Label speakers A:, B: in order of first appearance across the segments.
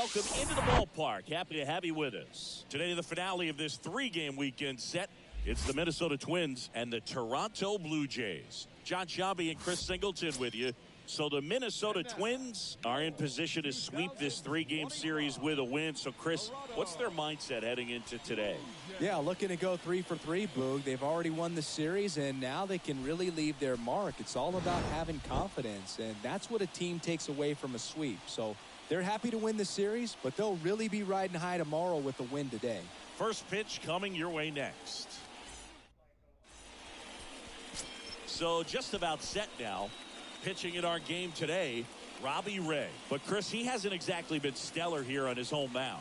A: welcome into the ballpark. Happy to have you with us. Today, the finale of this three-game weekend set. It's the Minnesota Twins and the Toronto Blue Jays. John Shabby and Chris Singleton with you. So the Minnesota Twins are in position to sweep this three-game series with a win. So, Chris, what's their mindset heading into today?
B: Yeah, looking to go 3 for 3, Boog. They've already won the series, and now they can really leave their mark. It's all about having confidence, and that's what a team takes away from a sweep. So they're happy to win the series, but they'll really be riding high tomorrow with a win today.
A: First pitch coming your way next. So just about set now. Pitching in our game today, Robbie Ray. But, Chris, he hasn't exactly been stellar here on his home mound.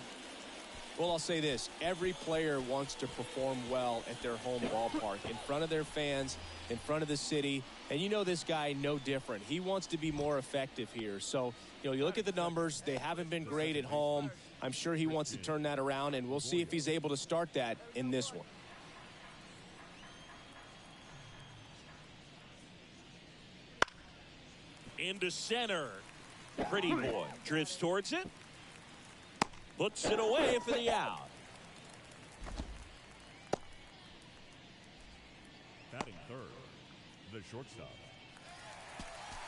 B: Well, I'll say this. Every player wants to perform well at their home ballpark, in front of their fans, in front of the city. And you know this guy no different. He wants to be more effective here. So, you look at the numbers. They haven't been great at home. I'm sure he wants to turn that around, and we'll see if he's able to start that in this one.
A: Into center. Pretty boy drifts towards it. Puts it away for the out.
C: Batting third, the shortstop.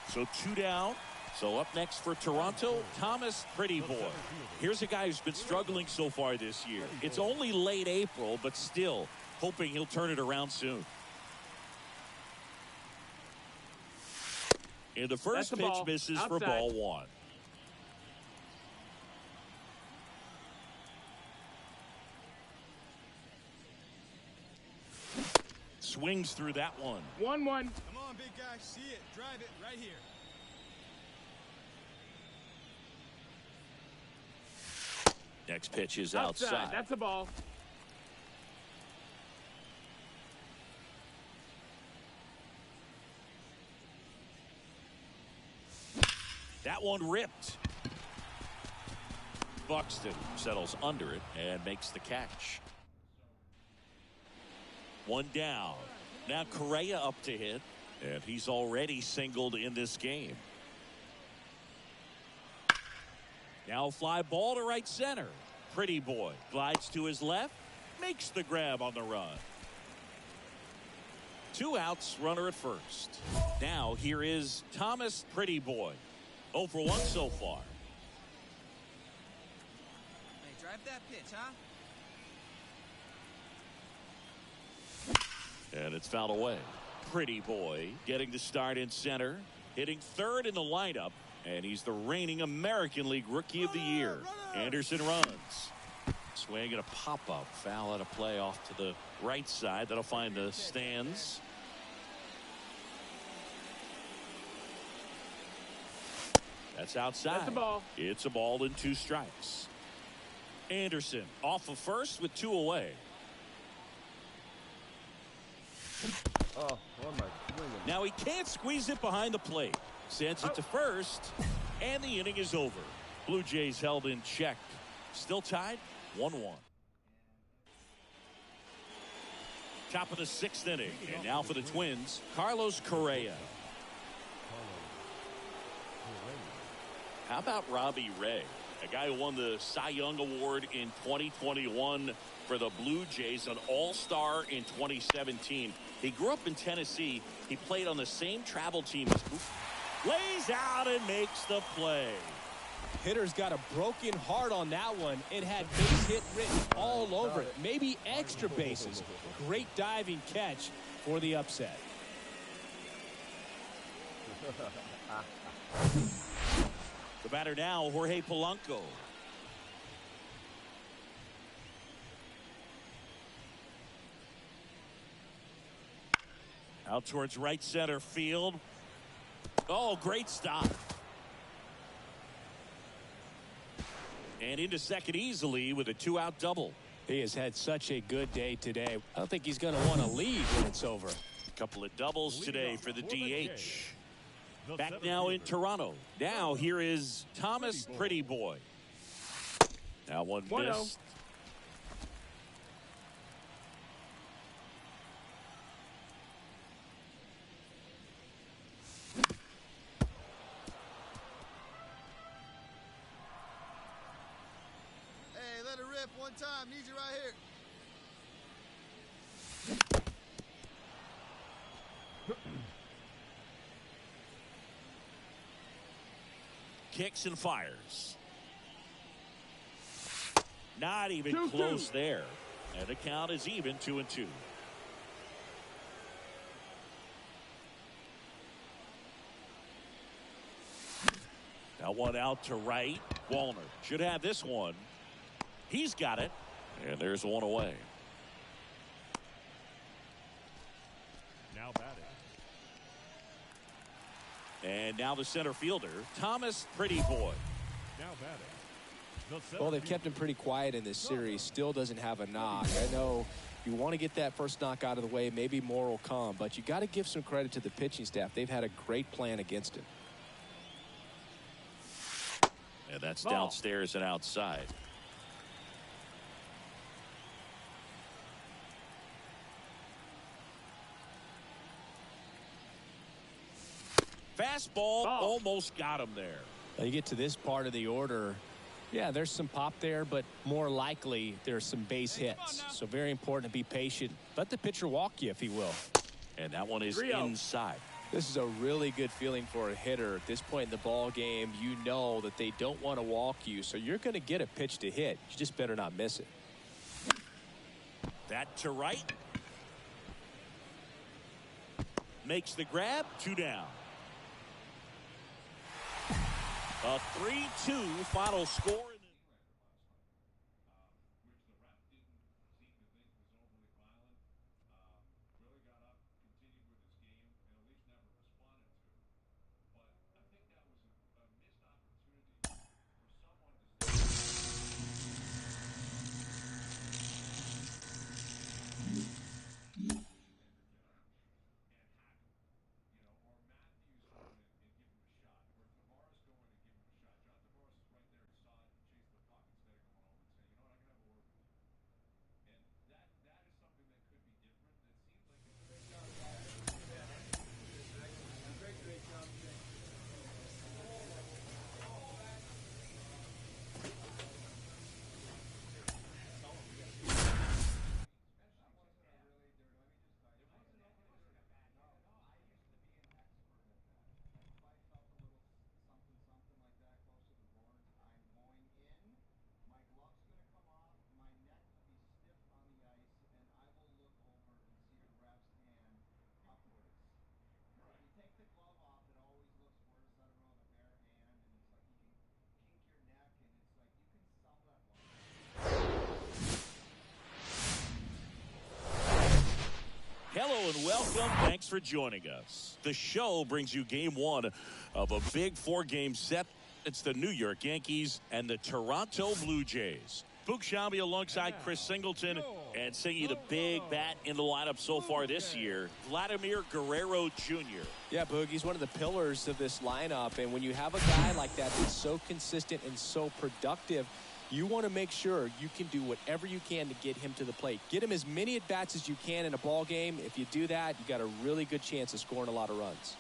A: So 2 down. So up next for Toronto, Thomas Pretty Boy. Here's a guy who's been struggling so far this year. It's only late April, but still hoping he'll turn it around soon. And the first pitch misses for ball 1. Swings through that one.
D: 1-1.
E: Come on, big guy. See it. Drive it right here.
A: Next pitch is outside.
D: That's a ball.
A: That one ripped. Buxton settles under it and makes the catch. 1 down. Now Correa up to hit, and he's already singled in this game. Now fly ball to right center. Pretty Boy glides to his left, makes the grab on the run. 2 outs, runner at first. Now here is Thomas Pretty Boy. 0 for 1 so far.
F: Hey, drive that pitch, huh?
A: And it's fouled away. Pretty Boy getting the start in center, hitting third in the lineup, and he's the reigning American League Rookie of the Year. Anderson runs. Swing and a pop-up. Foul out of play off to the right side. That'll find the stands. That's outside.
D: That's a ball.
A: It's a ball and 2 strikes. Anderson off of first with 2 away.
C: Oh, what am I swinging?
A: Now he can't squeeze it behind the plate. Sends it to first, and the inning is over. Blue Jays held in check. Still tied, 1-1. Top of the 6th inning, and now for the Twins, Carlos Correa. How about Robbie Ray, a guy who won the Cy Young Award in 2021 for the Blue Jays, an all-star in 2017. He grew up in Tennessee. He played on the same travel team as lays out and makes the play.
B: Hitter's got a broken heart on that one. It had base hit written all over it. Maybe extra bases. Great diving catch for the upset.
A: The batter now, Jorge Polanco. Out towards right center field. Oh, great stop. And into second easily with a 2-out double.
B: He has had such a good day today. I don't think he's going to want to leave when it's over.
A: A couple of doubles today for the DH. Back now in Toronto. Now here is Thomas Pretty Boy. Now one missed.
E: one time. Need you right here.
A: Kicks and fires. Not even close there. And the count is even 2-2. Now one out to right. Wallner should have this one. He's got it. And there's one away.
C: Now batting.
A: And now the center fielder, Thomas Pretty Boy.
C: Now batting.
B: Well, they've kept him pretty quiet in this series. Still doesn't have a knock. I know you want to get that first knock out of the way. Maybe more will come. But you got to give some credit to the pitching staff. They've had a great plan against him.
A: And that's downstairs and outside. Fastball almost got him there.
B: Now you get to this part of the order. Yeah, there's some pop there, but more likely there's some base hits. So very important to be patient. Let the pitcher walk you if he will.
A: And that one is inside.
B: This is a really good feeling for a hitter. At this point in the ball game, you know that they don't want to walk you, so you're going to get a pitch to hit. You just better not miss it.
A: That to right. Makes the grab. 2 down. A 3-2 final score. Hello and welcome. Thanks for joining us. The show brings you game one of a big 4-game set. It's the New York Yankees and the Toronto Blue Jays. Boog Sciambi alongside Chris Singleton, and singing the big bat in the lineup so far this year, Vladimir Guerrero Jr.
B: Yeah, Boog, he's one of the pillars of this lineup, and when you have a guy like that that's so consistent and so productive, you want to make sure you can do whatever you can to get him to the plate. Get him as many at-bats as you can in a ball game. If you do that, you got a really good chance of scoring a lot of runs.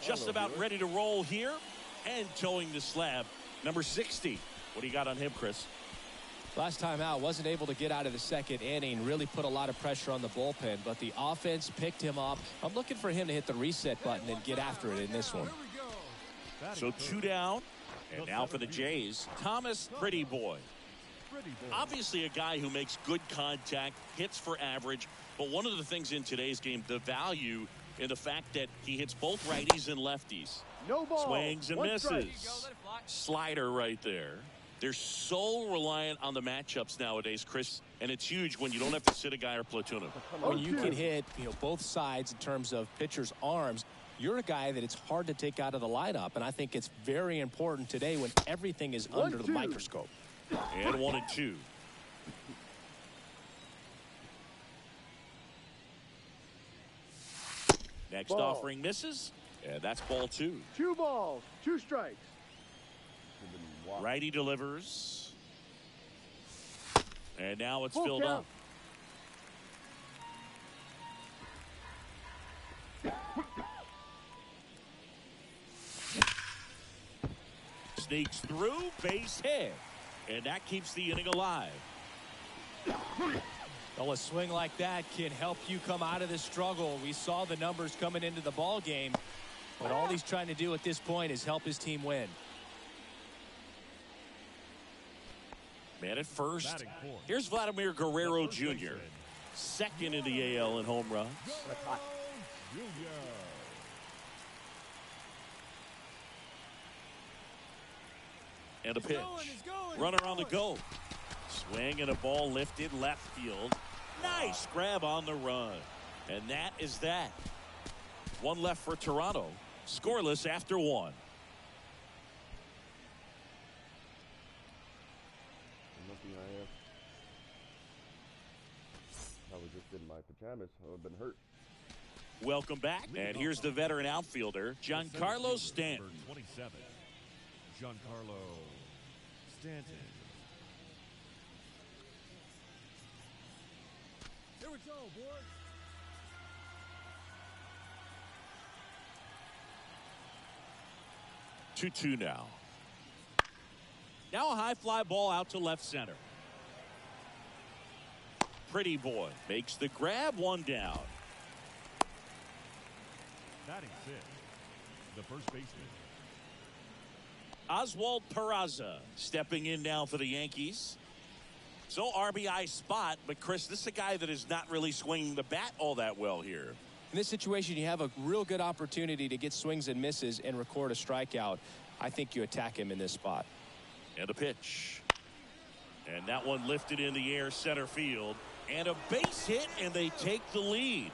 A: Just about ready to roll here, and towing the slab, number 60. What do you got on him, Chris?
B: Last time out, wasn't able to get out of the second inning, really put a lot of pressure on the bullpen, but the offense picked him up. I'm looking for him to hit the reset button and get after it in this one.
A: So 2 down, and now for the Jays, Thomas Pretty Boy. Obviously a guy who makes good contact, hits for average, but one of the things in today's game, the value in the fact that he hits both righties and lefties.
D: No ball.
A: Swings and misses. Slider right there. They're so reliant on the matchups nowadays, Chris, and it's huge when you don't have to sit a guy or platoon him.
B: When you can hit, both sides in terms of pitchers' arms, you're a guy that it's hard to take out of the lineup, and I think it's very important today when everything is under the microscope.
A: And 1-2. Next offering misses, and that's ball 2.
D: 2 balls, 2 strikes.
A: Righty delivers. And now it's filled up. sneaks through, base hit. And that keeps the inning alive.
B: Well, a swing like that can help you come out of this struggle. We saw the numbers coming into the ball game, but all he's trying to do at this point is help his team win.
A: Man at first. Here's Vladimir Guerrero Jr., second in the AL in home runs. And a pitch. Runner on the go. Swing and a ball lifted left field. Nice grab on the run. And that is that. One left for Toronto. Scoreless after one.
G: Nothing I have. I was just in my pajamas. I would have been hurt.
A: Welcome back. And here's the veteran outfielder, Giancarlo Stanton.
C: 27. Giancarlo Stanton.
E: Here we go, boys.
A: Two now. Now a high fly ball out to left center. Pretty boy makes the grab, one down.
C: Batting six, the first baseman.
A: Oswald Peraza stepping in now for the Yankees. So RBI spot, but Chris, this is a guy that is not really swinging the bat all that well here.
B: In this situation, you have a real good opportunity to get swings and misses and record a strikeout. I think you attack him in this spot.
A: And a pitch. And that one lifted in the air, center field. And a base hit, and they take the lead.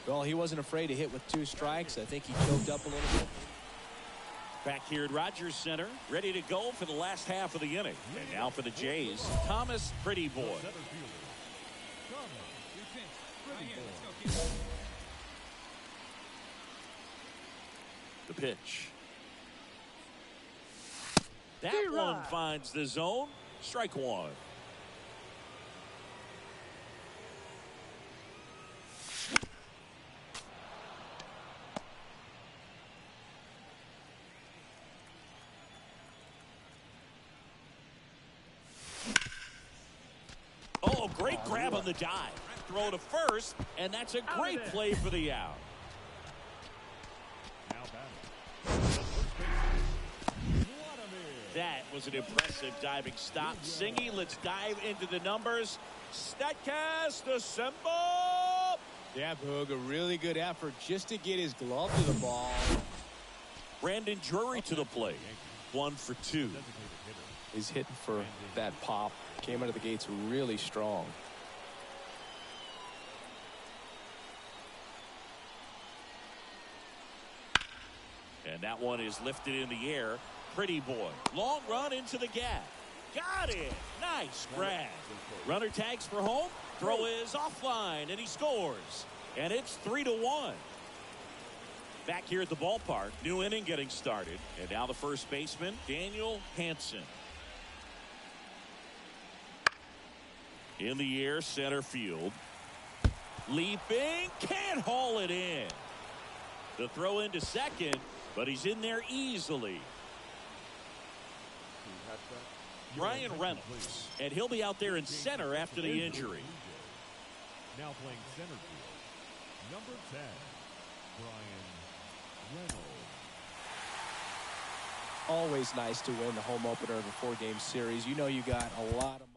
B: Well, he wasn't afraid to hit with 2 strikes. I think he choked up a little bit.
A: Back here at Rogers Center, ready to go for the last half of the inning. And now for the Jays, Thomas Pretty Boy. The pitch. That one finds the zone. Strike one. Oh, great grab on the dive. Throw to first, and that's a great play for the out.
C: Now batting.
A: That was an impressive diving stop. Singy, let's dive into the numbers. Statcast assemble.
B: Yeah, Boog, a really good effort just to get his glove to the ball.
A: Brandon Drury to the plate. 1 for 2.
B: He's hitting for that pop. Came out of the gates really strong.
A: And that one is lifted in the air. Pretty boy. Long run into the gap. Got it. Nice grab. Runner tags for home. Throw is offline, and he scores. And it's 3-1. Back here at the ballpark. New inning getting started. And now the first baseman, Daniel Hansen. In the air, center field. Leaping. Can't haul it in. The throw into second, but he's in there easily. Brian Reynolds, and he'll be out there in center after the injury.
C: Now playing center field, number 10, Brian Reynolds.
B: Always nice to win the home opener of a 4-game series. You know you got a lot of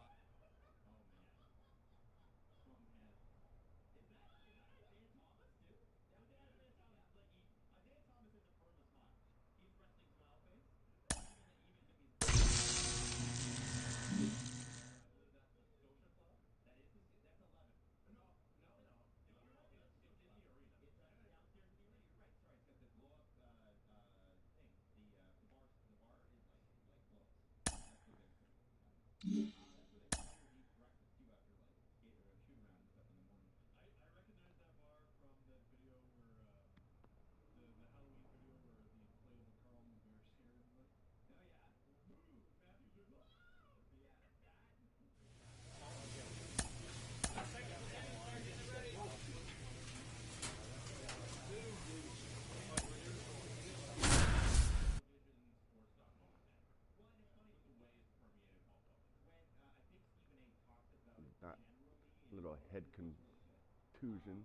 G: little head contusion.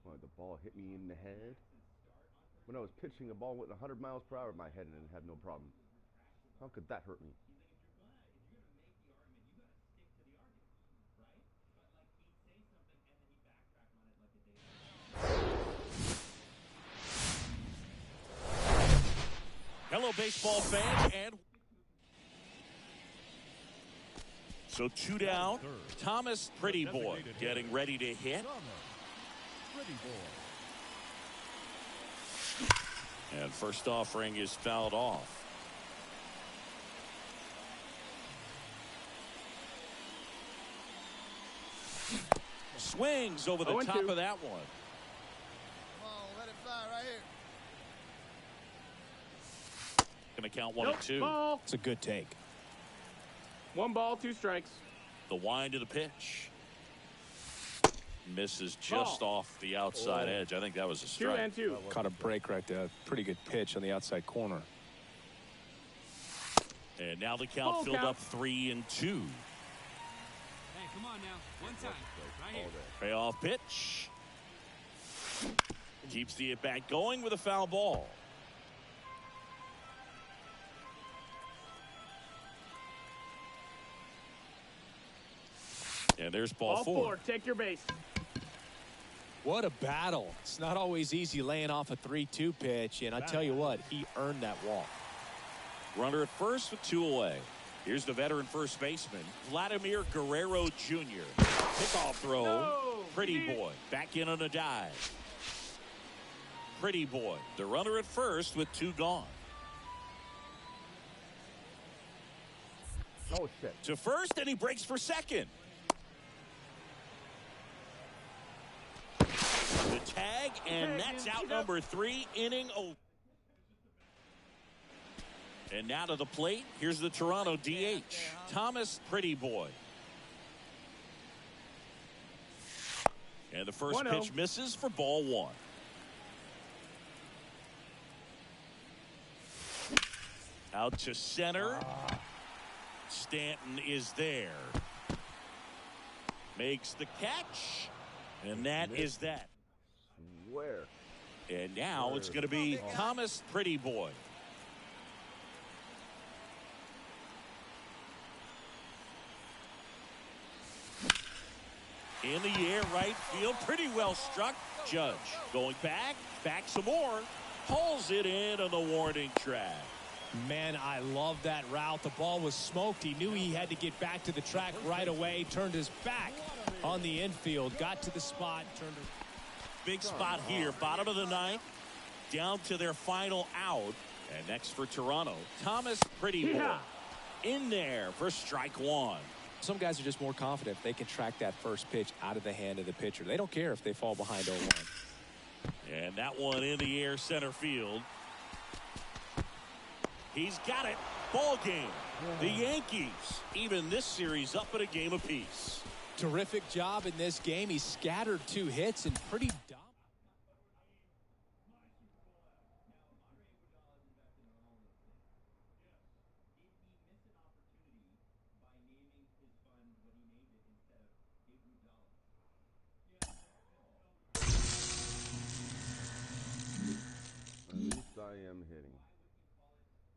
G: Well, the ball hit me in the head. When I was pitching, a ball went 100 miles per hour in my head and had no problem. How could that hurt me?
A: Hello, baseball fans, and so 2 down. Thomas Pretty Boy getting ready to hit.
C: Pretty boy.
A: And first offering is fouled off. Swings over the top of that one.
F: Come on, let it fly right here.
A: Going to count 1 and 2.
D: Ball.
B: It's a good take.
D: 1 ball, 2 strikes.
A: The wind of the pitch. Misses just off the outside edge. I think that was a
D: 2
A: strike.
D: and 2.
B: Caught a break right there. Pretty good pitch on the outside corner.
A: And now the count
D: Ball
A: filled
D: count.
A: up 3 and 2.
F: Hey, come on now. One time. Right here.
A: Payoff pitch. Keeps the at-bat going with a foul ball. And there's ball 4.
D: Take your base.
B: What a battle. It's not always easy laying off a 3-2 pitch, and I tell you what, he earned that walk.
A: Runner at first with 2 away. Here's the veteran first baseman, Vladimir Guerrero Jr. Pickoff throw.
D: No.
A: Pretty Boy back in on a dive. Pretty Boy, the runner at first with 2 gone.
G: Oh, shit.
A: To first, and he breaks for second. The tag, and that's out number 3, inning over. And now to the plate, here's the Toronto DH, Thomas Pretty Boy. And the first
D: 1-0.
A: pitch misses for ball 1. Out to center. Stanton is there. Makes the catch. And that is that.
G: Where?
A: And now it's going to be Thomas Pretty Boy. In the air, right field, pretty well struck. Judge going back some more. Pulls it in on the warning track.
B: Man, I love that route. The ball was smoked. He knew he had to get back to the track right away. Turned his back on the infield. Got to the spot. Turned.
A: Big spot here. Bottom of the 9th. Down to their final out. And next for Toronto, Thomas Pretty Boy. In there for strike 1.
B: Some guys are just more confident if they can track that first pitch out of the hand of the pitcher. They don't care if they fall behind 0-1.
A: And that one in the air center field. He's got it. Ball game. The Yankees even this series up at a game apiece.
B: Terrific job in this game. He scattered 2 hits and pretty dominant.
G: At least I am hitting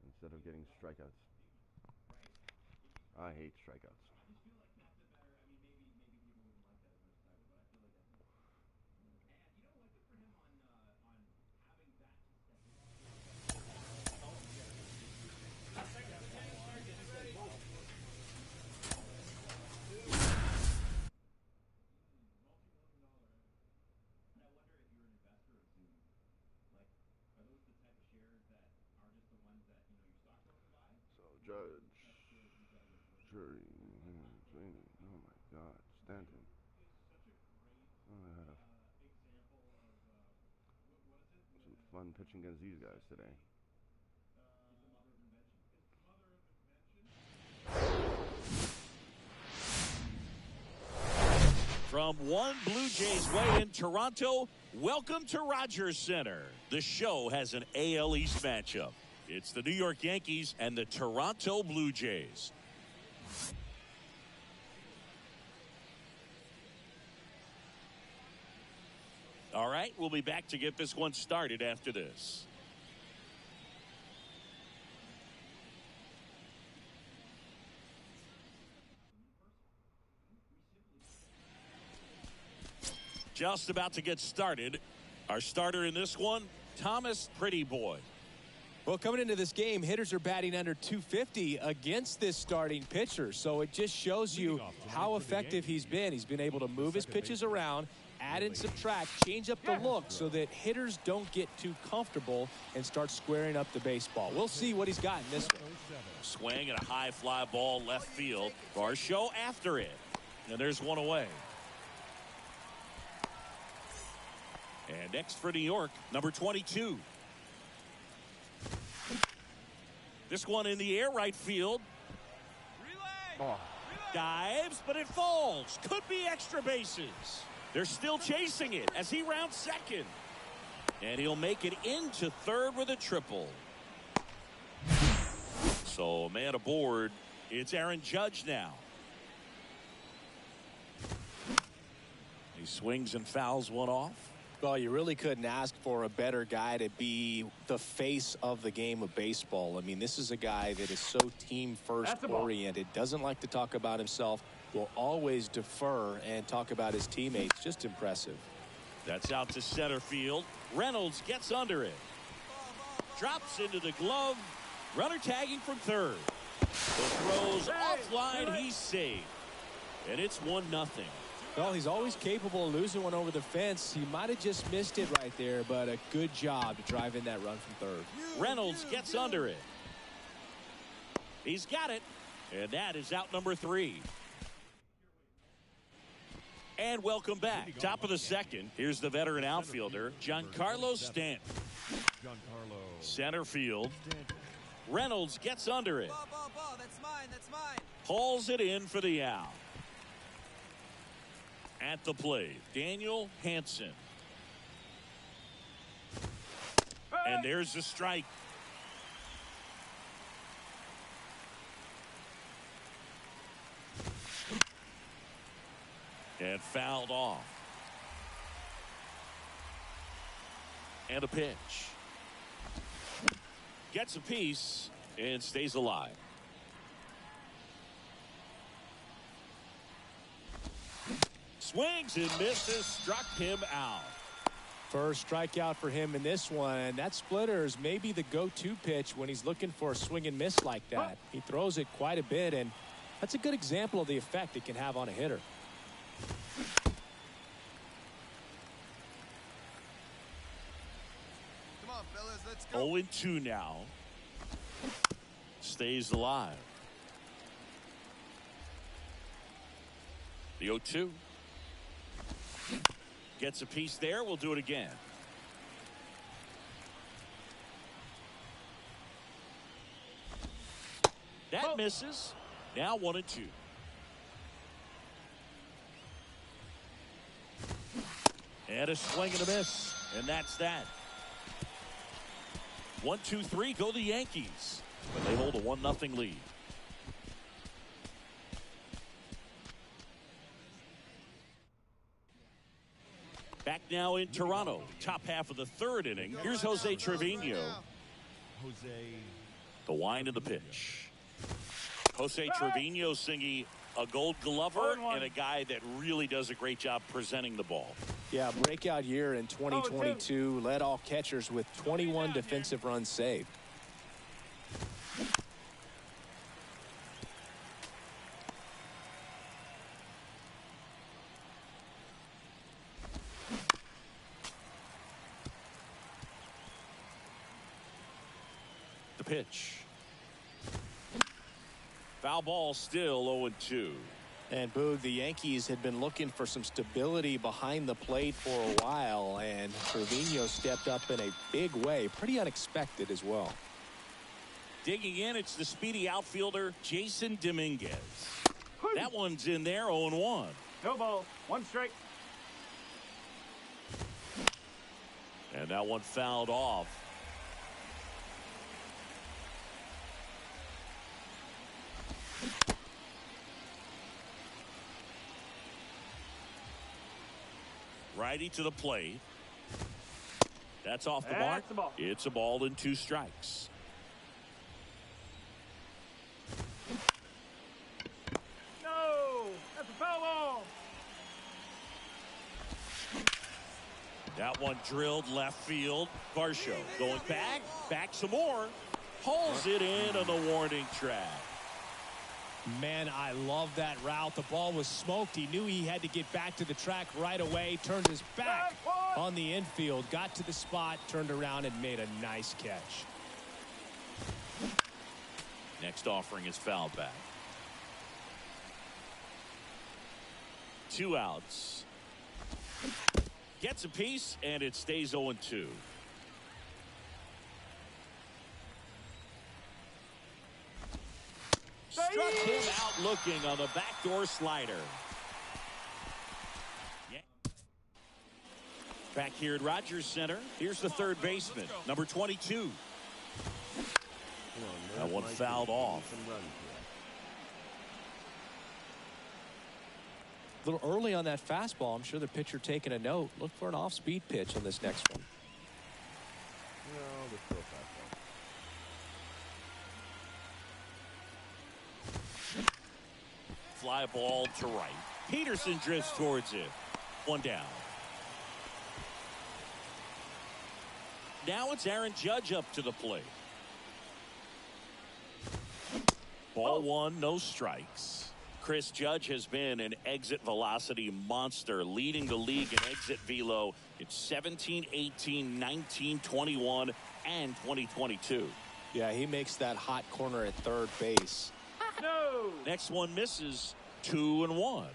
G: instead of getting strikeouts. I hate strikeouts. Judge, jury, oh my God, Stanton. Some fun pitching against these guys today.
A: From one Blue Jays way in Toronto, welcome to Rogers Center. The show has an AL East matchup. It's the New York Yankees and the Toronto Blue Jays. All right, we'll be back to get this one started after this. Just about to get started. Our starter in this one, Thomas Pretty Boy.
B: Well, coming into this game, hitters are batting under 250 against this starting pitcher. So it just shows you how effective he's been. He's been able to move his pitches around, add and subtract, change up the look so that hitters don't get too comfortable and start squaring up the baseball. We'll see what he's got in this one.
A: Swing and a high fly ball left field. Varsho after it. And there's one away. And next for New York, number 22. This one in the air, right field.
F: Relay.
A: Dives, but it falls. Could be extra bases. They're still chasing it as he rounds second. And he'll make it into third with a triple. So, man aboard. It's Aaron Judge now. He swings and fouls one off.
B: Well, you really couldn't ask for a better guy to be the face of the game of baseball. I mean, this is a guy that is so team-first oriented, doesn't like to talk about himself, will always defer and talk about his teammates. Just impressive.
A: That's out to center field. Reynolds gets under it. Drops into the glove. Runner tagging from third. The throw's offline. He's saved. And it's 1-0.
B: Well, he's always capable of losing one over the fence. He might have just missed it right there, but a good job to drive in that run from third.
A: Reynolds gets under it. He's got it. And that is out number 3. And welcome back. Top of the second. Here's the veteran outfielder, Giancarlo Stanton. Center field. Reynolds gets under it.
F: Ball. That's mine.
A: Hauls it in for the out. At the plate, Daniel Hansen. And there's the strike. And fouled off. And a pitch. Gets a piece and stays alive. Swings and misses, struck him out.
B: First strikeout for him in this one. That splitter is maybe the go-to pitch when he's looking for a swing and miss like that. He throws it quite a bit, and that's a good example of the effect it can have on a hitter.
F: Come on, fellas, let's go.
A: 0-2 now. Stays alive. The 0-2. Gets a piece there. We'll do it again. That misses. Now 1-2. And a swing and a miss. And that's that. 1-2-3 go the Yankees. But they hold a 1-0 lead. Back now in Toronto. Top half of the third inning. Here's Jose Trevino. The wind of the pitch. Jose Trevino singing a Gold Glover and a guy that really does a great job presenting the ball.
B: Yeah, breakout year in 2022. Led all catchers with 21 defensive runs saved.
A: The pitch. Foul ball, still 0-2.
B: And Boog, the Yankees had been looking for some stability behind the plate for a while, and Trevino stepped up in a big way. Pretty unexpected as well.
A: Digging in, it's the speedy outfielder, Jason Dominguez. That one's in there, 0-1.
D: No ball. 1 strike.
A: And that one fouled off. Righty to the plate. That's off the mark.
D: That's the ball.
A: It's a ball and 2 strikes.
D: No, that's a foul ball.
A: That one drilled left field. Varsho going back some more. Hauls it in on the warning track.
B: Man, I love that route. The ball was smoked. He knew he had to get back to the track right away. Turned his back on the infield. Got to the spot, turned around, and made a nice catch.
A: Next offering is fouled back. 2 outs. Gets a piece, and it stays 0-2. Struck him out looking on the backdoor slider. Back here at Rogers Center, here's the third baseman, number 22. That one fouled off.
B: A little early on that fastball. I'm sure the pitcher taking a note. Look for an off-speed pitch on this next one.
G: No, they're still fastball.
A: Fly ball to right. Peterson drifts towards it. 1 down. Now it's Aaron Judge up to the plate. Ball 1, no strikes. Chris Judge has been an exit velocity monster, leading the league in exit velo in 17, 18, 19, 21, and 2022.
B: Yeah, he makes that hot corner at third base.
D: No.
A: Next one misses. 2-1.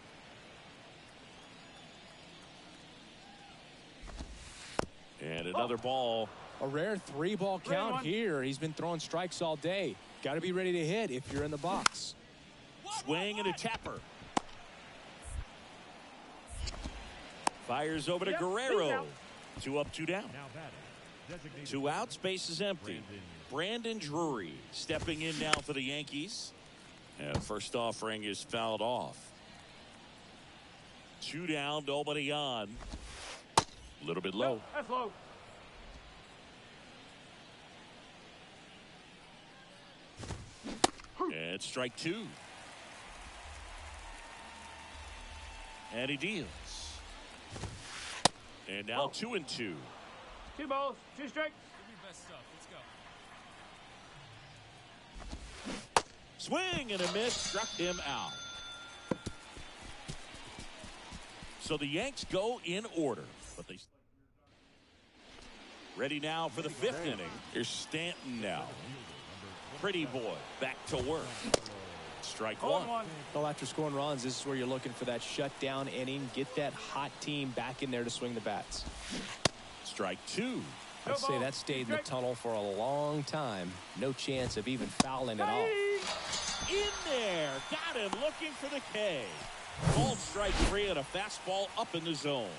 A: And another ball.
B: A rare 3-ball count here. He's been throwing strikes all day. Got to be ready to hit if you're in the box.
A: Swing and a tapper. Fires over to Guerrero. 2 up, 2 down.
C: Now batting.
A: 2 outs, base is empty. Brandon Drury stepping in now for the Yankees. And first offering is fouled off. 2 down, nobody on. A little bit low.
D: No, that's low.
A: And strike 2. And he deals. And now 2-2.
D: 2 balls, 2 strikes.
F: Give me best stuff. Let's go.
A: Swing and a miss, struck him out. So the Yanks go in order, but they ready now for the 5th inning. Here's Stanton now. Pretty boy back to work. Strike 1.
B: Well, after scoring runs, this is where you're looking for that shutdown inning. Get that hot team back in there to swing the bats.
A: Strike 2.
B: I'd say that stayed in the tunnel for a long time. No chance of even fouling at all.
A: In there. Got him looking for the K. Called strike 3 and a fastball up in the zone.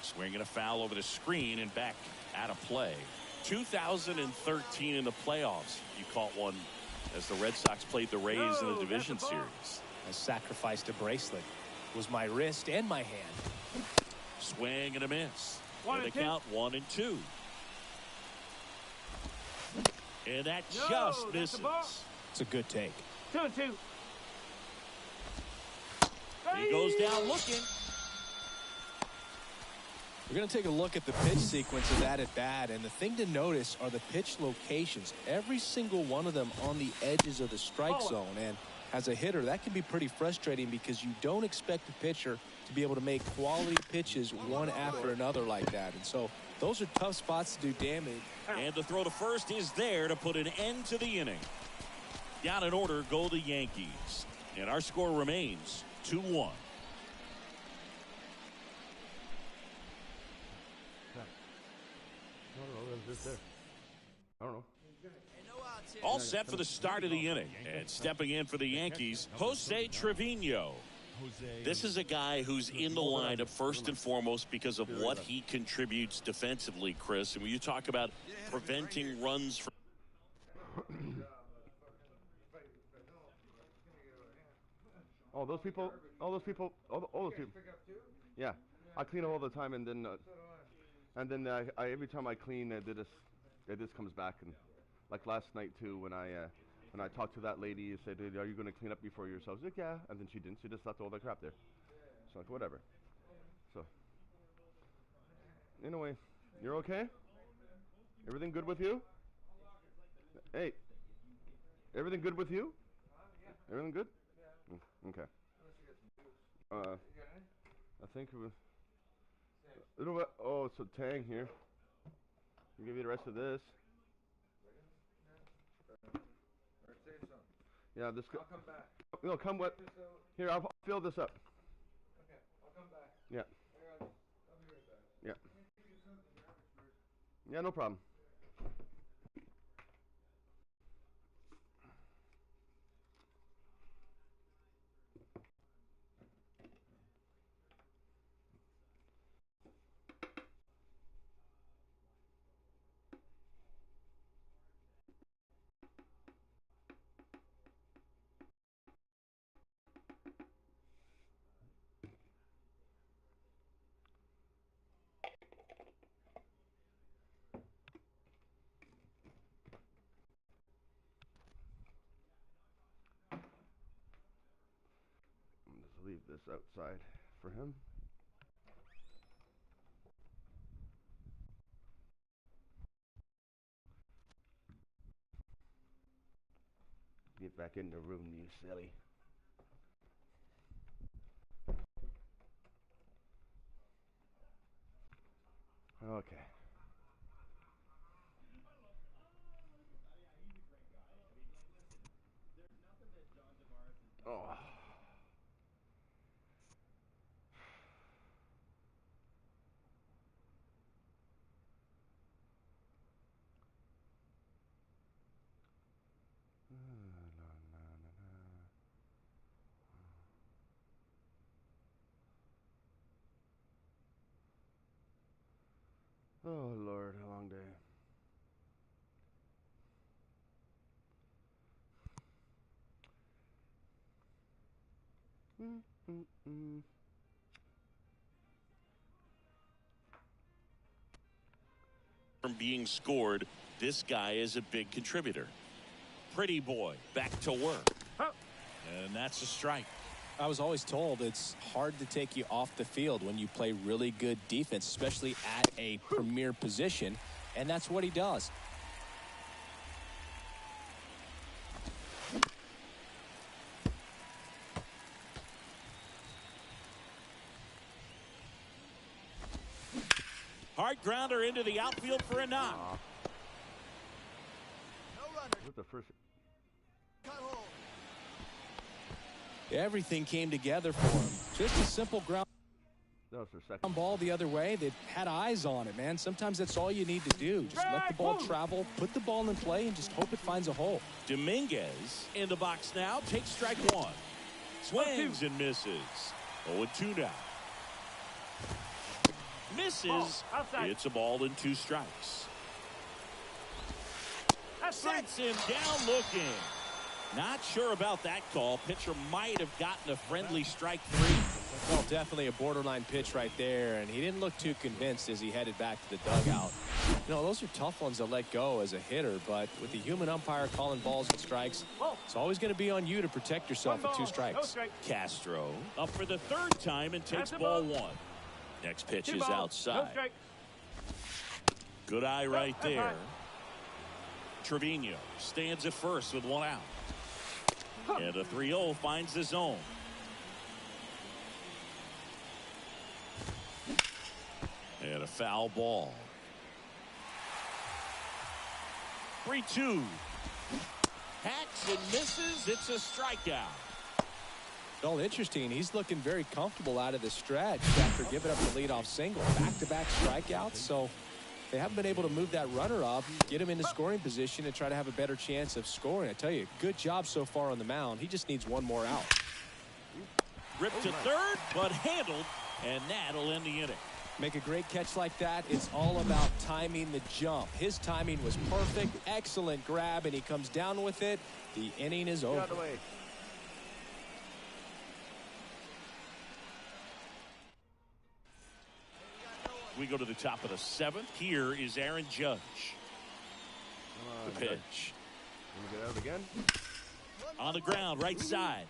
A: Swinging a foul over the screen and back out of play. 2013 in the playoffs. You caught one as the Red Sox played the Rays in the division series.
B: I sacrificed a bracelet. It was my wrist and my hand.
A: Swing and a miss.
D: 1
A: and
D: and
A: the
D: 2.
A: count 1-2. And that
D: No,
A: just
D: that's
A: misses.
D: a ball.
B: It's a good take.
D: 2-2.
A: He goes down looking.
B: We're going to take a look at the pitch sequence of that at bat, and the thing to notice are the pitch locations. Every single one of them on the edges of the strike zone, and as a hitter, that can be pretty frustrating because you don't expect a pitcher to be able to make quality pitches one after another like that. And so those are tough spots to do damage.
A: And the throw to first is there to put an end to the inning. Down in order go the Yankees. And our score remains 2-1.
G: I don't know.
A: All set for the start of the inning. And stepping in for the Yankees, Jose Trevino. This is a guy who's in the lineup first and foremost because of what he contributes defensively, Chris. And when you talk about preventing runs from
G: All those people. Yeah. I clean all the time, and then I every time I clean, this comes back. And like last night too, when I talked to that lady, you said, "Are you going to clean up before yourselves?" Like, yeah, and then she didn't. She just left all the crap there. So like, whatever. So anyway, you're okay? Everything good with you? Hey, everything good with you? Everything good? Okay. I think it was. You know what? Oh, it's a Tang here. I'll give you the rest of this. Yeah, this. I'll come back. No, come what? Here, I'll fill this up. Okay, I'll come back. Yeah. I'll be right back. Yeah. Yeah, no problem. Leave this outside for him. Get back in the room, you silly. Okay. Oh. Oh Lord, a long day.
A: From being scored, this guy is a big contributor. Pretty boy, back to work. And that's a strike.
B: I was always told it's hard to take you off the field when you play really good defense, especially at a premier position, and that's what he does.
A: Hard grounder into the outfield for a knock.
G: Is it the first?
B: Everything came together for him. Just a simple ground ball the other way. They had eyes on it, man. Sometimes that's all you need to do. Just let the ball travel, put the ball in play, and just hope it finds a hole.
A: Dominguez in the box now. Takes strike one. Swings and misses. 0-2 now. Misses. It's a ball and 2 strikes. Sets him down looking. Not sure about that call. Pitcher might have gotten a friendly strike 3.
B: Well, definitely a borderline pitch right there, and he didn't look too convinced as he headed back to the dugout. You know, those are tough ones to let go as a hitter, but with the human umpire calling balls and strikes, it's always going to be on you to protect yourself with 2 strikes.
A: Castro up for the 3rd time and takes ball 1. Next pitch is outside. Good eye right there. Trevino stands at first with 1 out. And a 3-0 finds the zone. And a foul ball. 3-2. Hacks and misses. It's a strikeout.
B: Well, interesting. He's looking very comfortable out of the stretch after giving up the leadoff single. Back-to-back strikeouts. So they haven't been able to move that runner up, get him into scoring position, and try to have a better chance of scoring. I tell you, good job so far on the mound. He just needs 1 more out.
A: Ripped to 3rd, but handled, and that'll end the inning.
B: Make a great catch like that. It's all about timing the jump. His timing was perfect. Excellent grab, and he comes down with it. The inning is over.
G: Get out of the way.
A: We go to the top of the 7th. Here is Aaron Judge. The pitch.
G: Can we get out again?
A: On the ground, right side.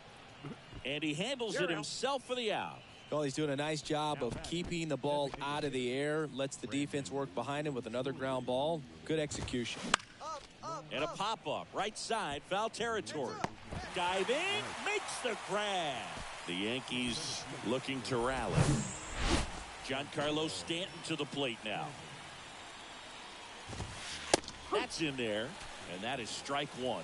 A: And he handles it himself for the out.
B: Well, he's doing a nice job of keeping the ball out of the air. Lets the defense work behind him with another ground ball. Good execution.
A: And a pop-up, right side, foul territory. Diving, makes the grab. The Yankees looking to rally. Giancarlo Stanton to the plate now. That's in there, and that is strike 1.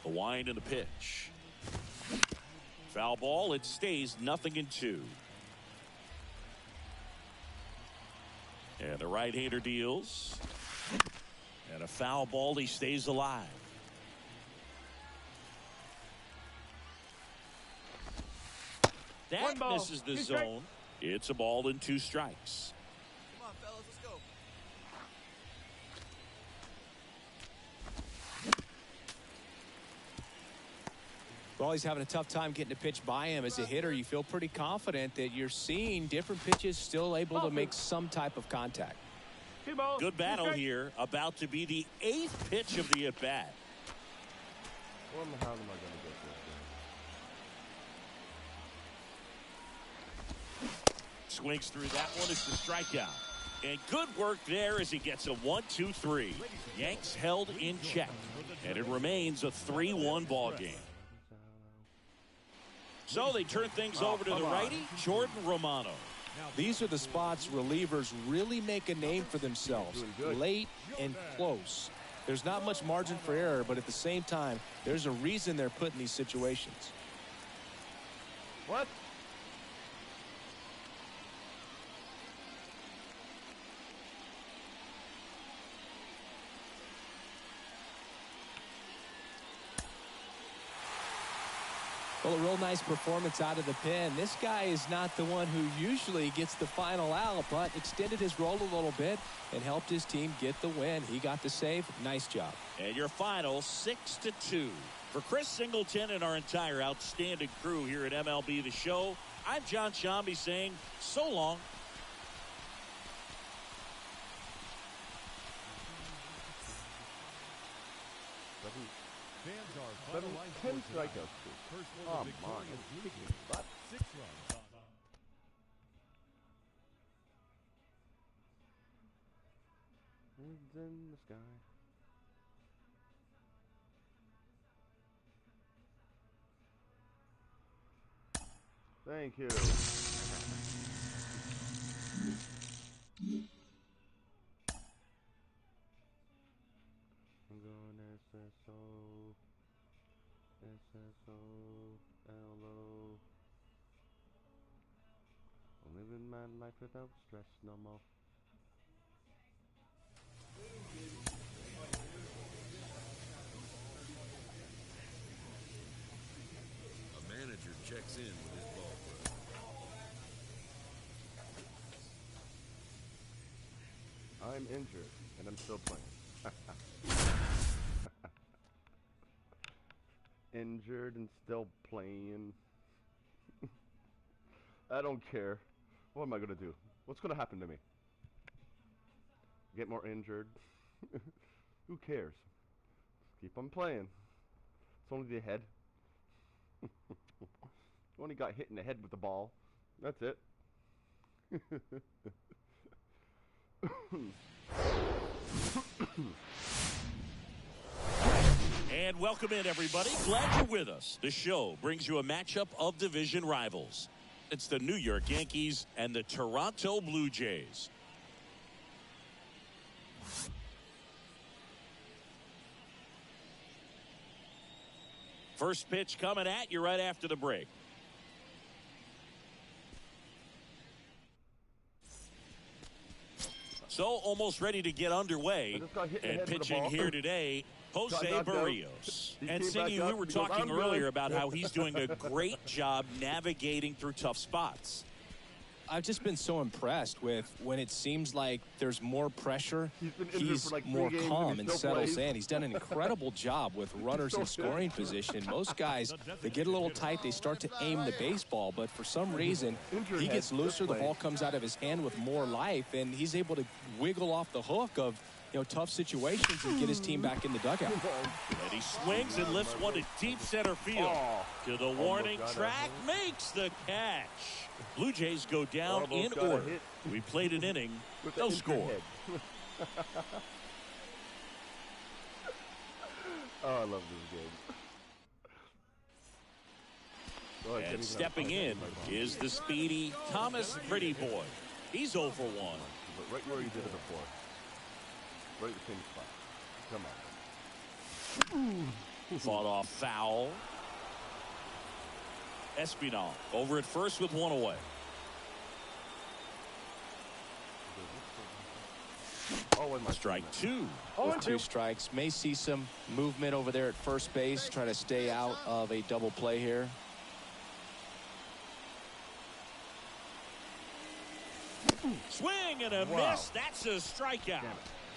A: The wind and the pitch. Foul ball. It stays 0-2. And the right-hander deals. And a foul ball. He stays alive. That misses the zone. It's a ball and 2 strikes.
H: Come on, fellas, let's go.
B: Well, he's having a tough time getting a pitch by him. As a hitter, you feel pretty confident that you're seeing different pitches still able to make some type of contact.
A: Good battle here. About to be the 8th pitch of the at-bat.
G: How am I going to get this?
A: Swings through that one. It's the strikeout. And good work there as he gets a 1-2-3. Yanks held in check. And it remains a 3-1 ball game. So they turn things over to the righty, Jordan Romano.
B: These are the spots relievers really make a name for themselves. Late and close. There's not much margin for error, but at the same time, there's a reason they're put in these situations.
G: What?
B: Well, a real nice performance out of the pen. This guy is not the one who usually gets the final out, but extended his role a little bit and helped his team get the win. He got the save. Nice job.
A: And your final 6-2. For Chris Singleton and our entire outstanding crew here at MLB The Show, I'm John Shambi saying so long.
C: Fans are
G: 10 strikeouts.
C: First
G: Oh,
C: one,
G: my.
C: victorious
G: Butt.
C: 6 runs.
G: It's in the sky. Thank you. I'm going SSO, LO. I'm living my life without stress no more.
I: A manager checks in with his ball club.
G: I'm injured and I'm still playing. Injured and still playing. I don't care. What am I gonna do? What's gonna happen to me? Get more injured? Who cares? Keep on playing. It's only the head. Only got hit in the head with the ball. That's it.
A: And welcome in, everybody. Glad you're with us. The show brings you a matchup of division rivals. It's the New York Yankees and the Toronto Blue Jays. First pitch coming at you right after the break. So almost ready to get underway. And pitching here today, Jose Barrios. And Singy, we were talking earlier about how he's doing a great job navigating through tough spots.
B: I've just been so impressed with when it seems like there's more pressure. He's
G: for like
B: more
G: 3 games
B: calm and settles
G: plays.
B: in. He's done an incredible job with runners in scoring position. Most guys, they get a little tight. They start to aim the baseball. But for some reason, he gets looser. The ball comes out of his hand with more life. And he's able to wiggle off the hook of tough situations and get his team back in the dugout.
A: And he swings and lifts one to deep center field. To the warning track, makes the catch. Blue Jays go down in order. We played an inning, no score.
G: Oh, I love this game.
A: And stepping in is the speedy Thomas Pretty Boy. He's 0 for 1.
G: But right where you did it before. Right at the same spot. Come on.
A: Fought off foul. Espinal over at first with 1 away. Strike 2.
B: With 2 strikes, may see some movement over there at first base, trying to stay out of a double play here.
A: Swing and a miss. That's a strikeout.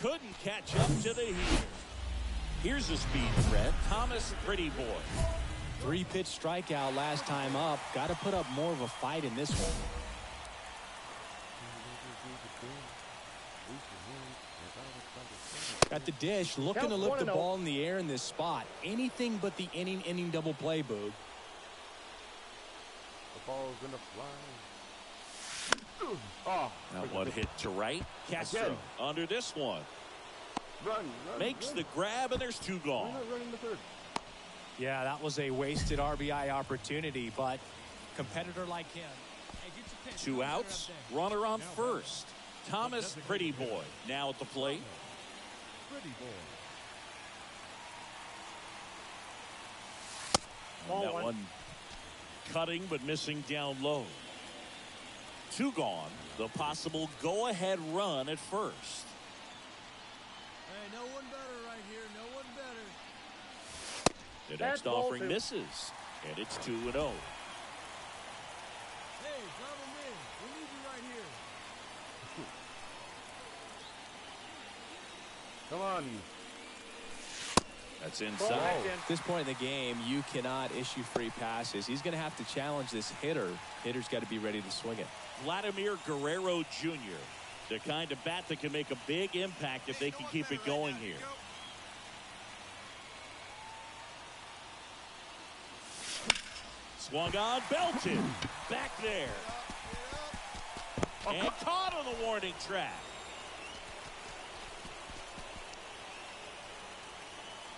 A: Couldn't catch up to the heater. Here's a speed threat, Thomas Pretty Boy.
B: 3-pitch strikeout last time up. Got to put up more of a fight in this one. At the dish, looking to lift the ball in the air in this spot. Anything but the inning double play, Boog.
G: The ball's gonna fly.
A: Oh, that one hit to right. Castro under this one.
G: Run,
A: Makes the grab, and there's 2 gone.
G: Why not running the third?
J: Yeah, that was a wasted RBI opportunity, but competitor like him.
F: Hey, get your pitch.
A: 2 outs, runner on first. Thomas Pretty Boy now at the plate.
C: Pretty boy.
A: That one cutting but missing down low. 2 gone. The possible go-ahead run at first.
E: Hey, no one better right here. No one better.
A: The next offering misses, and it's 2-0.
E: Hey, drop him in. We need you right here.
G: Come on.
A: That's inside.
B: At this point in the game, you cannot issue free passes. He's going to have to challenge this hitter. Hitter's got to be ready to swing it.
A: Vladimir Guerrero Jr., the kind of bat that can make a big impact if they can keep it going here. Swung on, belted. Back there. And caught on the warning track.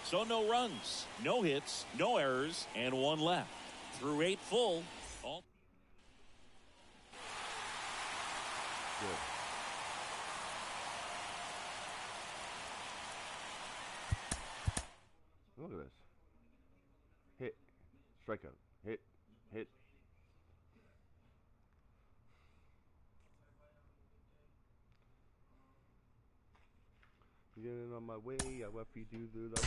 A: So no runs, no hits, no errors, and 1 left. Through 8 full. All
G: Good. Look at this. Hit. Strikeout. Hit. Hit. Getting on my way. I will feed you through the.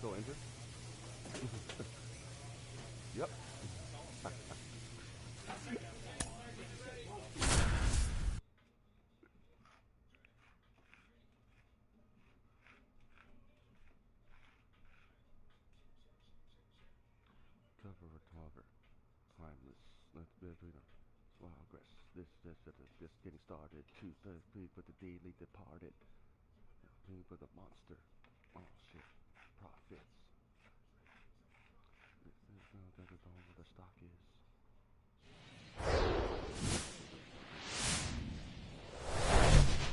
G: Go enter. Yep. Cover revolver. Timeless. Let's between them. Wild grass. This just getting started. 2 for the daily departed. 3 for the monster. Oh shit. Profits. This is all the stock is.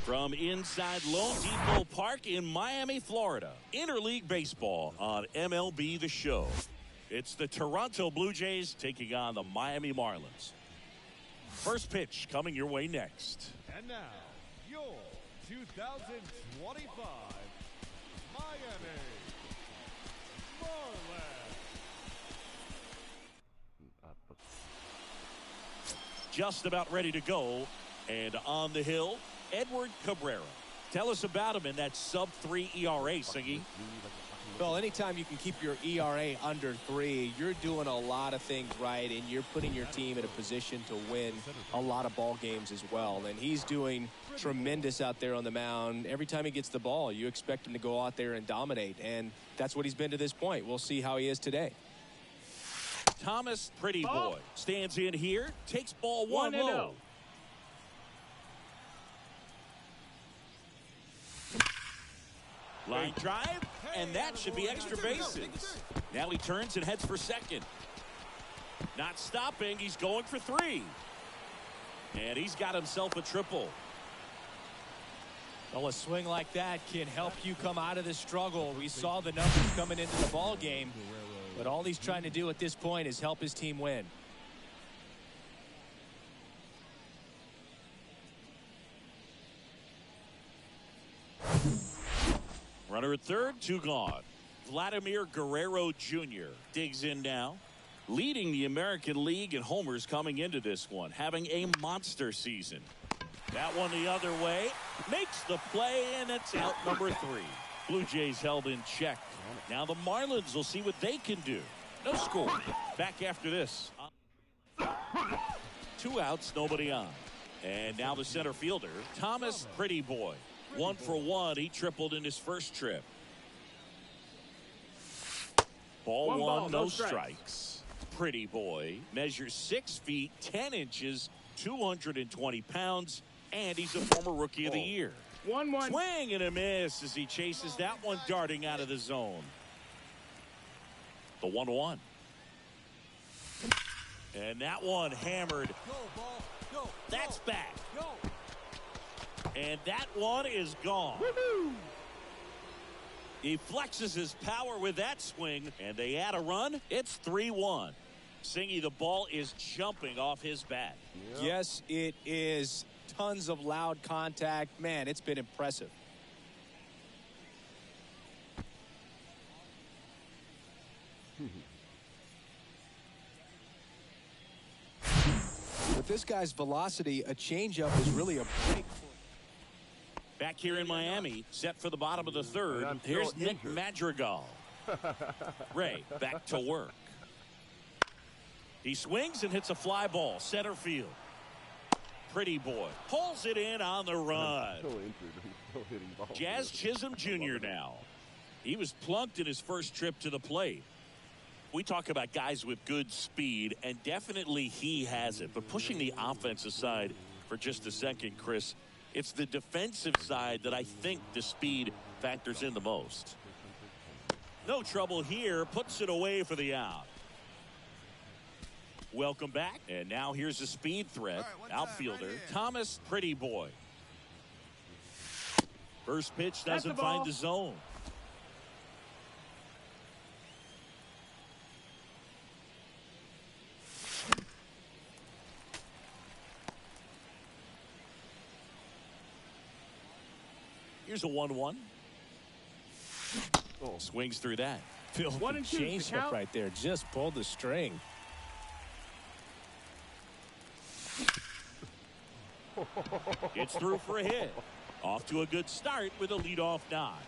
A: From inside Lone Depot Park in Miami, Florida, Interleague Baseball on MLB The Show. It's the Toronto Blue Jays taking on the Miami Marlins. First pitch coming your way next.
C: And now, your 2025 Miami
A: Just about ready to go. And on the hill, Edward Cabrera. Tell us about him in that sub-3 ERA, Singy.
B: Well, anytime you can keep your ERA under 3, you're doing a lot of things right, and you're putting your team in a position to win a lot of ball games as well. And he's doing tremendous out there on the mound. Every time he gets the ball, you expect him to go out there and dominate, and that's what he's been to this point. We'll see how he is today.
A: Thomas Pretty Boy stands in here, takes ball 1 low. Line drive, and that should be extra bases. Now he turns and heads for second. Not stopping, he's going for 3. And he's got himself a triple.
J: Well, a swing like that can help you come out of the struggle. We saw the numbers coming into the ball game, but all he's trying to do at this point is help his team win.
A: Runner at third, 2 gone. Vladimir Guerrero Jr. digs in now, leading the American League in homers coming into this one, having a monster season. That one the other way, makes the play, and it's out number 3. Blue Jays held in check. Now the Marlins will see what they can do. No score. Back after this. 2 outs, nobody on. And now the center fielder, Thomas Pretty Boy. 1 for 1. He tripled in his first trip. Ball 1, no strikes. Pretty Boy measures 6 feet 10 inches, 220 pounds, and he's a former Rookie of the Year.
D: 1-1.
A: Swing and a miss as he chases that one darting out of the zone. The 1-1. And that one hammered. That's back. And that one is gone. He flexes his power with that swing, and they add a run. It's 3-1. Singy, the ball is jumping off his bat.
B: Yep. Yes, it is. Tons of loud contact. Man, it's been impressive. With this guy's velocity, a changeup is really a break.
A: Back here in Miami, set for the bottom of the third. Here's Nick Madrigal. Ray back to work. He swings and hits a fly ball, center field. Pretty Boy pulls it in on the run. Jazz Chisholm Jr. now. He was plunked in his first trip to the plate. We talk about guys with good speed, and definitely he has it. But pushing the offense aside for just a second, Chris, it's the defensive side that I think the speed factors in the most. No trouble here. Puts it away for the out. Welcome back. And now here's a speed threat. Outfielder Thomas Pretty Boy. First pitch doesn't find the zone. Here's a 1-1. Swings through that.
B: Filthy changeup right there. Just pulled the string.
A: It's through for a hit. Off to a good start with a leadoff knock.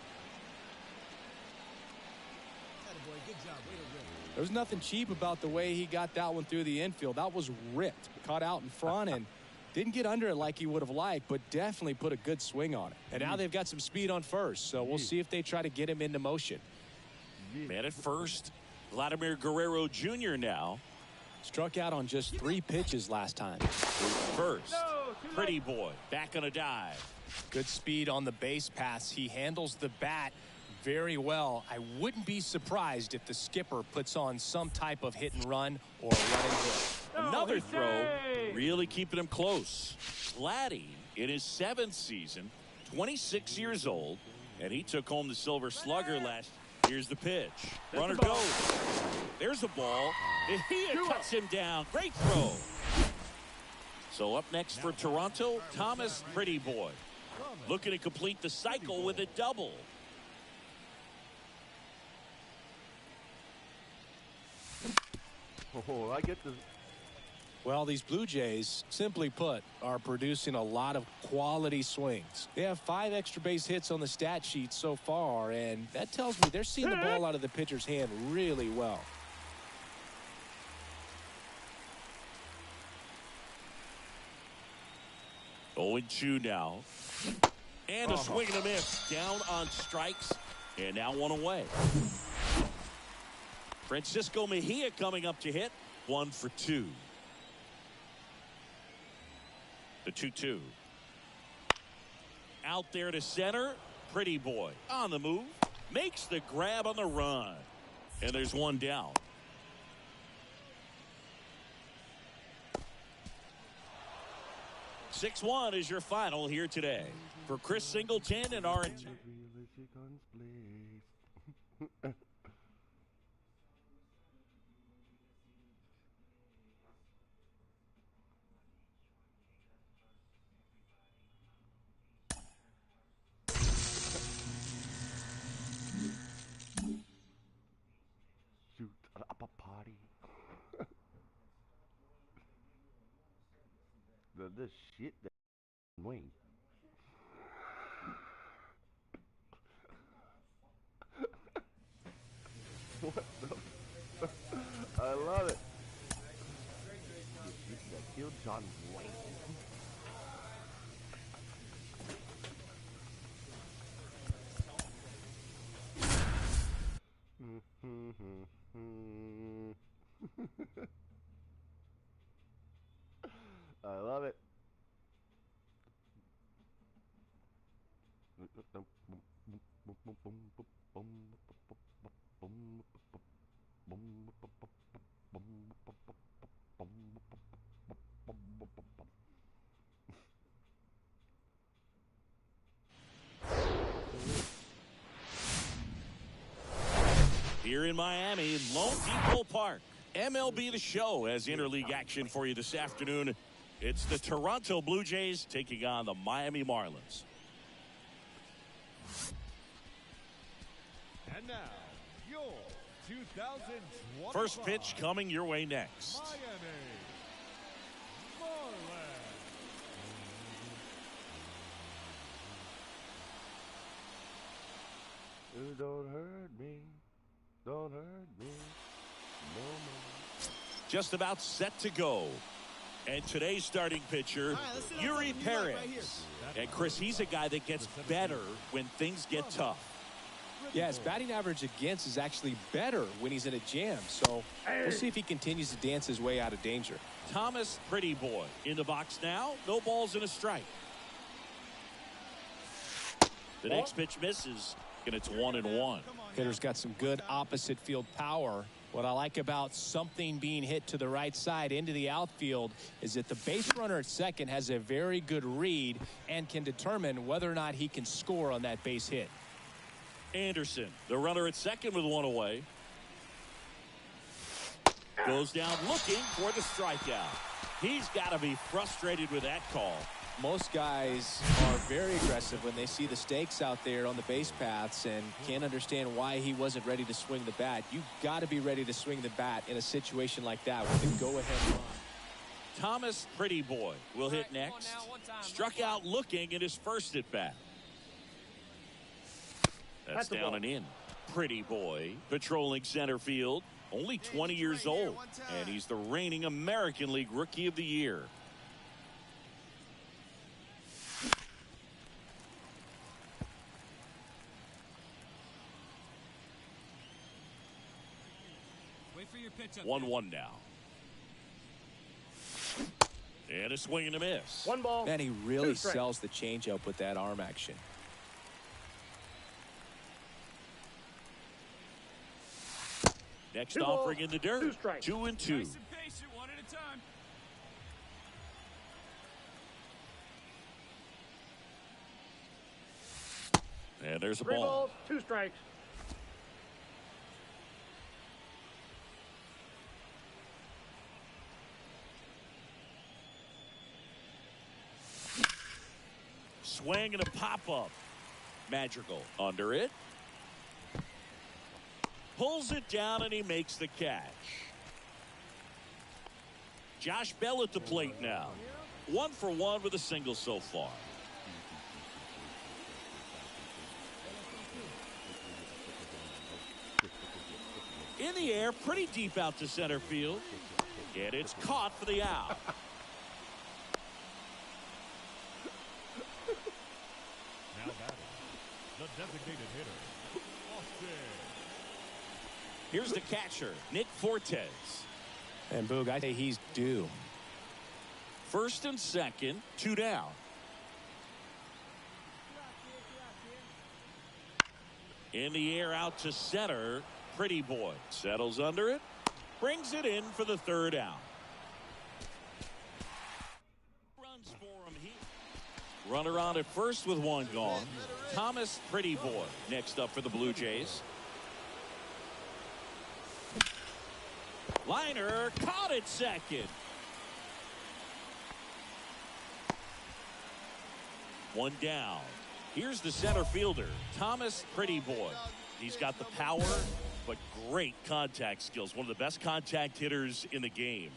B: There's nothing cheap about the way he got that one through the infield. That was ripped. Caught out in front and didn't get under it like he would have liked, but definitely put a good swing on it. And now they've got some speed on first, so we'll see if they try to get him into motion.
A: Man at first, Vladimir Guerrero Jr. now.
B: Struck out on just 3 pitches last time.
A: First, Pretty Boy back on a dive.
B: Good speed on the base pass. He handles the bat very well. I wouldn't be surprised if the skipper puts on some type of hit and run or run and hit.
A: Another throw, really keeping him close. Vladdy in his 7th season, 26 years old, and he took home the Silver Slugger last. Here's the pitch. Runner goes. There's the ball. He cuts him down. Great throw. So up next for Toronto, Thomas Pretty Boy. Looking to complete the cycle with a double.
G: Oh, I get this.
B: Well, these Blue Jays, simply put, are producing a lot of quality swings. They have 5 extra base hits on the stat sheet so far, and that tells me they're seeing the ball out of the pitcher's hand really well.
A: Oh, 0-2 now. And a swing and a miss. Down on strikes. And now 1 away. Francisco Mejia coming up to hit. 1 for 2. The 2-2. Out there to center. Pretty boy on the move. Makes the grab on the run. And there's 1 down. (6-1) is your final here today. For Chris Singleton and our
G: Shoot up a party. This shit that Wayne. What the? I love it. This is that killed John Wayne. I love it.
A: Here in Miami, Lone Depot Park. MLB The Show has interleague action for you this afternoon. It's the Toronto Blue Jays taking on the Miami Marlins.
C: And now, your 2020
A: First pitch coming your way next.
C: Miami Marlins.
G: Don't hurt me. Don't hurt me. No more.
A: Just about set to go. And today's starting pitcher, Yuri Perez. And Chris, he's a guy that gets better when things get tough.
B: Yeah, his batting average against is actually better when he's in a jam. So we'll see if he continues to dance his way out of danger.
A: Thomas Pretty Boy in the box now. No balls and a strike. The next pitch misses, and it's 1-1.
B: Hitter's got some good opposite field power. What I like about something being hit to the right side into the outfield is that the base runner at second has a very good read and can determine whether or not he can score on that base hit.
A: Anderson, the runner at second with 1 away. Goes down looking for the strikeout. He's got to be frustrated with that call.
B: Most guys are very aggressive when they see the stakes out there on the base paths and can't understand why he wasn't ready to swing the bat. You've got to be ready to swing the bat in a situation like that with the go-ahead run.
A: Thomas Pretty Boy will hit next. Struck out looking at his first at bat. That's down and in. Pretty Boy patrolling center field. Only 20 years old. And he's the reigning American League Rookie of the Year.
F: Wait for your pitch up.
A: 1-1 now. And a swing and a miss.
D: 1 ball.
B: Man, he really sells the changeup with that arm action.
A: Next offering in the dirt. 2-2.
F: Nice and patient, 1 at a time.
A: And there's a
D: 3
A: ball.
D: balls, 2 strikes.
A: Swing and a pop-up. Magical under it. Pulls it down and he makes the catch. Josh Bell at the plate now. 1 for 1 with a single so far. In the air, pretty deep out to center field. And it's caught for the out.
C: Now batting, the designated hitter, Austin.
A: Here's the catcher, Nick Fortes.
J: And Boog, I think he's due.
A: First and second, 2 down. In the air out to center. Pretty boy settles under it. Brings it in for the 3rd out. Runs for him here. Runner on at first with 1 gone. Thomas Pretty Boy next up for the Blue Jays. Liner caught at second. 1 down. Here's the center fielder, Thomas Pretty Boy. He's got the power, but great contact skills. One of the best contact hitters in the game.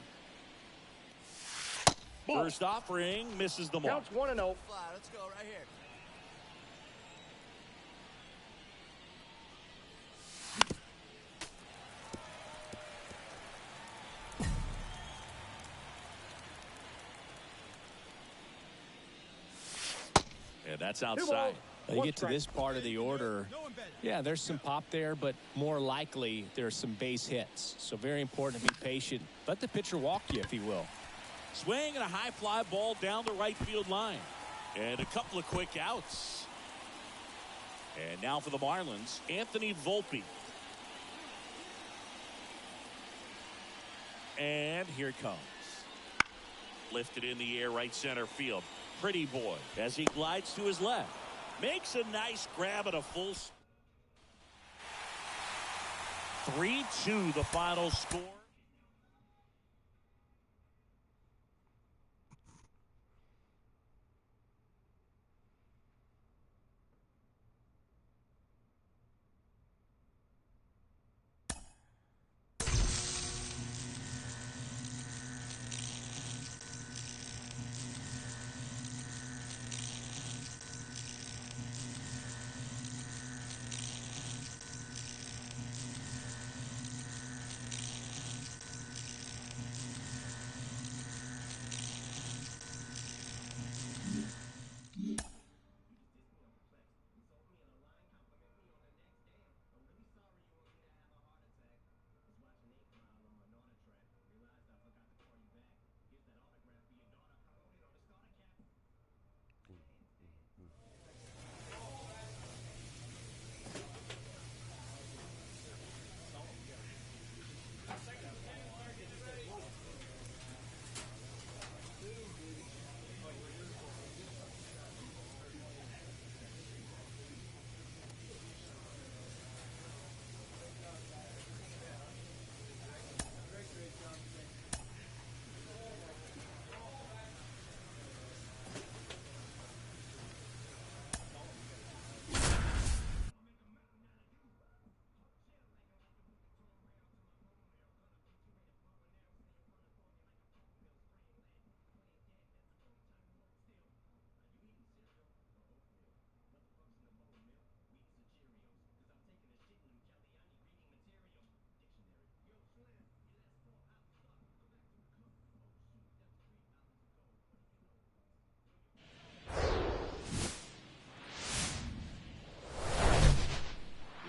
A: Ball. First offering misses the mark.
D: Counts 1-0.
H: Fly, let's go right here.
A: And that's outside.
J: You get to this part of the order. Yeah, there's some pop there, but more likely there's some base hits. So very important to be patient. Let the pitcher walk you, if he will.
A: Swing and a high fly ball down the right field line. And a couple of quick outs. And now for the Marlins, Anthony Volpe. And here it comes. Lifted in the air, right center field. Pretty Boy as he glides to his left. Makes a nice grab at a full. 3-2 the final score.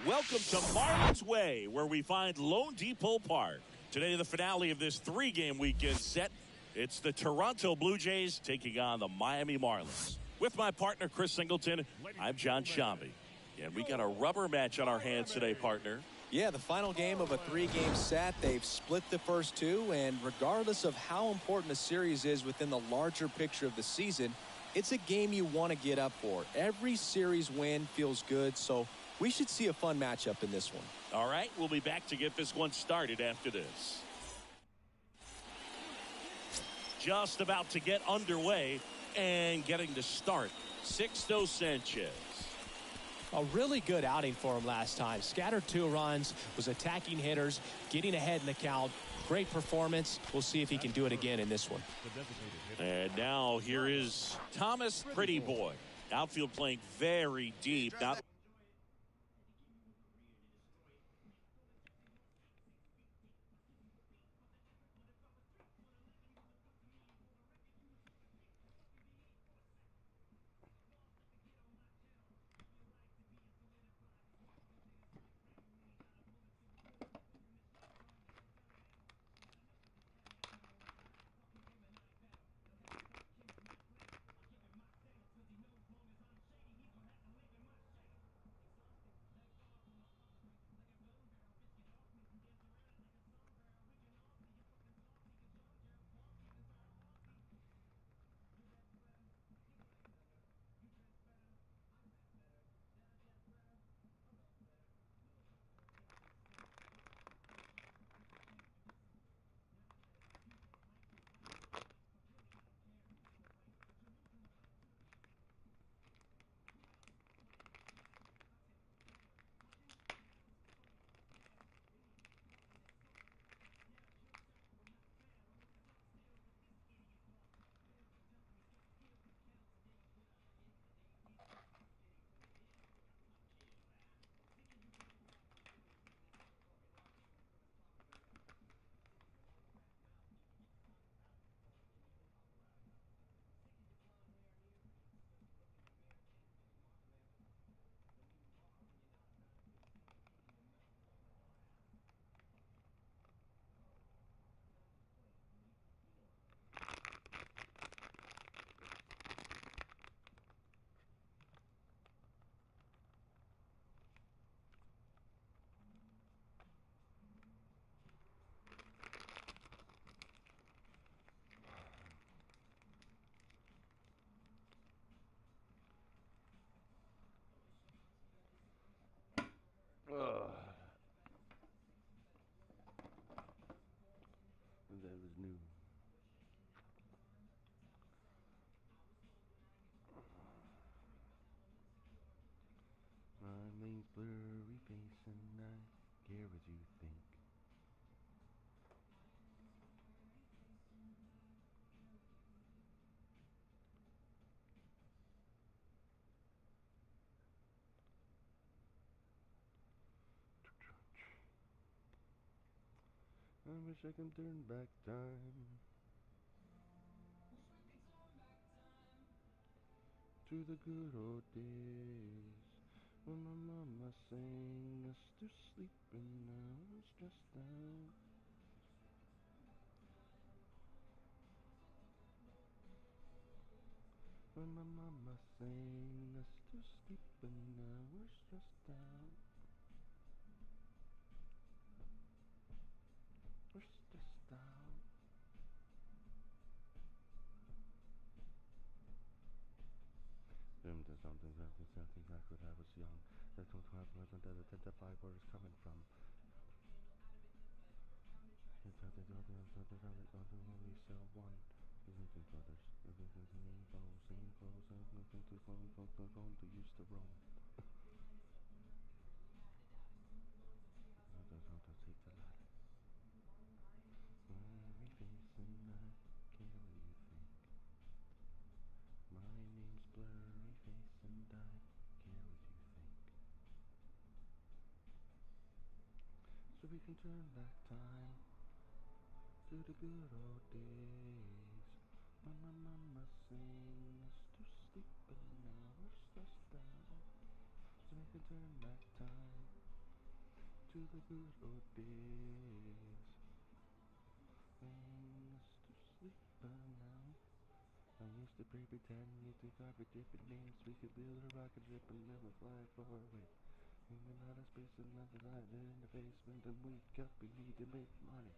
A: Welcome to Marlins Way, where we find Lone Depot Park. Today, the finale of this 3-game weekend set. It's the Toronto Blue Jays taking on the Miami Marlins. With my partner, Chris Singleton, I'm John Shambi. And we got a rubber match on our hands today, partner.
B: Yeah, the final game of a 3-game set. They've split the first 2, and regardless of how important a series is within the larger picture of the season, it's a game you want to get up for. Every series win feels good, so we should see a fun matchup in this one.
A: All right, we'll be back to get this one started after this. Just about to get underway and getting to start. Sixto Sanchez.
J: A really good outing for him last time. Scattered 2 runs, was attacking hitters, getting ahead in the count, Great performance. We'll see if he can do it again in this one.
A: And now here is Thomas Pretty Boy. Outfield playing very deep. Not
G: that was new. My name's blurry face and I care what you think. I wish I could turn back time to the good old days when my mama sang us to sleep and I was stressed out. When my mama sang us to sleep and I was stressed out. We're stressed out. Something back when I was young. That don't wasn't that identify where it's coming from. It's how they only sell one. Lincoln Brothers. Same clothes, to use to roam. I don't know to take the ladder. Blurry face and I care what you think. My name's Blurry Face and I care what you think. So we can turn back time to the good old days when my mama sang us to sleep and now we're stressed out. So we can turn back time to the good old days. Sang us to sleep and now I used to play pretend, used to cover different names. We could build a rocket ship and never fly far away. In outer space and nothing right in the basement and wake up, we need to make money.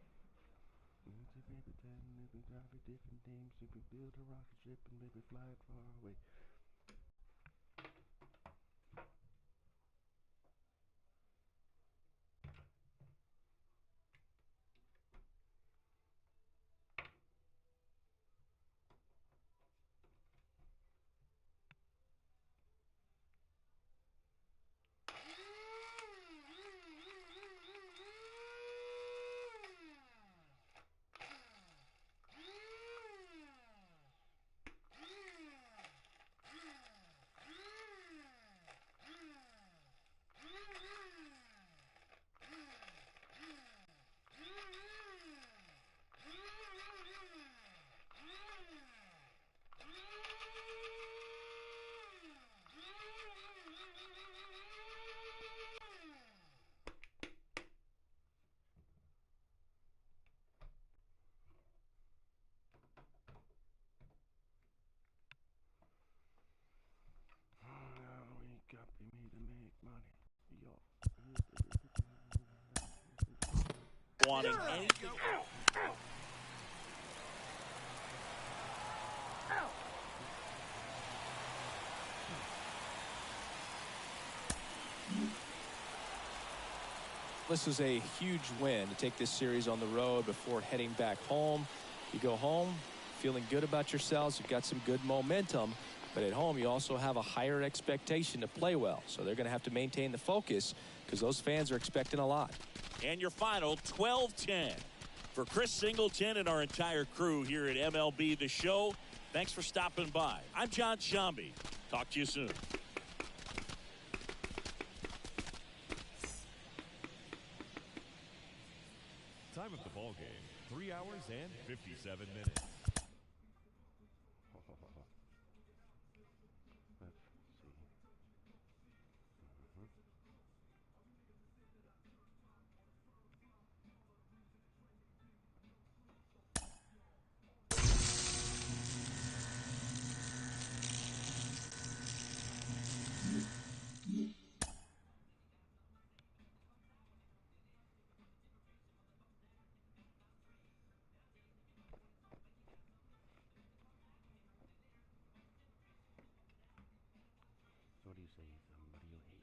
G: We used to play pretend, we could cover different names. We could build a rocket ship and maybe fly far away.
A: wanting anything.
B: This was a huge win to take this series on the road before heading back home. You go home feeling good about yourselves. You've got some good momentum. But at home, you also have a higher expectation to play well. So they're going to have to maintain the focus because those fans are expecting a lot.
A: And your final 12-10. For Chris Singleton and our entire crew here at MLB The Show, thanks for stopping by. I'm John Shambi. Talk to you soon.
C: Time of the ball game, 3 hours and 57 minutes.
G: So what do you say, somebody you hate?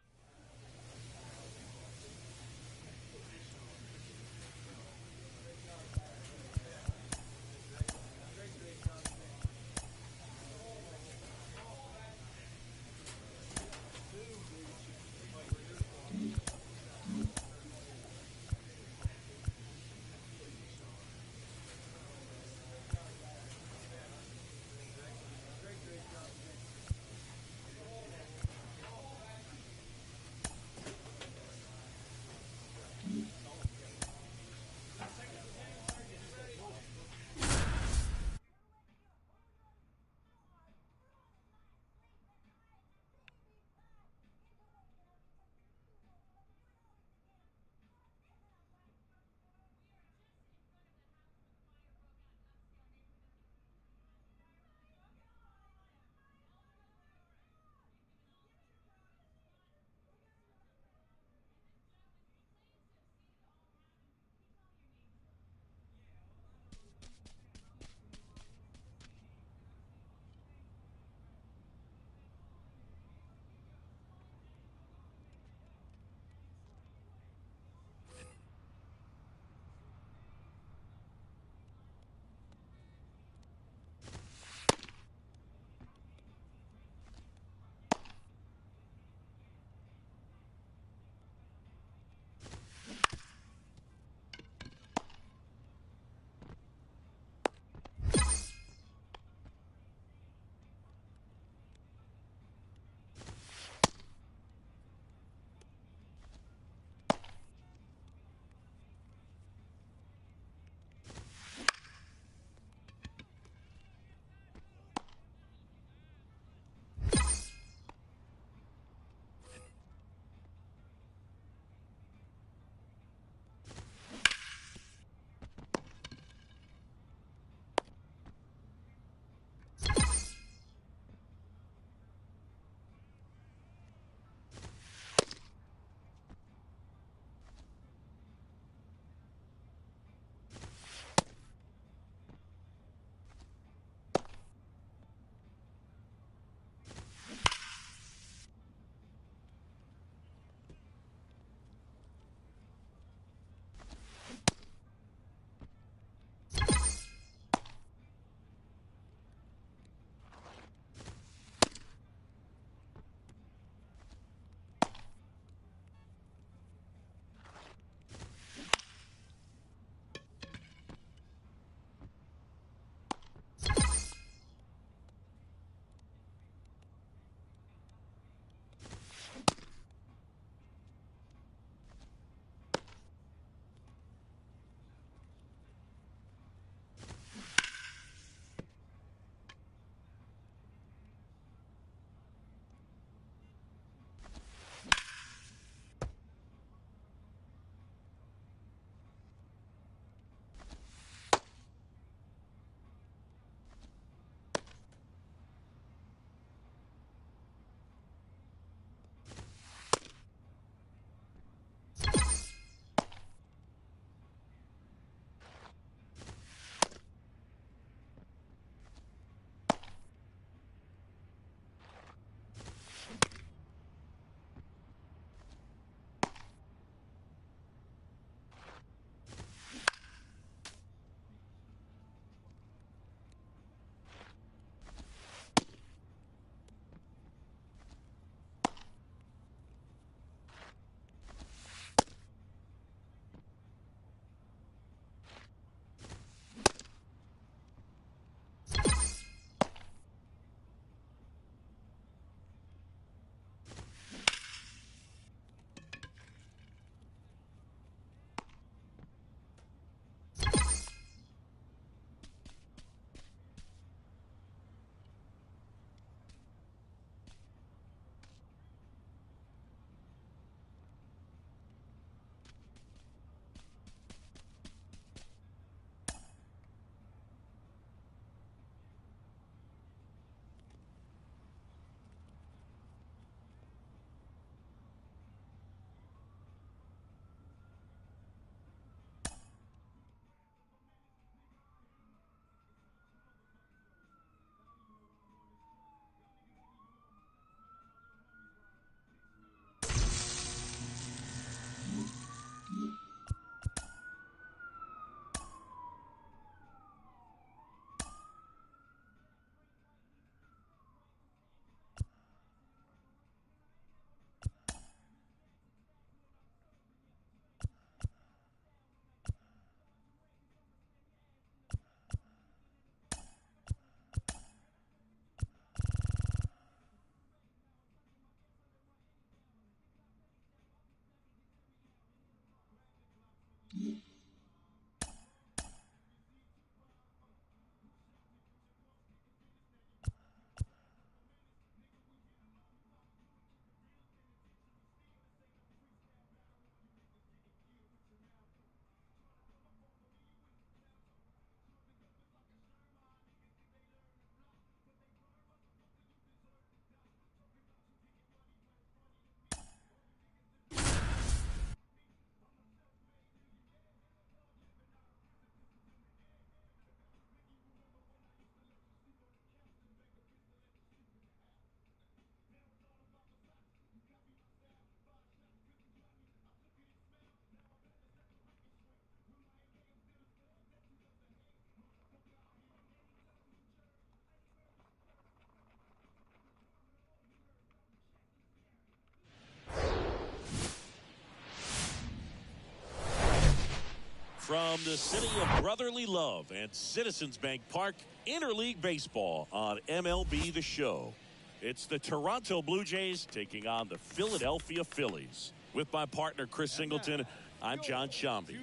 A: From the city of brotherly love and Citizens Bank Park, interleague baseball on MLB The Show. It's the Toronto Blue Jays taking on the Philadelphia Phillies. With my partner, Chris Singleton, I'm John Shambi.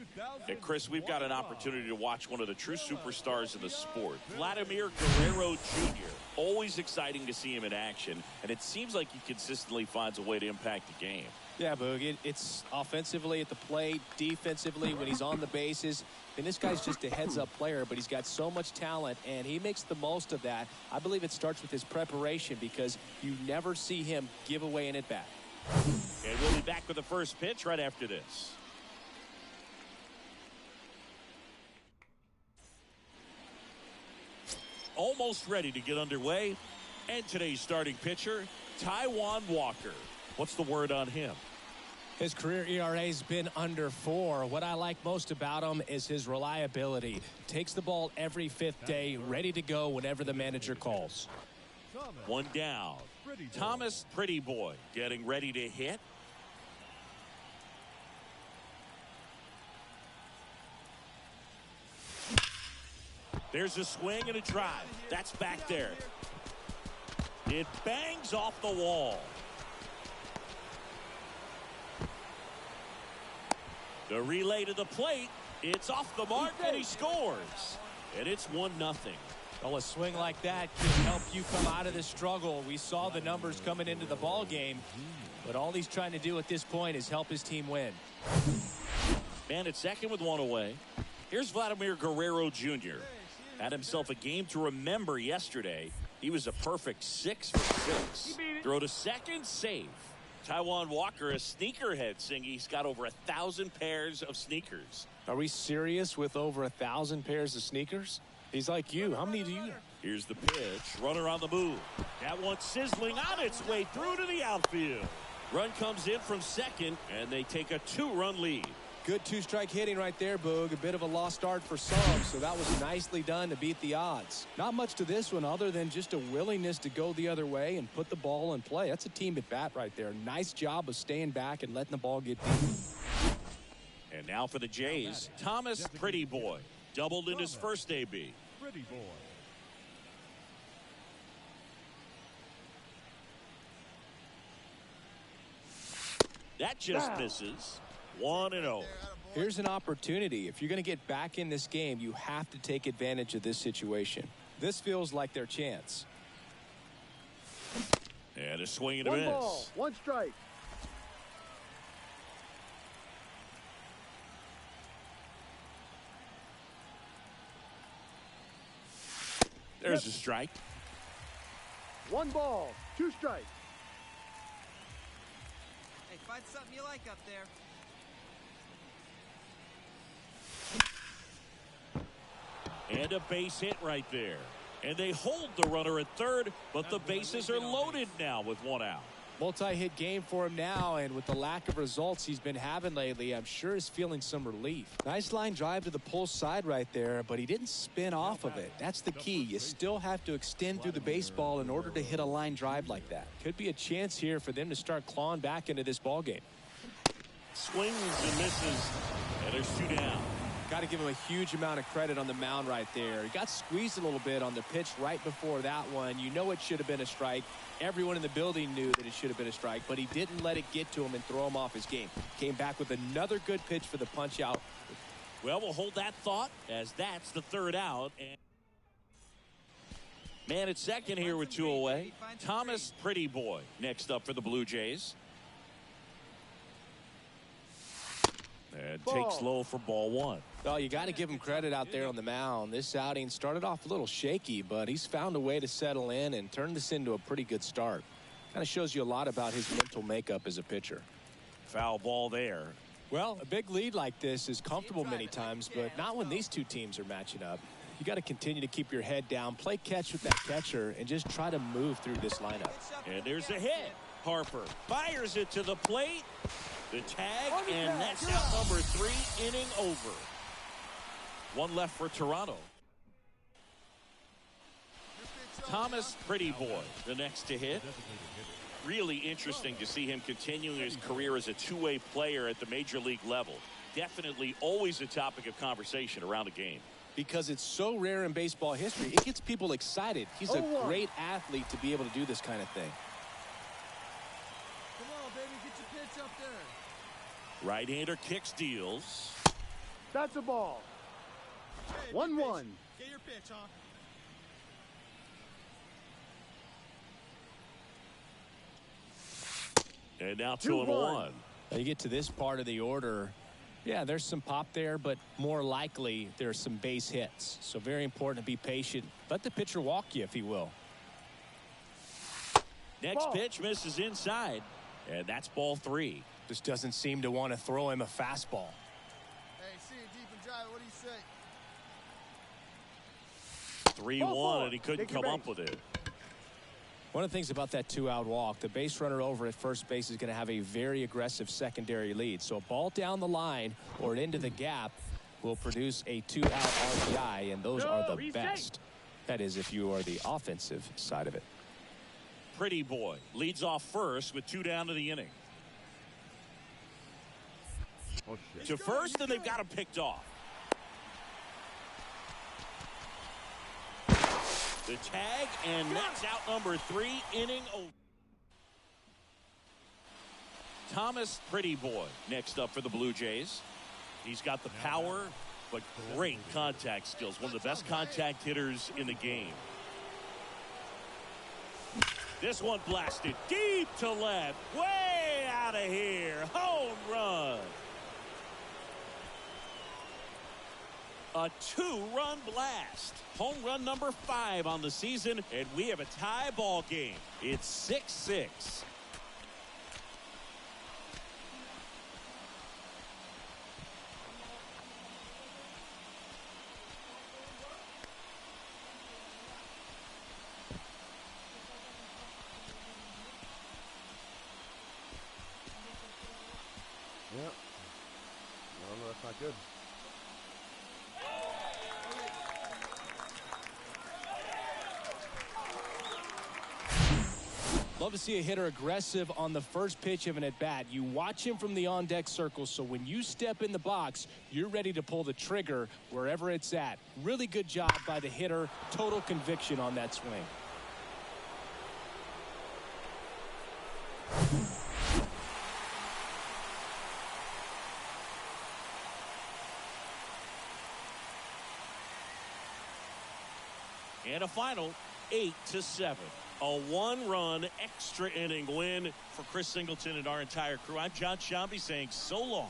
A: And Chris, we've got an opportunity to watch one of the true superstars in the sport, Vladimir Guerrero Jr. Always exciting to see him in action, and it seems like he consistently finds a way to impact the game.
B: Yeah, Boog, it's offensively at the plate, defensively when he's on the bases. And this guy's just a heads-up player, but he's got so much talent, and he makes the most of that. I believe it starts with his preparation because you never see him give away an at-bat.
A: And we'll be back with the first pitch right after this. Almost ready to get underway. And today's starting pitcher, Taijuan Walker. What's the word on him?
B: His career ERA's been under 4. What I like most about him is his reliability. Takes the ball every fifth day, ready to go whenever the manager calls.
A: One down. Thomas Pretty Boy getting ready to hit. There's a swing and a drive. That's back there. It bangs off the wall. The relay to the plate. It's off the mark and he scores. And it's 1-0.
B: Well, a swing like that can help you come out of the struggle. We saw the numbers coming into the ball game, but all he's trying to do at this point is help his team win.
A: Man at second with one away. Here's Vladimir Guerrero Jr. Had himself a game to remember yesterday. He was a perfect 6 for 6. Throw to second, save. Taijuan Walker, a sneakerhead, saying he's got over 1,000 pairs of sneakers.
B: Are we serious with over 1,000 pairs of sneakers? He's like you. How many do you have?
A: Here's the pitch. Runner on the move. That one sizzling on its way through to the outfield. Run comes in from second, and they take a 2-run lead.
B: Good two-strike hitting right there, Boog. A bit of a lost start for some, so that was nicely done to beat the odds. Not much to this one other than just a willingness to go the other way and put the ball in play. That's a team at bat right there. Nice job of staying back and letting the ball get deep.
A: And now for the Jays, Thomas Pretty Boy. Doubled in his first AB.
C: Pretty Boy.
A: That just misses. 1-0.
B: Here's an opportunity. If you're going to get back in this game, you have to take advantage of this situation. This feels like their chance.
A: And a swing and a miss.
D: 1 ball, 1 strike.
A: There's a strike.
D: 1 ball, 2 strikes.
H: Hey, find something you like up there.
A: And a base hit right there. And they hold the runner at third, but the bases are loaded now with 1 out.
B: Multi-hit game for him now, and with the lack of results he's been having lately, I'm sure he's feeling some relief. Nice line drive to the pull side right there, but he didn't spin off of it. That's the key. You still have to extend through the baseball in order to hit a line drive like that. Could be a chance here for them to start clawing back into this ball game.
A: Swings and misses, and there's 2 down.
B: Got to give him a huge amount of credit on the mound right there. He got squeezed a little bit on the pitch right before that one. You know it should have been a strike. Everyone in the building knew that it should have been a strike, but he didn't let it get to him and throw him off his game. Came back with another good pitch for the punch out.
A: Well, we'll hold that thought as that's the third out. And man at second here with 2 away. Thomas Pretty Boy next up for the Blue Jays. And takes low for ball 1.
B: Well, you got to give him credit out there on the mound. This outing started off a little shaky, but he's found a way to settle in and turn this into a pretty good start. Kind of shows you a lot about his mental makeup as a pitcher.
A: Foul ball there.
B: Well, a big lead like this is comfortable many times, but not when these two teams are matching up. You got to continue to keep your head down, play catch with that catcher, and just try to move through this lineup.
A: And there's a hit. Harper fires it to the plate. The tag, and that's out number 3, inning over. 1 left for Toronto. Thomas Pretty Boy, the next to hit. Really interesting to see him continuing his career as a two-way player at the major league level. Definitely always a topic of conversation around a game.
B: Because it's so rare in baseball history, it gets people excited. He's a great athlete to be able to do this kind of thing.
E: Come on, baby, get your pitch up there.
A: Right-hander kicks, deals.
D: That's a ball.
E: 1-1. Get your pitch, huh?
A: And now 2-1.
B: You get to this part of the order. Yeah, there's some pop there, but more likely there's some base hits. So very important to be patient. Let the pitcher walk you if he will.
A: Next pitch misses inside. And that's ball 3.
B: Just doesn't seem to want to throw him a fastball.
E: Hey, see it deep and dry. What do you say?
A: 3-1, and he couldn't come up with it.
B: One of the things about that 2-out walk, the base runner over at first base is going to have a very aggressive secondary lead. So a ball down the line or into the gap will produce a 2-out RBI, and those are the best. That is, if you are the offensive side of it.
A: Pretty Boy leads off first with 2 down to the inning.
G: Oh, shit.
A: To first, and they've got him picked off. The tag, and that's out number 3, inning over. Thomas Pretty Boy next up for the Blue Jays. He's got the power, but great contact skills. One of the best contact hitters in the game. This one blasted deep to left. Way out of here. Home run. A 2-run blast. Home run number 5 on the season, and we have a tie ball game. It's 6-6.
G: Yep. No, that's not good.
B: Love to see a hitter aggressive on the first pitch of an at-bat. You watch him from the on-deck circle, so when you step in the box, you're ready to pull the trigger wherever it's at. Really good job by the hitter. Total conviction on that swing.
A: And a final 8-7. A 1-run extra inning win for Chris Singleton and our entire crew. I'm John Shambi saying so long.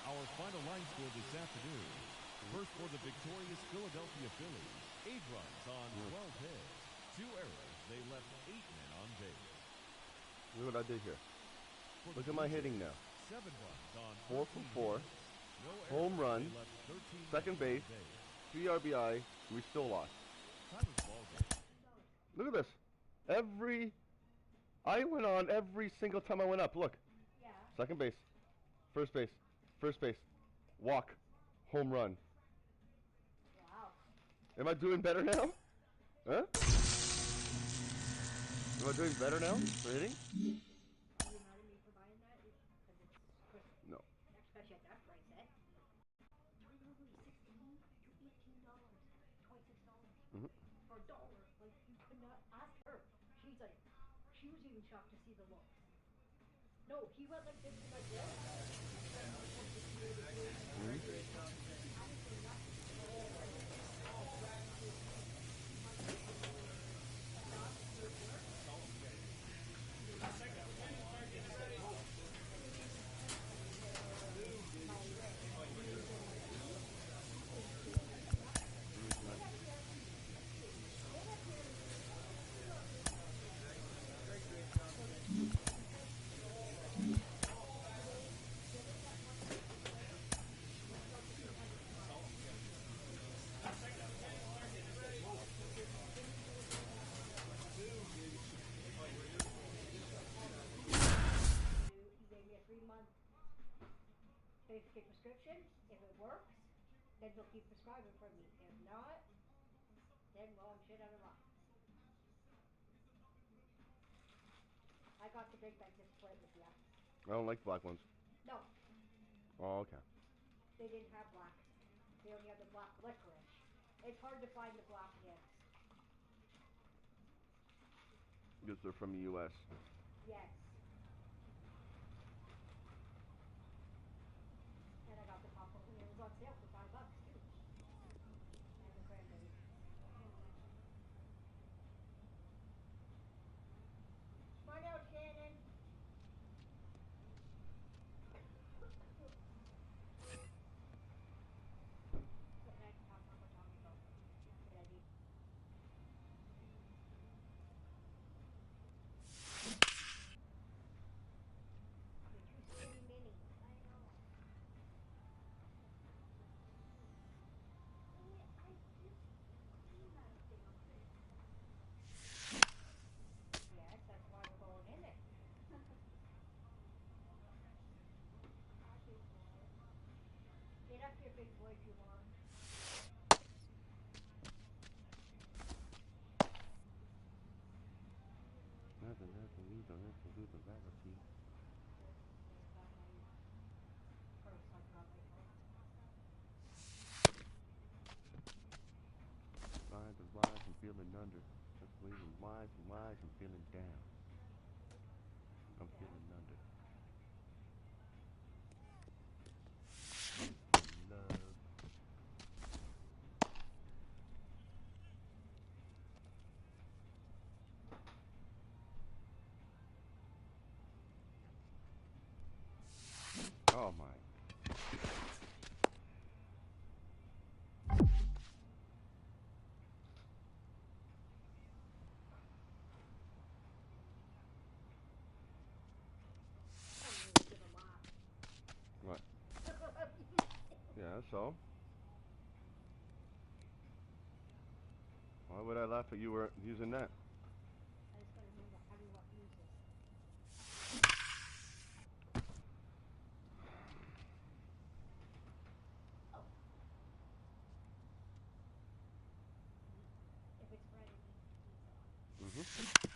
C: Our final line score this afternoon. First for the victorious Philadelphia Phillies. 8 runs on 12 hits. 2 errors. They left 8 men on base.
G: Look what I did here. Look at my hitting now.
C: 7 runs on
G: 4 for 4.
C: No
G: Home run.
C: They left 13
G: Second
C: men
G: base.
C: on
G: 3 RBI. We still lost.
C: Time of ball game.
G: Look at this. I went on every single time I went up. Look. Second base. First base. First base. Walk. Home run. Am I doing better now? Huh? Am I doing better now? For hitting? No.
K: Especially at that price, eh? $16 to $18, $26 for $1. Like, you could not ask her. She's like, she was even shocked to see the looks. No, he went like this and like this. Basic prescription. If it works, then they'll keep prescribing for me. If not, then well, I'm shit out of luck. I got the big bag to split with you.
G: I don't like black ones.
K: No.
G: Oh, okay.
K: They didn't have black. They only had the black licorice. It's hard to find the black nibs.
G: Because they're from the U.S.
K: Yes. And I got the popcorn. It was on sale for $5 too. And the cranberry. Come on out, Shannon. Get up here, big boy, if you want.
G: Nothing, we don't have to do the gravity. Find the rise and feeling under. Just leaving wise and feeling down. I'm feeling under. Love. Oh my. What? Yeah, that's all. Why would I laugh at you were using that?
K: I just gotta remember how do you want to use this. Oh. If it's bread, it needs pizza.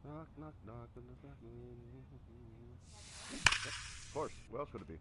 G: Knock, knock, knock on the back. Of course. What else would it be?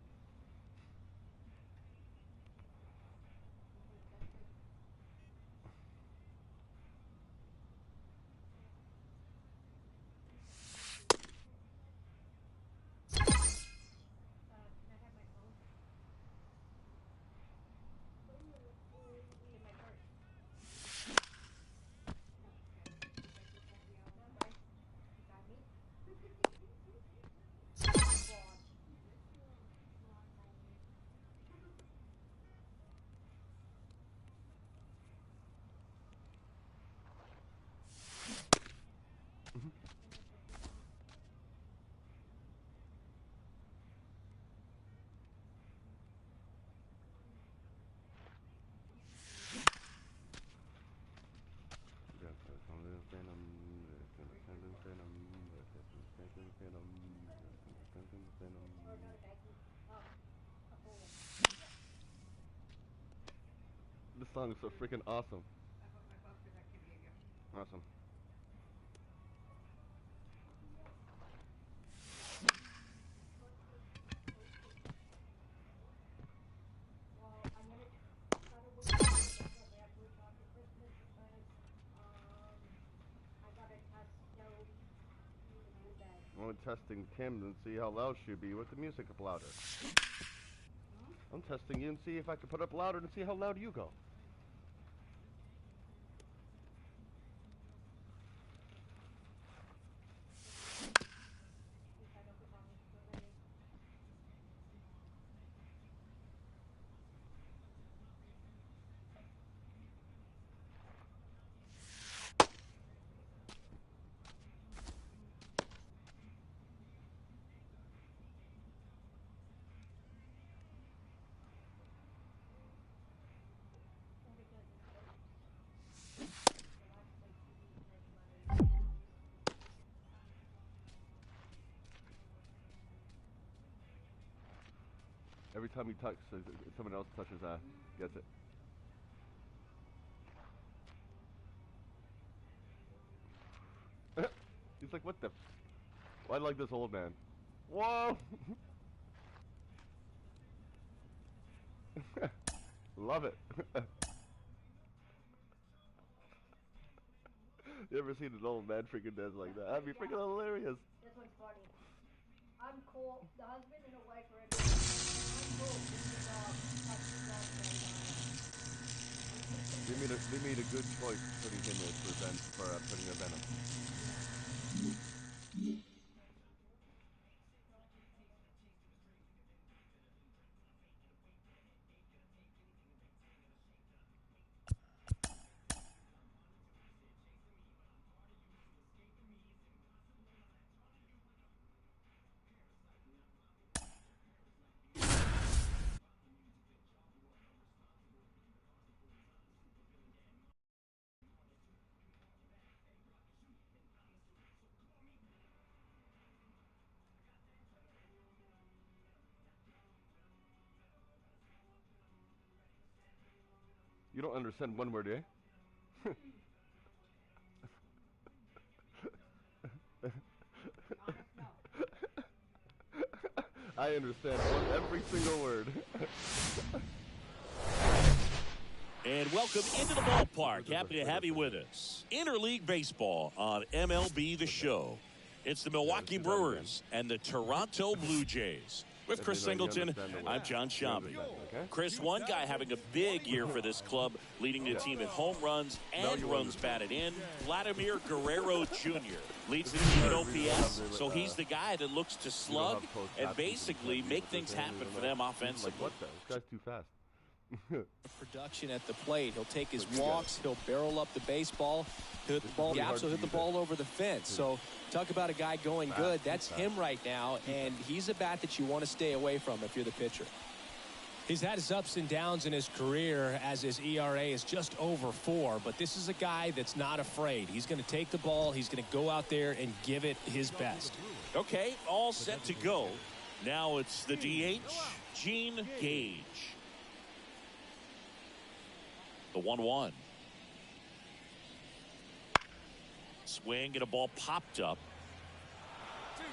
G: song is so freaking awesome. Awesome. I'm testing Kim and see how loud she'll be with the music up louder. I'm testing you and see if I can put up louder and see how loud you go. Every time you touch, someone else touches gets it. He's like, what the? Well, I like this old man. Whoa! Love it. You ever seen an old man freaking dance like that? That'd be freaking hilarious.
K: This one's funny. I'm Cole, the husband and a wife are I'm Cole, the dog.
G: They made a good choice putting him in for putting a Venom. You don't understand one word, eh? I understand every single word.
A: And welcome into the ballpark. Happy to have you with us. Interleague Baseball on MLB The Show. It's the Milwaukee Brewers and the Toronto Blue Jays. With Chris Singleton, I'm John Shabby. Chris, one guy having a big year for this club, leading the team in home runs and runs batted in. Vladimir Guerrero Jr. leads the team in OPS, so he's the guy that looks to slug and basically make things happen for them offensively.
G: What the? This guy's too fast.
J: Production at the plate. He'll take his walks. He'll barrel up the baseball. He'll hit the ball gaps. He'll hit the ball over the fence. So talk about a guy going good. That's him right now, and he's a bat that you want to stay away from if you're the pitcher. He's had his ups and downs in his career as his ERA is just over 4, but this is a guy that's not afraid. He's going to take the ball. He's going to go out there and give it his best.
A: Okay, all set to go. Now it's the DH, Gene Gage. The 1-1. Swing and a ball popped up.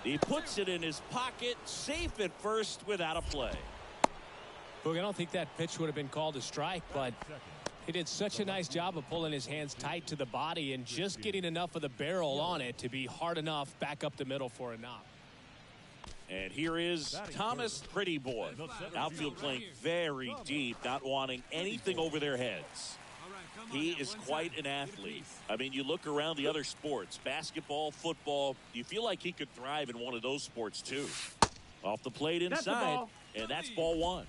A: He puts it in his pocket, safe at first without a play.
J: Look, I don't think that pitch would have been called a strike, but he did such a nice job of pulling his hands tight to the body and just getting enough of the barrel on it to be hard enough back up the middle for a knock.
A: And here is Thomas Prettyboy. Outfield playing very deep, not wanting anything over their heads. He is quite an athlete. I mean, you look around the other sports, basketball, football, you feel like he could thrive in one of those sports too. Off the plate inside, and that's ball 1.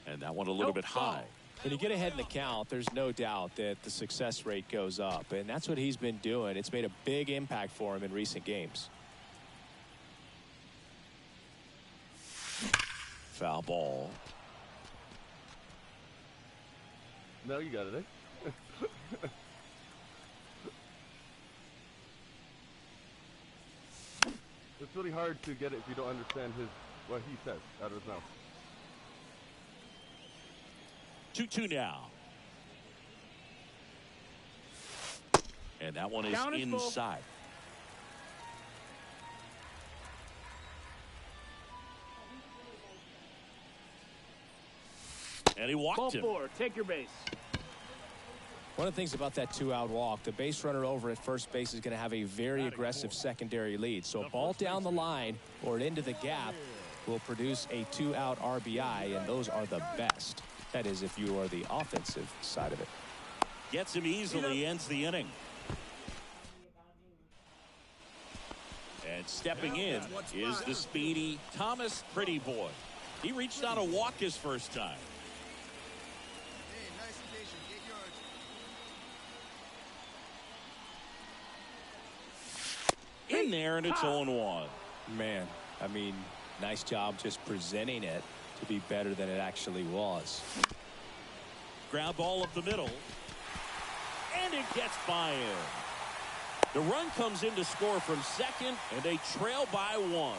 A: And that one a little bit high.
J: When you get ahead in the count, there's no doubt that the success rate goes up, and that's what he's been doing. It's made a big impact for him in recent games.
A: Foul ball.
G: No, you got it, eh? it's really hard to get it if you don't understand what he says out of his mouth.
A: 2-2 now. And that one is inside. And he walked
D: Ball
A: him.
D: 4, take your base.
B: One of the things about that 2-out walk, the base runner over at first base is going to have a very aggressive secondary lead. So a ball down the line or into the gap will produce a 2-out RBI, and those are the best. That is, if you are the offensive side of it.
A: Gets him easily, ends the inning. And stepping in is the speedy Thomas Pretty Boy. He reached on a walk his first time.
E: Hey, nice and patient. Get yours.
A: In there, and it's 0-1.
B: Man, I mean, nice job just presenting it to be better than it actually was.
A: Ground ball up the middle. And it gets by him. The run comes in to score from second, and they trail by 1.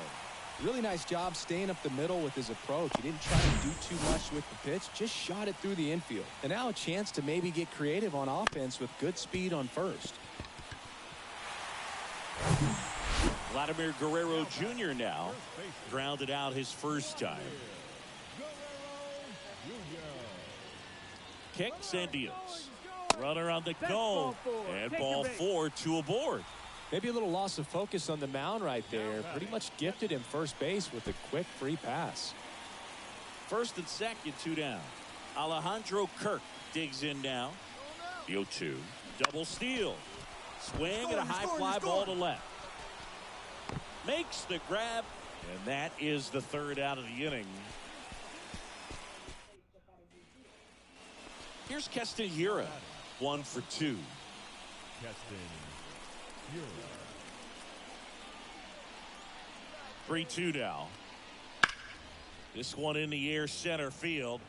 J: Really nice job staying up the middle with his approach. He didn't try to do too much with the pitch, just shot it through the infield. And now a chance to maybe get creative on offense with good speed on first.
A: Vladimir Guerrero Jr. now grounded out his first time. Kicks and deals. Runner on the go. And ball 4 to aboard.
B: Maybe a little loss of focus on the mound right there. Pretty much gifted him first base with a quick free pass.
A: First and second, 2 down. Alejandro Kirk digs in now. The 0-2. Double steal. Swing and a high fly ball to left. Makes the grab. And that is the 3rd out of the inning. Here's Keston Hiura. 1 for 2.
C: Keston Hiura.
A: 3-2 now. This one in the air center field.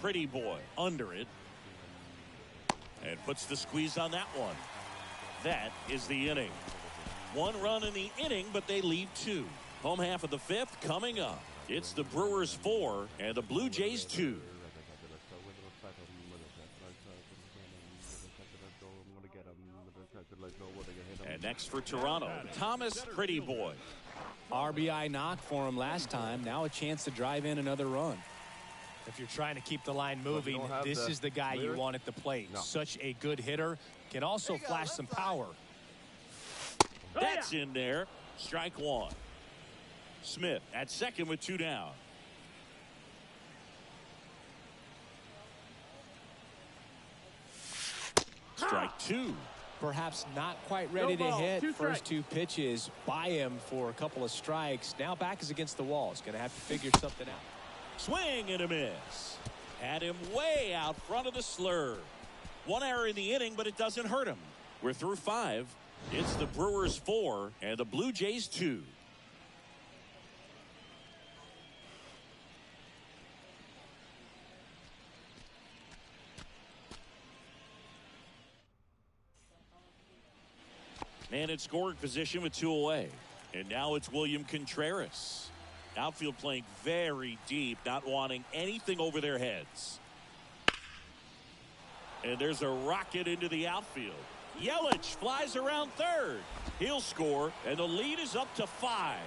A: Pretty Boy under it. And puts the squeeze on that one. That is the inning. 1 run in the inning, but they leave 2. Home half of the 5th coming up. It's the Brewers 4 and the Blue Jays 2. And next for Toronto, Thomas Pretty Boy.
B: RBI knock for him last time. Now a chance to drive in another run. If you're trying to keep the line moving, this is the guy you want at the plate. No. Such a good hitter. Can also flash some power.
A: That's in there. Strike 1. Smith at second with 2 down. Strike 2.
B: Perhaps not quite ready to hit. First 2 pitches by him for a couple of strikes. Now back is against the wall. He's going to have to figure something out.
A: Swing and a miss. Had him way out front of the slur. 1 error in the inning, but it doesn't hurt him. We're through 5. It's the Brewers 4 and the Blue Jays 2. Man in scoring position with 2 away. And now it's William Contreras. Outfield playing very deep, not wanting anything over their heads. And there's a rocket into the outfield. Yelich flies around third. He'll score, and the lead is up to 5.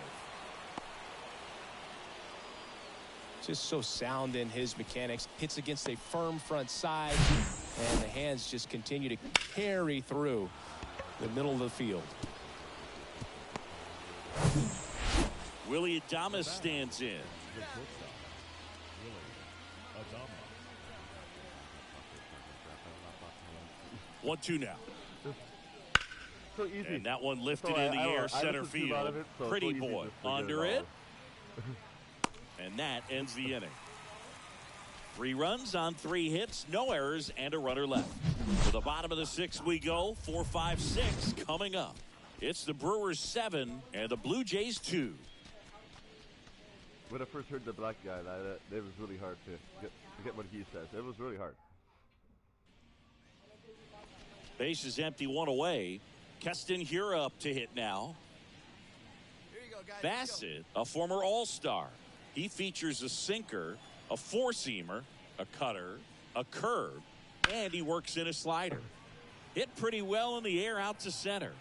B: Just so sound in his mechanics. Hits against a firm front side, and the hands just continue to carry through the middle of the field.
A: Willie Adames stands in. 1-2 now.
G: So easy.
A: And that one lifted in the air center field. Pretty Boy under it. And that ends the inning. 3 runs on 3 hits, no errors, and a runner left. To the bottom of the 6th we go. 4, 5, 6 coming up. It's the Brewers 7 and the Blue Jays 2.
G: When I first heard the black guy, it was really hard to get what he says. It was really hard.
A: Base is empty, 1 away. Keston Hiura up to hit now.
E: Here you go.
A: Bassett, a former All-Star. He features a sinker, a four-seamer, a cutter, a curve, and he works in a slider. Hit pretty well in the air out to center.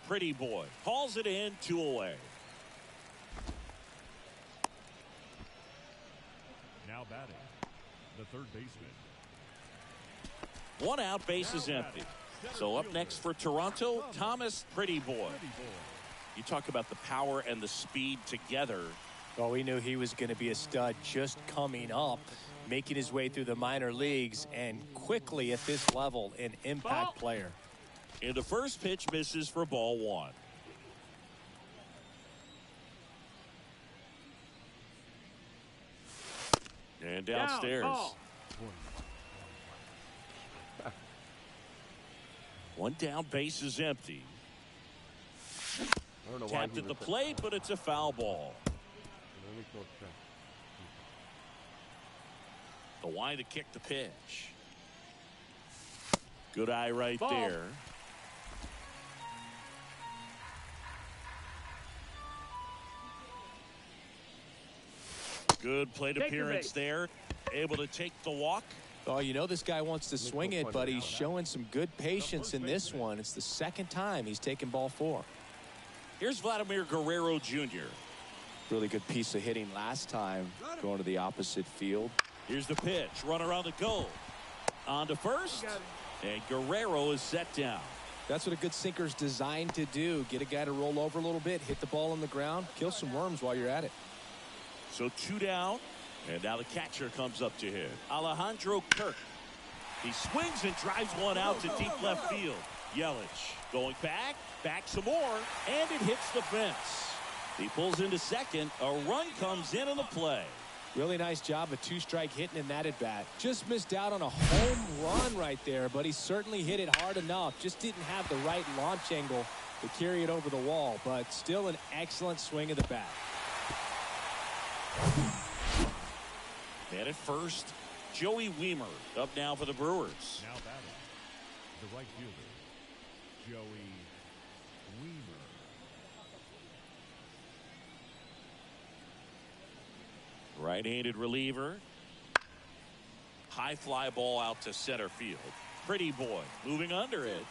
A: Pretty boy hauls it in, 2 away.
C: Now batting, the third baseman.
A: 1 out, base is empty. So up next for Toronto, Thomas Pretty Boy. You talk about the power and the speed together.
J: Well, we knew he was going to be a stud just coming up, making his way through the minor leagues, and quickly at this level, an impact player.
A: And the first pitch misses for ball 1. And downstairs. One down, base is empty.
G: I don't know
A: Tapped at the plate, but it's a foul ball. The why to kick the pitch. Good eye right there. Good plate appearance there. Able to take the walk.
J: Oh, you know this guy wants to swing it, but he's showing some good patience in this one. It's the second time he's taken ball 4.
A: Here's Vladimir Guerrero Jr.
J: Really good piece of hitting last time, going to the opposite field.
A: Here's the pitch. Runner on the go. On to first. And Guerrero is set down.
J: That's what a good sinker's designed to do. Get a guy to roll over a little bit, hit the ball on the ground, kill some worms while you're at it.
A: So 2 down. And now the catcher comes up to him. Alejandro Kirk. He swings and drives one out to deep left field. Yelich going back some more, and it hits the fence. He pulls into second. A run comes in on the play.
J: Really nice job of 2-strike hitting in that at bat. Just missed out on a home run right there, but he certainly hit it hard enough. Just didn't have the right launch angle to carry it over the wall, but still an excellent swing of the bat.
A: And at first, Joey Weimer up now for the Brewers.
C: Now batting, the right fielder, Joey Weimer.
A: Right-handed reliever. High fly ball out to center field. Pretty boy moving under it.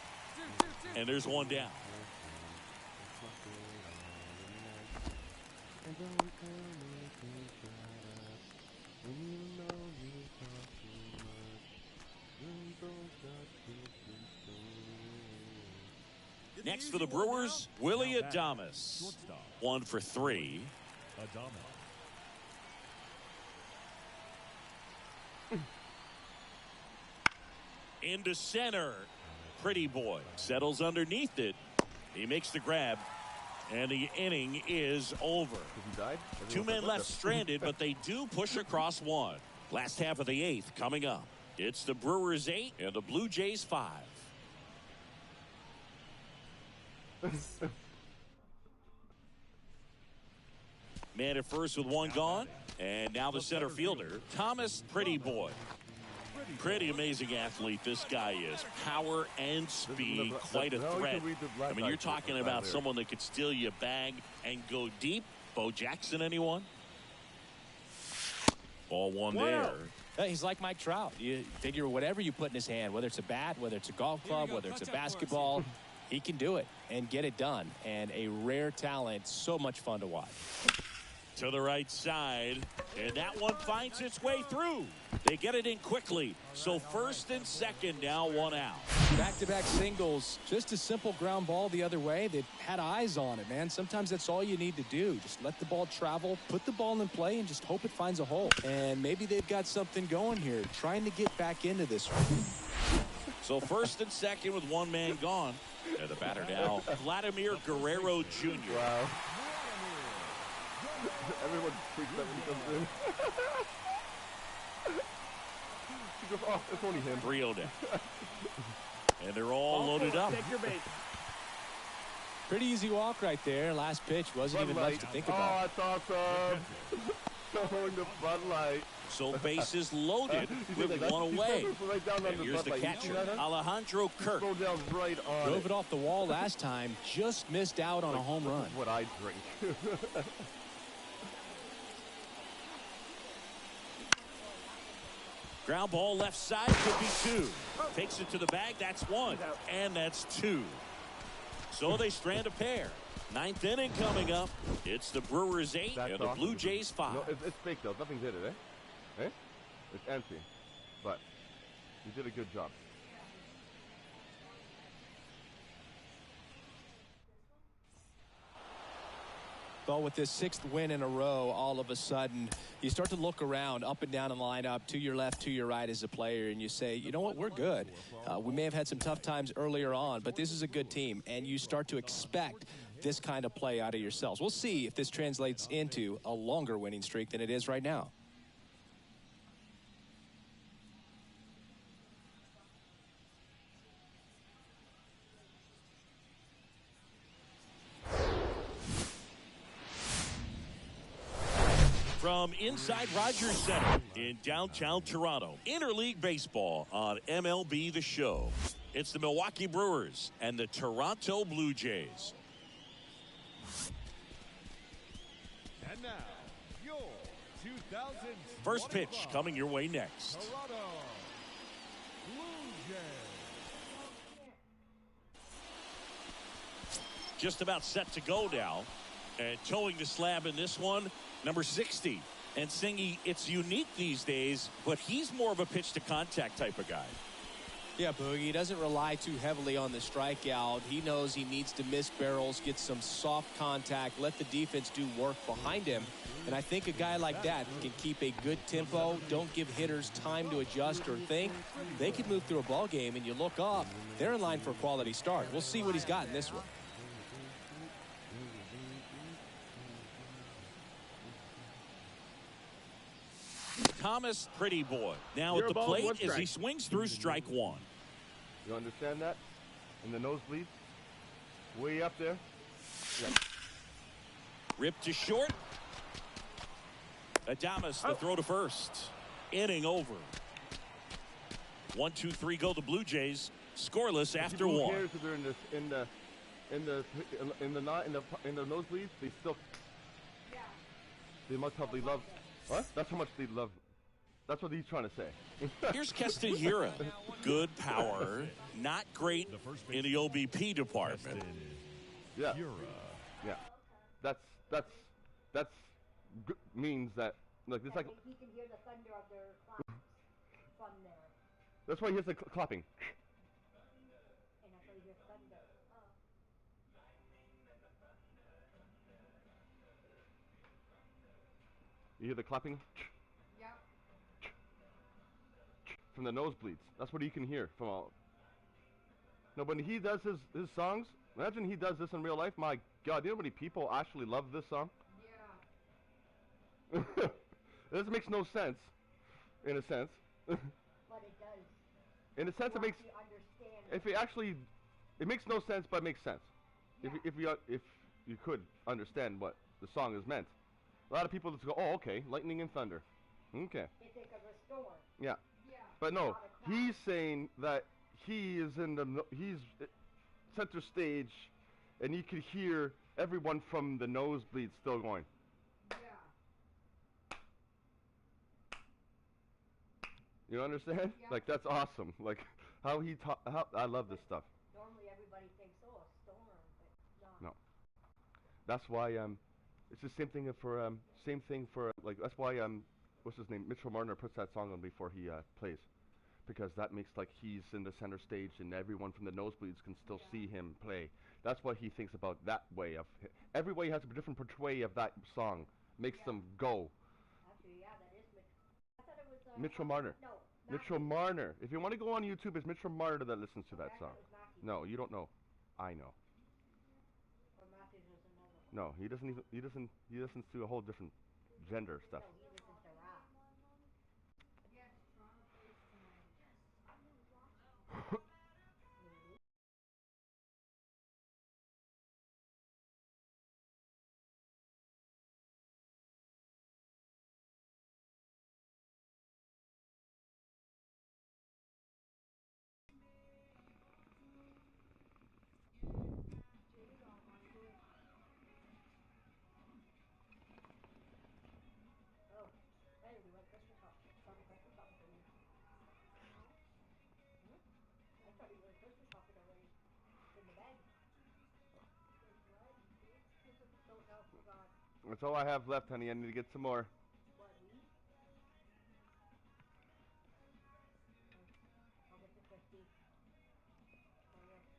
A: And there's one down. Next for the Brewers, Willie Adames. 1 for 3. Into center. Pretty boy settles underneath it. He makes the grab, and the inning is over. 2 men left stranded, but they do push across 1. Last half of the 8th coming up. It's the Brewers 8 and the Blue Jays 5. Man at first with 1 gone, and now the center fielder, Thomas Pretty Boy. Pretty amazing athlete this guy is. Power and speed, quite a threat. I mean, you're talking about someone that could steal your bag and go deep. Bo Jackson, anyone? Ball 1 there.
J: He's like Mike Trout. You figure whatever you put in his hand, whether it's a bat, whether it's a golf club, whether it's a basketball, he can do it and get it done. And a rare talent, so much fun to watch.
A: To the right side, and that one finds its way through. They get it in quickly. So first and second, now 1 out.
J: Back-to-back singles, just a simple ground ball the other way. They've had eyes on it, man. Sometimes that's all you need to do. Just let the ball travel, put the ball in play, and just hope it finds a hole. And maybe they've got something going here, trying to get back into this one.
A: So first and second with 1 man gone. And the batter now, Vladimir Guerrero Jr.
G: Wow. Everyone freaks out when he comes in. He goes, oh, it's only him.
A: 3-0 down. And they're all loaded up.
D: Take your base.
J: Pretty easy walk right there. Last pitch wasn't even much to think about.
G: Oh, that's awesome. throwing the Bud Light.
A: So bases loaded with
G: like
A: one away.
G: Right down
A: And here's the catcher, Alejandro Kirk.
G: Throw down right on
J: Drove it off the wall last time. Just missed out on a home run.
G: This is what I drink.
A: Ground ball left side could be 2. Takes it to the bag. That's 1. And that's 2. So they strand a pair. 9th inning coming up. It's the Brewers 8 and the Blue Jays 5.
G: No, it's fake though. Nothing's in it, eh? Eh? It's empty. But you did a good job.
J: Well, with this 6th win in a row, all of a sudden, you start to look around, up and down the lineup, to your left, to your right as a player, and you say, you know what, we're good. We may have had some tough times earlier on, but this is a good team, and you start to expect this kind of play out of yourselves. We'll see if this translates into a longer winning streak than it is right now.
A: From inside Rogers Center in downtown Toronto, Interleague Baseball on MLB The Show. It's the Milwaukee Brewers and the Toronto Blue Jays.
C: And now, your 2000
A: First pitch coming your way next.
C: Toronto Blue Jays.
A: Just about set to go now. And towing the slab in this one, number 60. And Singy, it's unique these days, but he's more of a pitch to contact type of guy.
J: Yeah, Boogie, he doesn't rely too heavily on the strikeout. He knows he needs to miss barrels, get some soft contact, let the defense do work behind him. And I think a guy like that can keep a good tempo, don't give hitters time to adjust or think. They could move through a ball game, and you look up, they're in line for a quality start. We'll see what he's got in this one.
A: Thomas Pretty Boy now at the plate as he swings through strike 1.
G: You understand that? In the nosebleeds? Way up there? Yeah.
A: Ripped to short. Adames the throw to first. Inning over. 1, 2, 3 go the Blue Jays. Scoreless after
G: Who
A: 1.
G: cares if they're in the nosebleeds? They still. They must probably love. What? That's how much they love. That's what he's trying to say.
A: Here's Castanheira. Good power. Not great in the OBP department.
G: Yeah. Yeah. That's means that like it's like.
K: He can hear the thunder of their claps from there.
G: That's why he hears the clapping.
K: And that's why he hears thunder.
G: You hear the clapping?
K: Yeah.
G: From the nosebleeds. That's what he can hear from all. No, when he does his songs, imagine he does this in real life. My God, you know how many people actually love this song? Yeah. This makes no sense, in a sense.
K: But it does.
G: In a sense, it makes. If it actually, it makes no sense, but it makes sense. Yeah. If you could understand what the song is meant. A lot of people just go, oh, okay, lightning and thunder. Okay.
K: They think of a storm.
G: Yeah. But no, he's saying that he's center stage, and you could hear everyone from the nosebleeds still going. Yeah. You understand? Yeah. Like that's awesome. Like how I love this stuff.
K: Normally everybody thinks, oh, a storm, but
G: no. That's why it's the same thing for like that's why what's his name, Mitchell Marner puts that song on before he plays, because that makes like he's in the center stage and everyone from the nosebleeds can still see him play. That's what he thinks about that way of every way has a different portray of that song makes them go.
K: Actually, yeah, that is Mitchell. I thought it was
G: Mitchell Marner.
K: No,
G: Mitchell Marner. If you want to go on YouTube, it's Mitchell Marner that listens to that song. No, you don't know. I know. No, he doesn't even. He listens to a whole different gender stuff. That's all I have left, honey. I need to get some more.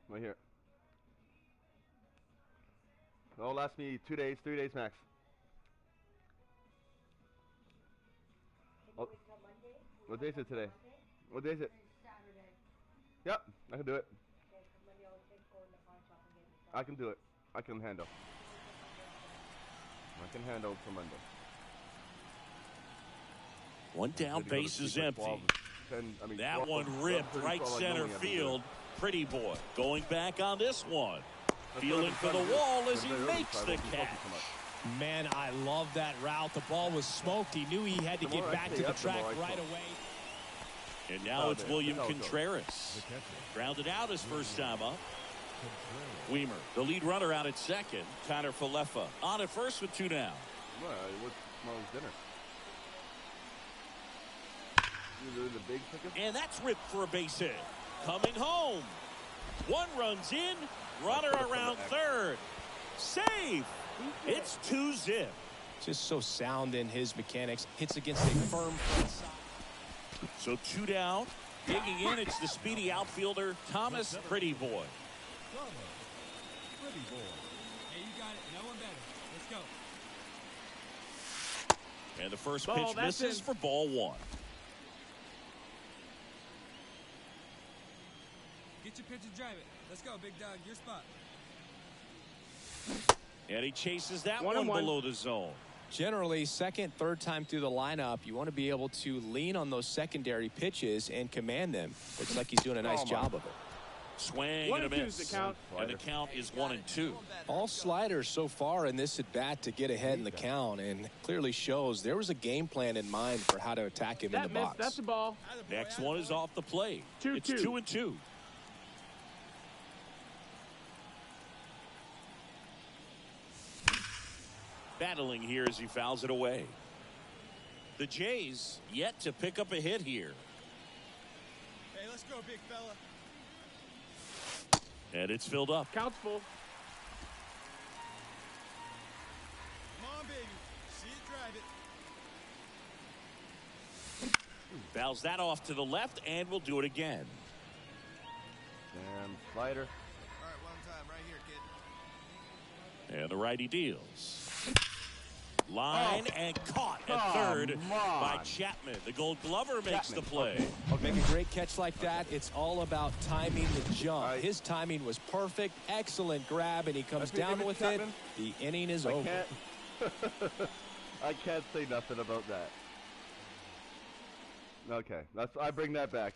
G: Right here. It'll last me 2 days, 3 days max. Oh, what day is it today? What day is it?
K: Saturday.
G: Yep, I can do it.
K: Okay, Monday I'll go in the pawn shop and get you some.
G: I can do it. I can handle. I can handle for Monday.
A: One down, base is empty. That one ripped right center field. Pretty boy going back on this one. Feeling for the wall as he makes the catch.
J: Man, I love that route. The ball was smoked. He knew he had to get back to the track right away.
A: And now it's William Contreras. Grounded out his first time up. Weimer, the lead runner, out at second. Connor Falefa on at first with 2 down.
G: Well, what's tomorrow's dinner? The big chicken?
A: And that's ripped for a base hit. Coming home. One runs in. Runner around third. Save. It's 2-zip.
J: Just so sound in his mechanics. Hits against a firm front side.
A: So 2 down. Digging in, it's the speedy outfielder, Thomas Pretty Boy.
C: Pretty boy.
F: Hey, you got it. No one better. Let's go.
A: And the first pitch misses for ball 1.
F: Get your pitch and drive it. Let's go, big dog. Your spot.
A: And he chases that one below the zone.
J: Generally, second, third time through the lineup, you want to be able to lean on those secondary pitches and command them. Looks like he's doing a nice job of it.
A: Swing and a miss. And the count is 1-2.
J: All sliders so far in this at bat to get ahead in the count, and clearly shows there was a game plan in mind for how to attack him in the box.
D: That's the ball.
A: Next one is off the plate.
D: 2-2.
A: It's 2-2. Battling here as he fouls it away. The Jays yet to pick up a hit here.
E: Hey, let's go, big fella.
A: And it's filled up.
D: Count's full.
E: Come on, baby. See it, drive it.
A: Fouls that off to the left, and we'll do it again.
G: Damn slider.
E: All right, one time right here, kid.
A: And the righty deals. Line and caught at third by Chapman. The Gold Glover makes the play.
J: Make a great catch like that. It's all about timing the jump. His timing was perfect. Excellent grab, and he comes down with it. The inning is over.
G: I can't say nothing about that. Okay, I bring that back.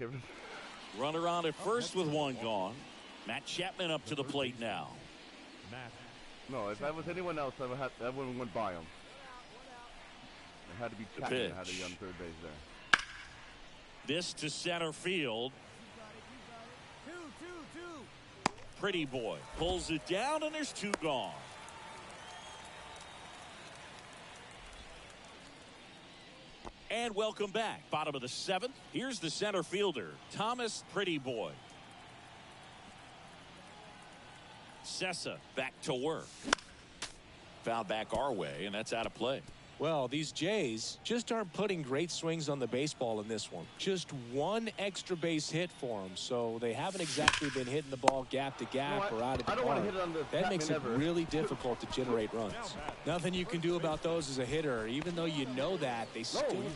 A: Runner on at first with 1 gone. Matt Chapman up to the plate now.
G: No, if that was anyone else, I wouldn't went by him. It had to be Chapman that had to be on third base there.
A: This to center field.
E: Two.
A: Pretty Boy pulls it down, and there's 2 gone. And welcome back. Bottom of the 7th. Here's the center fielder, Thomas Pretty Boy. Sessa back to work. Foul back our way, and that's out of play.
J: Well, these Jays just aren't putting great swings on the baseball in this one. Just 1 extra base hit for them, so they haven't exactly been hitting the ball gap to gap or out of the park. That makes it really difficult to generate runs. Nothing you can do about those as a hitter. Even though you know that, they still.
A: And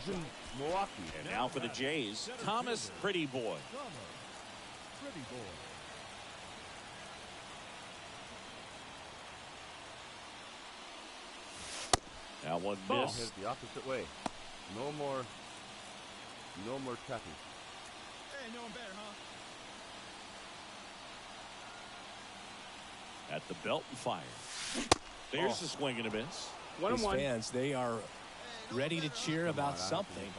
A: now for the Jays, Thomas Pretty Boy.
C: Pretty boy.
A: Now one miss.
G: Hit the opposite way. No more trapping.
E: Hey, no one better, huh?
A: At the belt and fire. There's a swing and a miss.
J: These fans, they are ready to cheer about something.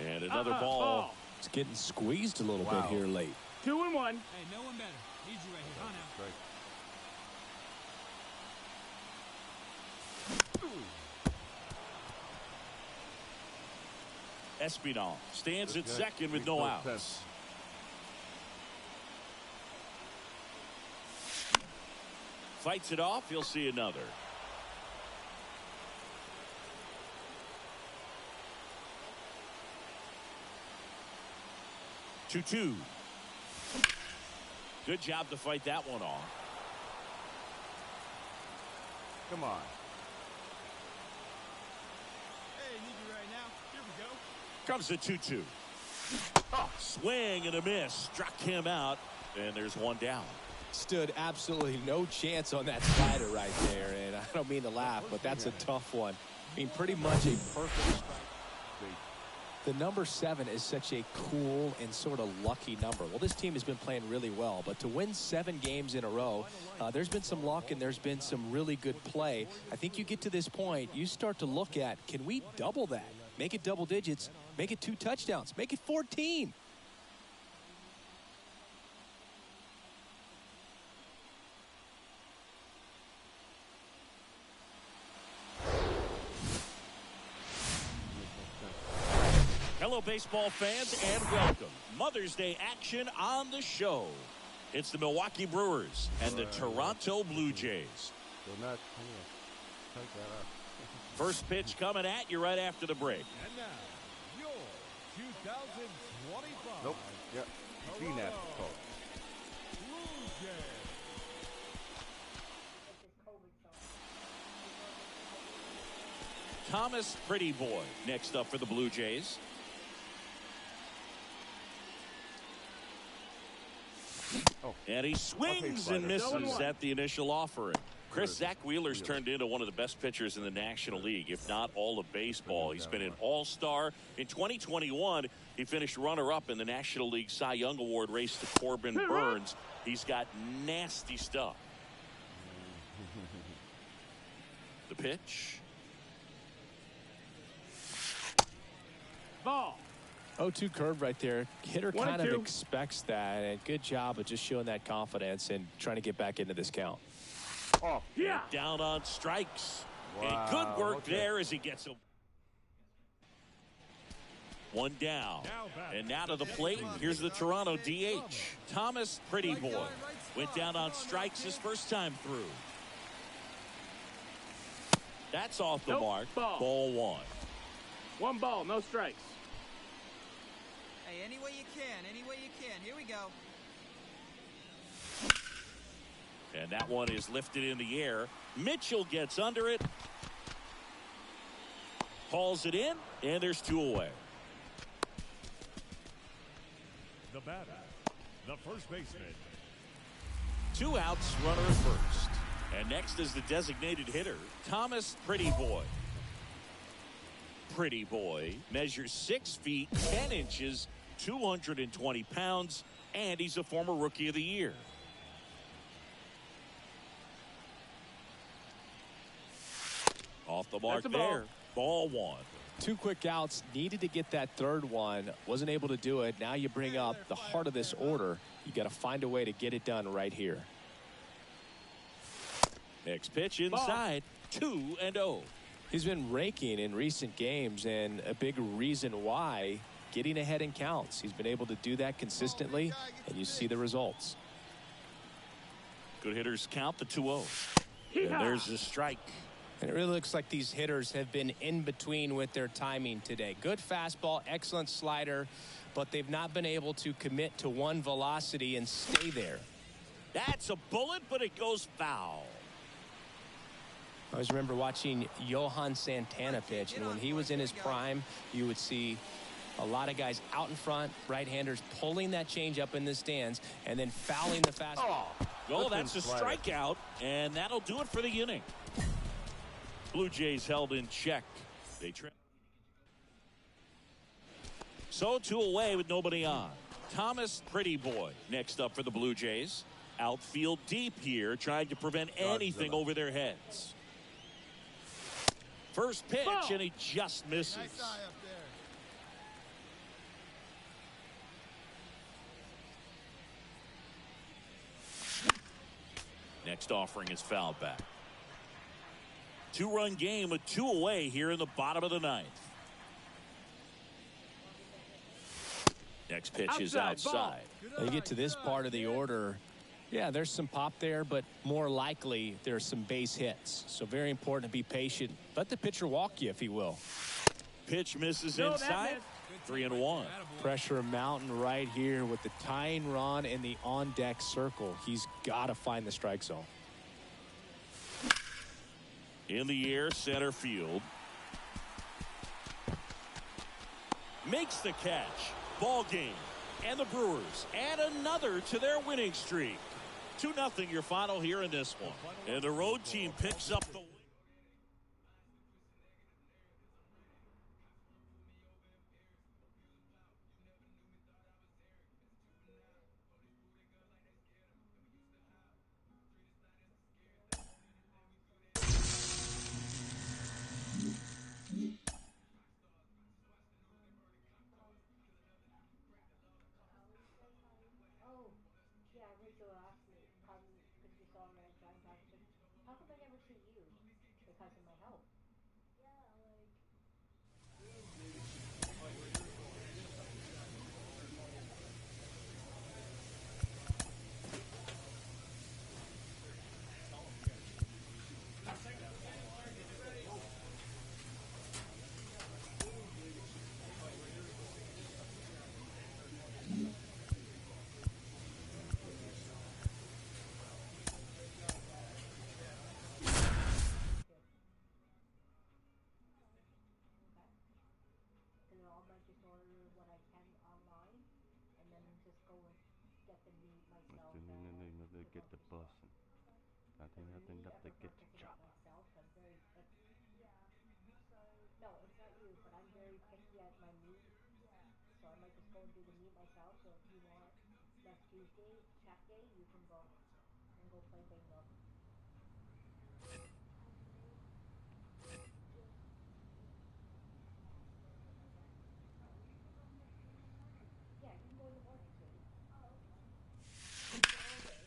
A: And another ball.
J: It's getting squeezed a little bit here late.
D: 2-1.
F: Hey, no one better. Need you right here, huh, now?
A: Espinal stands at second with no outs. fights it off. He'll see another. Two. Good job to fight that one off.
G: Come on.
E: Hey, need you right now. Here we go.
A: Comes the 2-2. Oh, swing and a miss. Struck him out. And there's one down.
J: Stood absolutely no chance on that slider right there. And I don't mean to laugh, but that's a tough one. I mean, pretty much a perfect strike. The number 7 is such a cool and sort of lucky number. Well, this team has been playing really well, but to win 7 games in a row, there's been some luck and there's been some really good play. I think you get to this point, you start to look at, can we double that? Make it double digits, make it 2 touchdowns, make it 14.
A: Hello, baseball fans, and welcome. Mother's Day action on the show. It's the Milwaukee Brewers and the Toronto Blue Jays. First pitch coming at you right after the break.
C: And now, your 2025.
G: Nope. Yep.
C: Toronto
G: CNAP call.
C: Blue Jays.
A: Thomas Pretty Boy next up for the Blue Jays.
G: Oh.
A: And he swings and misses at the initial offering. Zach Wheeler's turned into one of the best pitchers in the National League, if not all of baseball. He's been an all-star. In 2021, he finished runner-up in the National League Cy Young Award race to Corbin Burns. He's got nasty stuff. The pitch.
D: Ball.
J: 0-2 curve right there. Hitter kind of expects that, and good job of just showing that confidence and trying to get back into this count.
G: Oh,
A: yeah. Down on strikes.
G: Wow.
A: And good work there as he gets a one down. And now to the plate. Here's the Toronto DH. Thomas Pretty Boy went down on strikes his first time through. That's off the mark. Ball 1.
D: 1 ball, no strikes.
H: Hey, any way you can, any way you can. Here we go.
A: And that one is lifted in the air. Mitchell gets under it. Hauls it in, and there's 2 away.
C: The batter, the first baseman.
A: 2 outs, runner at first. And next is the designated hitter, Thomas Pretty Boy. Pretty Boy measures 6 feet 10 inches, 220 pounds, and he's a former Rookie of the Year. Off the mark there. Ball 1.
J: 2 quick outs. Needed to get that third one. Wasn't able to do it. Now you bring up the heart of this order. You got to find a way to get it done right here.
A: Next pitch inside. 2-0.
J: He's been raking in recent games, and a big reason why, getting ahead in counts. He's been able to do that consistently, and you see the results.
A: Good hitters count the 2-0. And there's the strike.
J: And it really looks like these hitters have been in between with their timing today. Good fastball, excellent slider, but they've not been able to commit to one velocity and stay there.
A: That's a bullet, but it goes foul.
J: I always remember watching Johan Santana pitch, and when he was in his prime, you would see a lot of guys out in front, right-handers pulling that change up in the stands, and then fouling the fastball.
A: Oh, that's a strikeout, and that'll do it for the inning. Blue Jays held in check. They so 2 away with nobody on. Thomas Pretty Boy next up for the Blue Jays. Outfield deep here, trying to prevent anything over their heads. First pitch, and he just misses.
E: Nice eye up there.
A: Next offering is fouled back. 2-run game with 2 away here in the bottom of the 9th. Next pitch is outside.
J: You get to this part of the order, Yeah, there's some pop there, but more likely there's some base hits. So very important to be patient. Let the pitcher walk you if he will.
A: Pitch misses inside. 3-1.
J: Pressure mountain right here with the tying run in the on-deck circle. He's got to find the strike zone.
A: In the air, center field. Makes the catch. Ball game. And the Brewers add another to their winning streak. 2-0 your final here in this one. And the road team picks up the win.
K: Oh, yeah, Rachel asked me, because she saw me at Giant Talk, she said, how come I never see you? Because of my health. Yeah, like... I'll just order what I can online, and then just go and get the meat myself.
G: Get the bus. Nothing up to get the chop.
K: Myself, I'm very no, it's not you, but I'm very picky at my meat. So I might just go and do the meat myself. So if you want next Tuesday, check day, you can go and go play bingo. Yeah, you can go in the morning, sweetie. Oh, okay.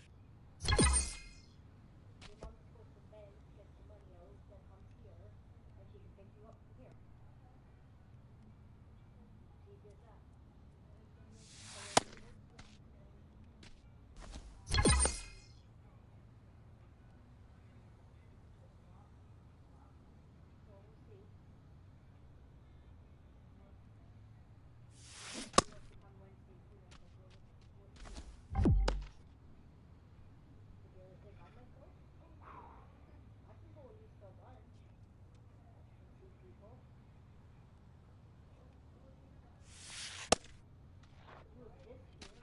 K: Your mom's goes to bed, gets the money out, then comes here, and she can pick you up from here. Easy as that. Well, we'll see. On Wednesday too, I guess we'll see. Did you ever think I might go? I can go at least till lunch and see people. You exist here.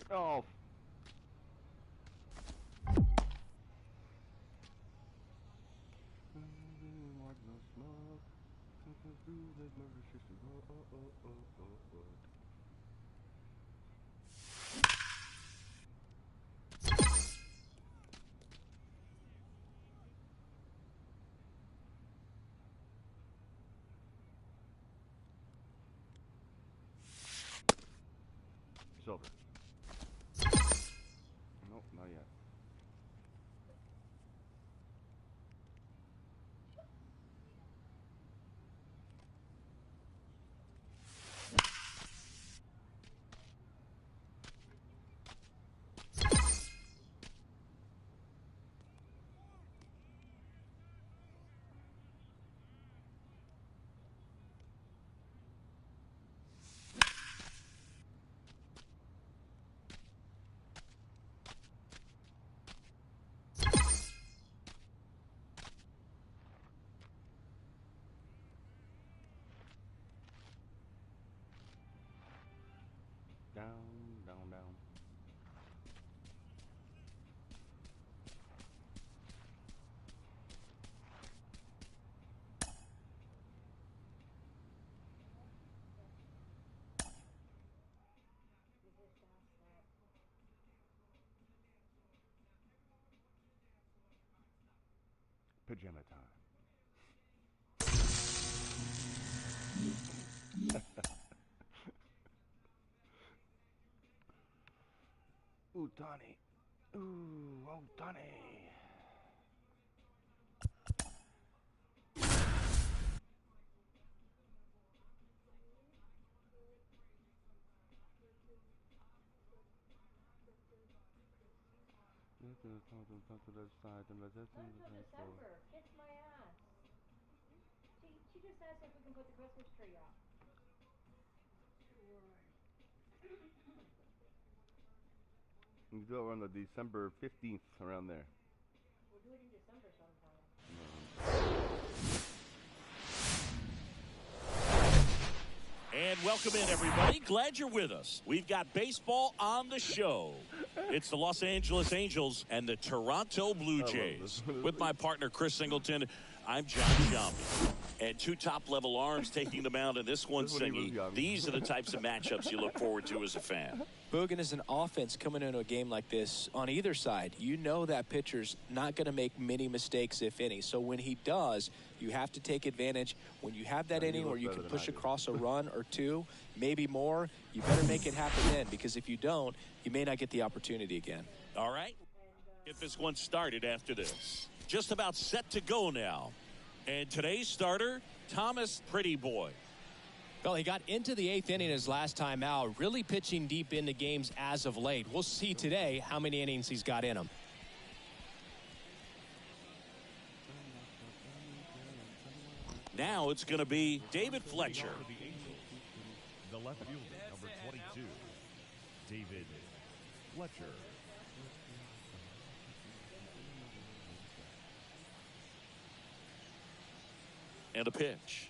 G: Oh. It's over. Nope, not yet. Down, down, down. Pajama time. Ohtani. Ooh, Ohtani.
K: December. Kiss my ass. She just asked if we can put the Christmas tree up.
G: You do it around the December 15th, around there.
K: We'll do it in December sometime.
A: And welcome in, everybody. Glad you're with us. We've got baseball on the show. It's the Los Angeles Angels and the Toronto Blue Jays. With my partner, Chris Singleton, I'm John Schaub. And two top-level arms taking the mound in this one, Singy. These are the types of matchups you look forward to as a fan.
J: Boogan, is an offense coming into a game like this on either side. You know that pitcher's not going to make many mistakes, if any. So when he does, you have to take advantage. When you have that inning where you can push across a run or two, maybe more, you better make it happen then, because if you don't, you may not get the opportunity again.
A: All right. Get this one started after this. Just about set to go now. And today's starter, Thomas Pretty Boy.
B: Well, he got into the 8th inning his last time out, really pitching deep into games as of late. We'll see today how many innings he's got in him.
A: Now it's going to be David Fletcher.
C: The left fielder, number 22, David Fletcher.
A: And a pitch.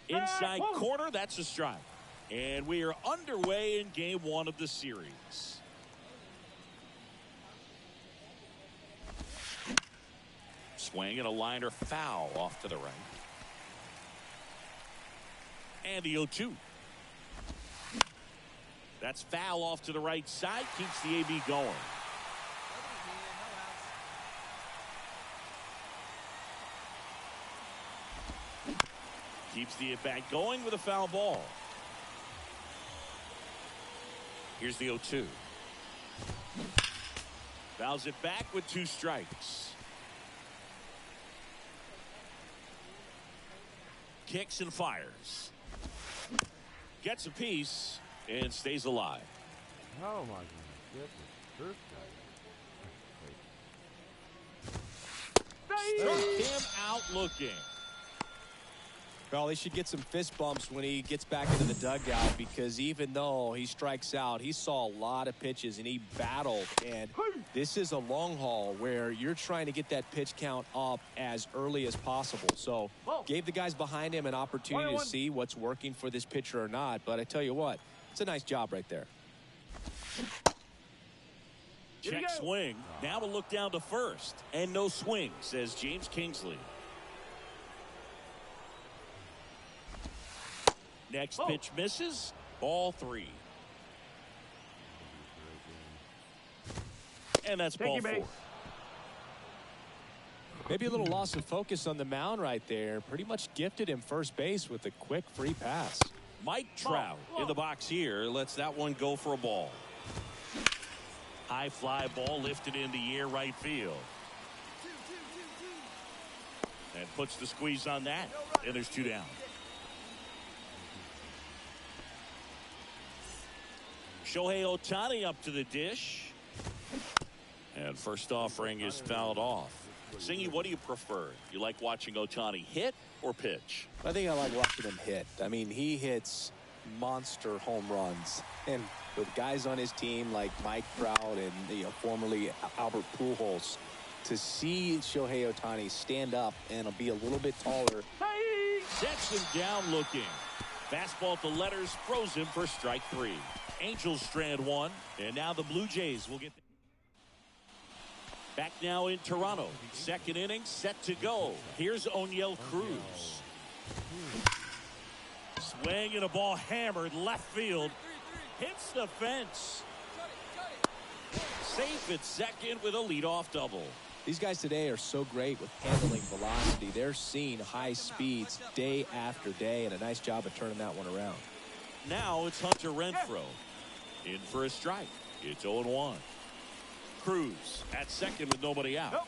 A: Inside corner, that's a strike. And we are underway in game one of the series. Swing and a liner foul off to the right. And the 0-2. That's foul off to the right side. Keeps the AB going. Keeps the at-bat going with a foul ball. Here's the 0-2. Fouls it back with 2 strikes. Kicks and fires. Gets a piece and stays alive.
G: Oh my goodness.
A: Struck him out looking.
B: Well, he should get some fist bumps when he gets back into the dugout, because even though he strikes out, he saw a lot of pitches and he battled. And this is a long haul where you're trying to get that pitch count up as early as possible. So gave the guys behind him an opportunity to see what's working for this pitcher or not. But I tell you what, it's a nice job right there.
A: Check swing. Now a look down to first. And no swing, says James Kingsley. Next pitch misses. Ball 3. And that's ball 4.
B: Maybe a little loss of focus on the mound right there. Pretty much gifted him first base with a quick free pass.
A: Mike Trout in the box here. Lets that one go for a ball. High fly ball lifted in the air right field. And puts the squeeze on that. And there's 2 down. Shohei Ohtani up to the dish. And first offering is fouled off. Singy, what do you prefer? You like watching Ohtani hit or pitch?
J: I think I like watching him hit. I mean, he hits monster home runs. And with guys on his team like Mike Trout and formerly Albert Pujols, to see Shohei Ohtani stand up and be a little bit taller.
A: Sets him down looking. Fastball to letters, throws him for strike 3. Angels strand 1, and now the Blue Jays will get back now in Toronto. Second inning set to go. Here's O'Neill Cruz. Swing and a ball hammered left field. Hits the fence. Safe at second with a leadoff double.
J: These guys today are so great with handling velocity. They're seeing high speeds day after day, and a nice job of turning that one around.
A: Now it's Hunter Renfroe in for a strike. It's 0-1. Cruz at second with nobody out.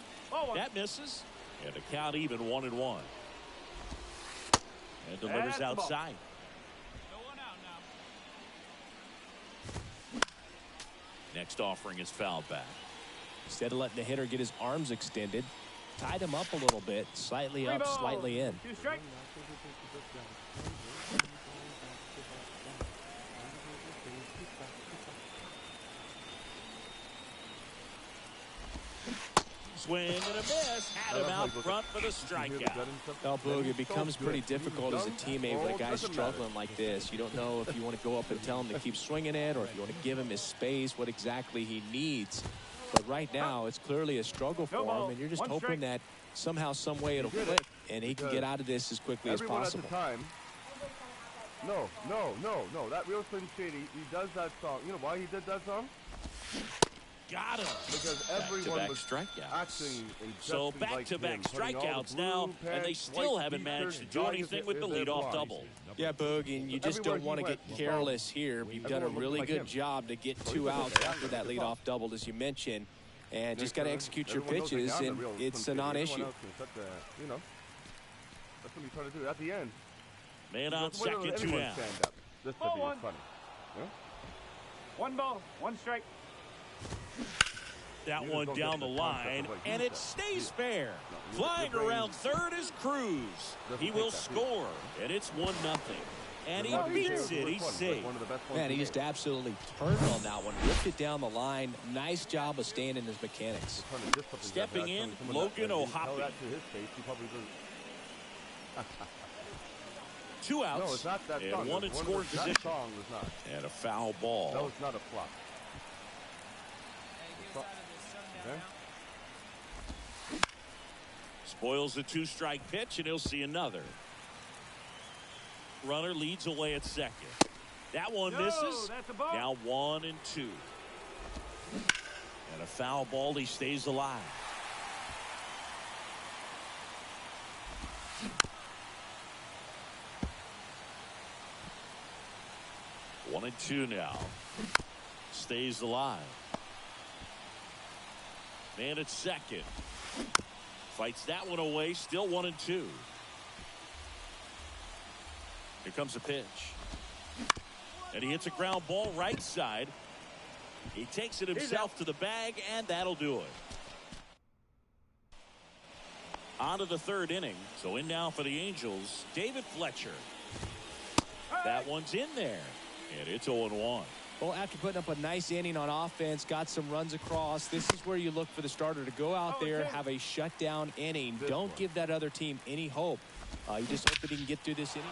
A: That misses, and the count even 1-1. And delivers outside. Next offering is fouled back.
J: Instead of letting the hitter get his arms extended, tied him up a little bit, slightly up, slightly in.
D: 2 strike.
A: Swing and a miss. Had him out front for the strikeout.
J: Well, Boog, it becomes pretty difficult as a teammate when a guy's struggling like this. You don't know if you want to go up and tell him to keep swinging it or if you want to give him his space, what exactly he needs. But right now, it's clearly a struggle for him, and you're just hoping that somehow, some way it'll click, and he can get out of this as quickly as possible.
G: No. That real Slim Shady, he does that song. You know why he did that song?
A: Got him.
G: Because everyone was acting
A: so back-to-back strikeouts now, and they still haven't managed to do anything with the leadoff double.
J: Yeah, Boog, and you just don't want to get careless here. You've done a really good job to get 2 outs after that leadoff double, as you mentioned, and just got to execute your pitches, and it's a non-issue.
G: You know, that's what he's trying to do at the end.
A: Man on second, 2 down.
G: This could be funny.
D: 1 ball, 1 strike.
A: That one down the line, and it stays fair. Flying around third is Cruz. He will score, and it's 1-0. And he beats it. He's safe.
J: Man, he just absolutely turned on that one. Whipped it down the line. Nice job of staying in his mechanics.
A: Stepping in, Logan O'Hoppe. 2 outs.
G: No, it's not that
A: and 1 in scoring position. And a foul ball.
G: No, it's not a flop.
A: Spoils the 2-strike pitch, and he'll see another. Runner leads away at second. That one misses. Now 1-2. And a foul ball. He stays alive. One and two now. Stays alive. Man at second. Fights that one away. Still 1-2. Here comes a pitch. And he hits a ground ball right side. He takes it himself to the bag, and that'll do it. On to the third inning. So in now for the Angels, David Fletcher. That one's in there. And it's 0-1.
J: Well, after putting up a nice inning on offense, got some runs across, this is where you look for the starter to go out there, have a shutdown inning. Don't give that other team any hope. You just hope that he can get through this inning.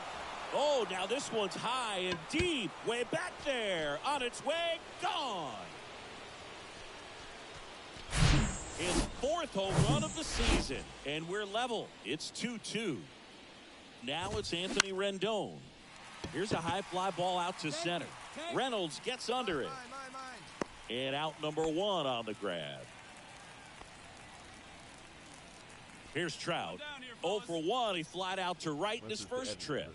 A: Oh, now this one's high and deep. Way back there. On its way. Gone. His fourth home run of the season. And we're level. It's 2-2. Now it's Anthony Rendon. Here's a high fly ball out to center. Reynolds gets under it. And out number one on the grab. Here's Trout. 0 for 1. He flied out to right in his first trip.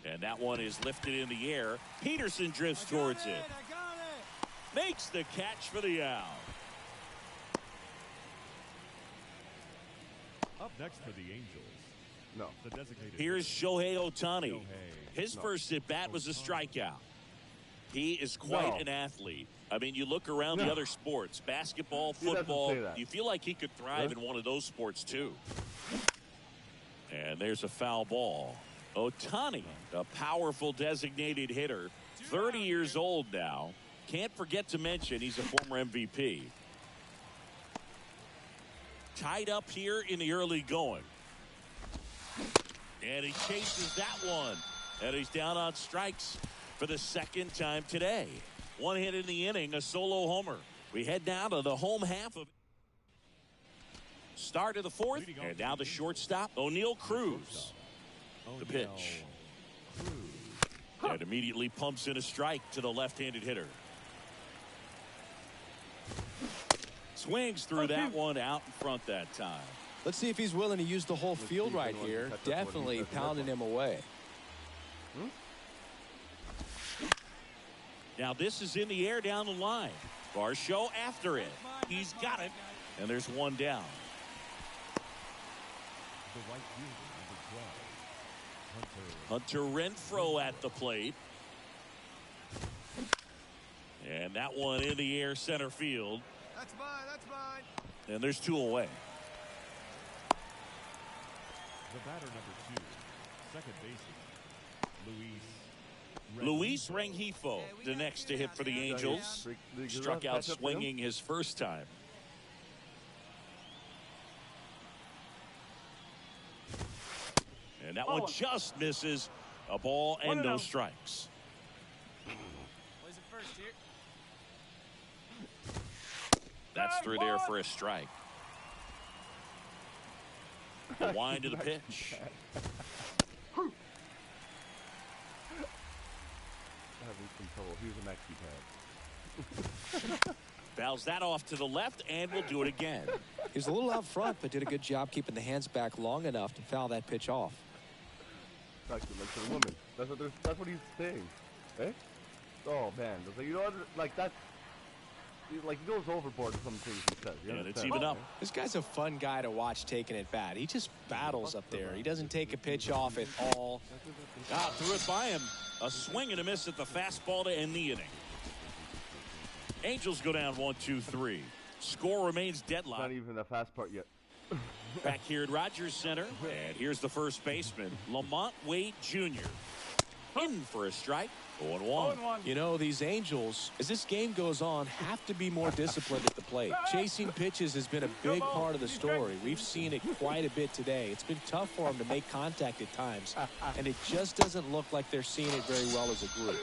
A: And that one is lifted in the air. Peterson drifts towards it. Makes the catch for the out.
C: Up next for the Angels.
G: No.
C: The designated.
A: Here's Shohei Ohtani. His first at bat was a strikeout. He is quite an athlete. I mean, you look around the other sports, basketball, football, you feel like he could thrive in one of those sports too. And there's a foul ball. Ohtani, a powerful designated hitter, 30 years old now. Can't forget to mention he's a former MVP. Tied up here in the early going. And he chases that one. And he's down on strikes for the second time today. One hit in the inning, a solo homer. We head down to the home half of start of the fourth. And now the shortstop, O'Neal Cruz. The pitch. And immediately pumps in a strike to the left-handed hitter. Swings through that one out in front that time.
J: Let's see if he's willing to use the whole field right here. Definitely pounding him away.
A: Now this is in the air down the line. Varsho after it. He's got it. And there's one down.
C: The right fielder, number 12,
A: Hunter Renfroe at the plate. And that one in the air center field.
E: That's mine. That's mine.
A: And there's two away.
C: The batter, number 2, second baseman,
A: Luis Rengifo, the next to hit for the Angels. Struck out swinging his first time. And that one just misses. A ball and no strikes.
H: Was it first here?
A: That's through there for a strike. The wind of the pitch.
G: Here's a maxi pad.
A: Fouls that off to the left, and we'll do it again.
J: He was a little out front, but did a good job keeping the hands back long enough to foul that pitch off.
G: Like to the woman. That's what he's saying. Eh? Oh man, like, you know, like that. Like, he goes overboard with some things he says.
A: And it's even up.
J: This guy's a fun guy to watch taking it bat. He just battles up there. He doesn't take a pitch off at all.
A: Threw it by him. A swing and a miss at the fastball to end the inning. Angels go down 1-2-3. Score remains deadlocked.
G: Not even the fast part yet.
A: Back here at Rogers Center. And here's the first baseman, Lamont Wade Jr. In for a strike. 0-1.
J: You know, these Angels, as this game goes on, have to be more disciplined at the plate. Chasing pitches has been a big part of the story. We've seen it quite a bit today. It's been tough for them to make contact at times, and it just doesn't look like they're seeing it very well as a group.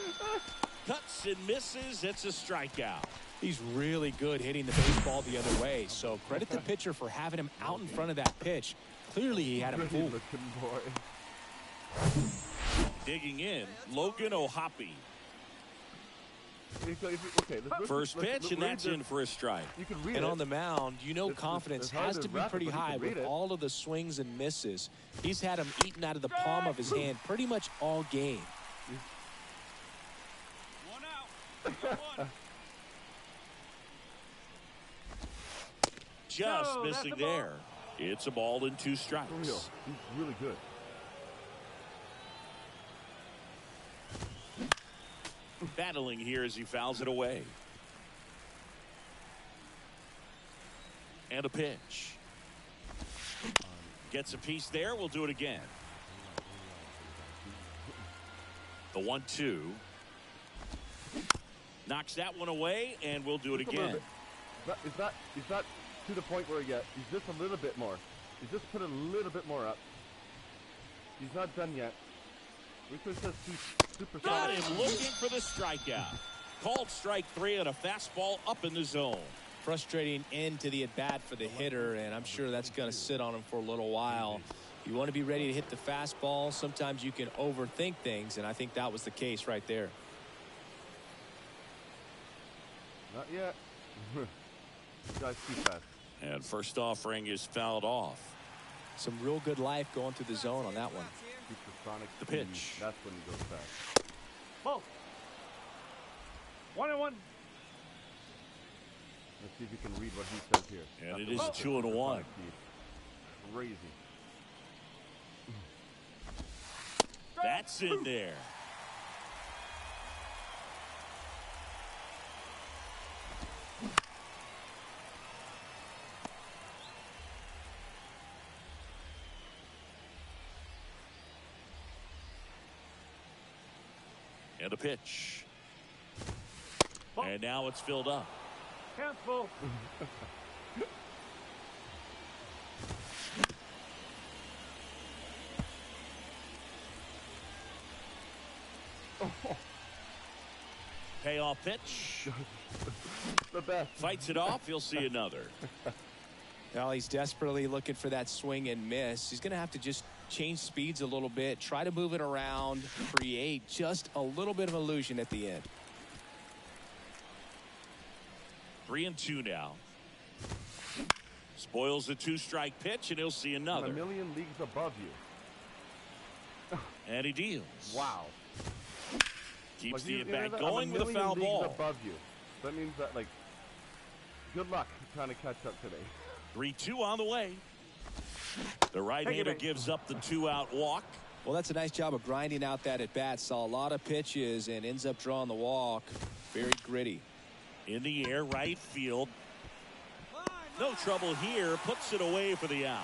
A: Cuts and misses. It's a strikeout.
J: He's really good hitting the baseball the other way, so credit the pitcher for having him out in front of that pitch. Clearly, he had him fooled.
A: Digging in, Logan O'Hoppe.
G: Okay,
A: First pitch, and that's in for a strike.
G: You can read
J: and
G: it.
J: on the mound, you know, confidence has to be pretty high with all of the swings and misses. He's had him eaten out of the palm of his hand pretty much all game.
F: One out.
A: Just missing there. It's a ball and two strikes.
G: For real. He's really good.
A: Battling here as he fouls it away. And a pitch. Gets a piece there. We'll do it again. The 1-2. Knocks that one away, and we'll do it again.
G: He's not to the point where he's just a little bit more. He's just put a little bit more up. He's not done yet.
A: Got him looking for the strikeout. Called strike 3 on a fastball up in the zone.
J: Frustrating end to the at-bat for the hitter, and I'm sure that's going to sit on him for a little while. You want to be ready to hit the fastball. Sometimes you can overthink things, and I think that was the case right there.
G: Not yet. Guy's too fast.
A: And first offering is fouled off.
J: Some real good life going through the zone on that one.
A: The pitch.
G: That's when he goes fast.
D: Ball. 1-1.
G: Let's see if you can read what he says here.
A: And it is 2-1.
G: Crazy.
A: That's in there. And a pitch. And now it's filled up.
D: Cancel.
A: Payoff pitch.
G: The best.
A: Fights it off. You'll see another.
J: Well, he's desperately looking for that swing and miss. He's going to have to just change speeds a little bit, try to move it around, create just a little bit of illusion at the end.
A: 3-2 now. Spoils the 2-strike pitch, and he'll see
G: I'm
A: another.
G: a million leagues above you.
A: And he deals.
G: Wow.
A: Keeps
G: like,
A: the at-bat going
G: I'm
A: with a foul
G: leagues
A: ball.
G: above you. That means that, like, good luck trying to catch up today.
A: 3-2 on the way. The right-hander gives up the 2-out walk.
J: Well, that's a nice job of grinding out that at-bat. Saw a lot of pitches and ends up drawing the walk. Very gritty.
A: In the air, right field. No trouble here. Puts it away for the out.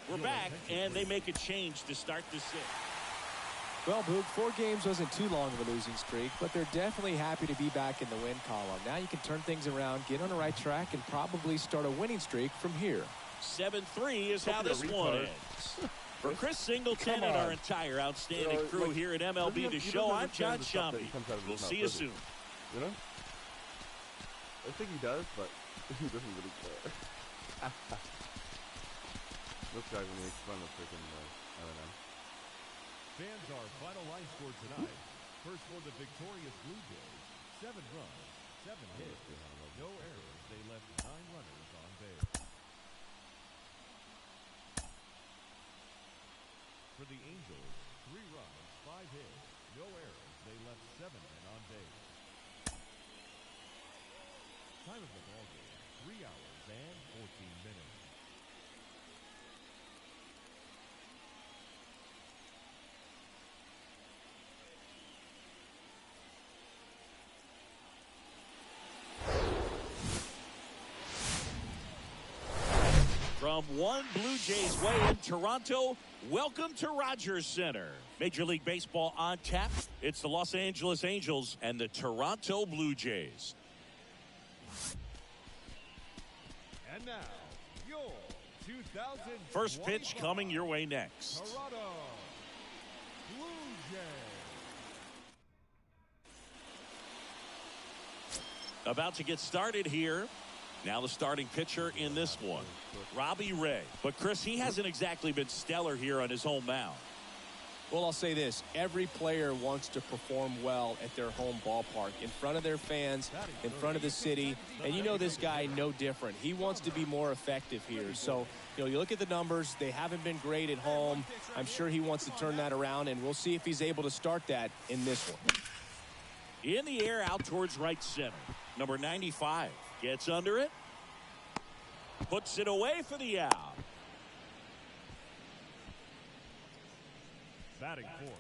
A: We're back, and they make a change to start the 6th.
J: Well, Boog, 4 games wasn't too long of a losing streak, but they're definitely happy to be back in the win column. Now you can turn things around, get on the right track, and probably start a winning streak from here.
A: 7-3 is how this one ends. For Chris Singleton and our entire outstanding crew here at MLB The Show, I'm John Shambi. We'll see you soon.
G: You know? I think he does, but he doesn't really care. This guy when he makes fun of freaking, I don't know.
C: Fans, our final line score tonight. First for the victorious Blue Jays, 7 runs, 7 hits, no errors. They left 9 runners on base. For the Angels, 3 runs, 5 hits, no errors. They left 7 men on base. Time of the ball game, 3 hours and 14 minutes.
A: From one Blue Jays way in Toronto, welcome to Rogers Center. Major League Baseball on tap. It's the Los Angeles Angels and the Toronto Blue Jays.
C: And now, your 2000
A: First pitch coming your way next.
C: Toronto Blue Jays.
A: About to get started here. Now the starting pitcher in this one, Robbie Ray. But, Chris, he hasn't exactly been stellar here on his home mound.
J: Well, I'll say this. Every player wants to perform well at their home ballpark, in front of their fans, in front of the city. And you know this guy no different. He wants to be more effective here. So, you look at the numbers. They haven't been great at home. I'm sure he wants to turn that around, and we'll see if he's able to start that in this one.
A: In the air, out towards right center. Number 95 gets under it. Puts it away for the out.
C: Batting fourth.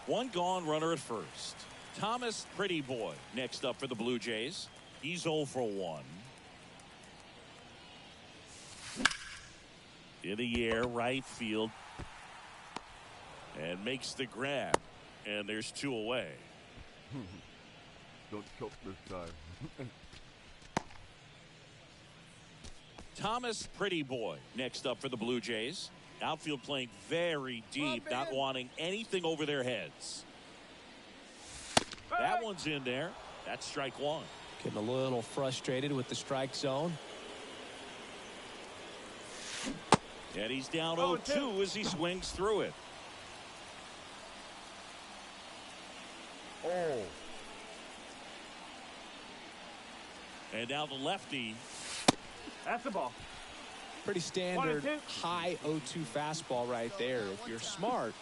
A: One gone, runner at first. Thomas Pretty Boy next up for the Blue Jays. He's 0 for 1. In the air, right field. And makes the grab. And there's 2 away.
G: Don't choke this time.
A: Thomas Pretty Boy next up for the Blue Jays. Outfield playing very deep, not wanting anything over their heads. That one's in there. That's strike 1.
J: Getting a little frustrated with the strike zone.
A: And he's down 0-2 as he swings through it.
G: Oh.
A: And now the lefty.
D: That's the ball.
J: Pretty standard high 0-2 fastball right there. If you're smart,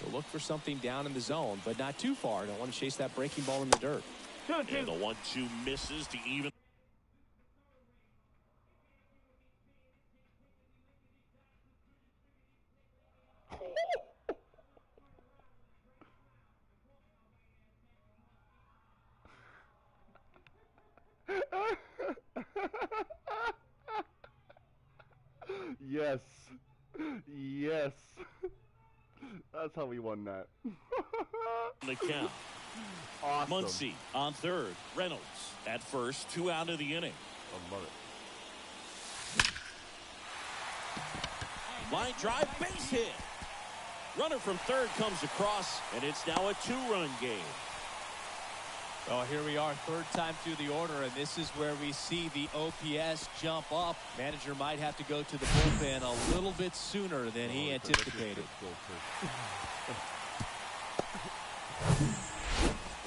J: you'll look for something down in the zone, but not too far. Don't want to chase that breaking ball in the dirt.
A: And the 1-2 misses to even.
G: Yes. Yes. That's how we won that.
A: The count.
G: Awesome.
A: Muncy on third. Reynolds at first. 2 out of the inning.
G: I love it.
A: Line drive, base hit. Runner from third comes across, and it's now a 2-run game.
J: Well, here we are, third time through the order, and this is where we see the OPS jump up. Manager might have to go to the bullpen a little bit sooner than he anticipated.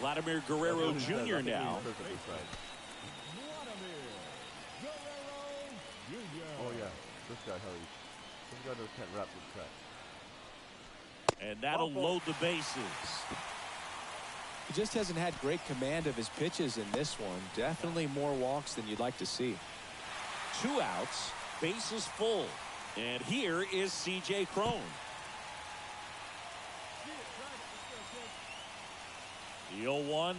A: Vladimir Guerrero Jr. now.
G: This guy, Harry. This guy can't wrap the track.
A: And that'll load the bases.
J: He just hasn't had great command of his pitches in this one. Definitely more walks than you'd like to see.
A: 2 outs, bases full. And here is C.J. Cron. The 0-1.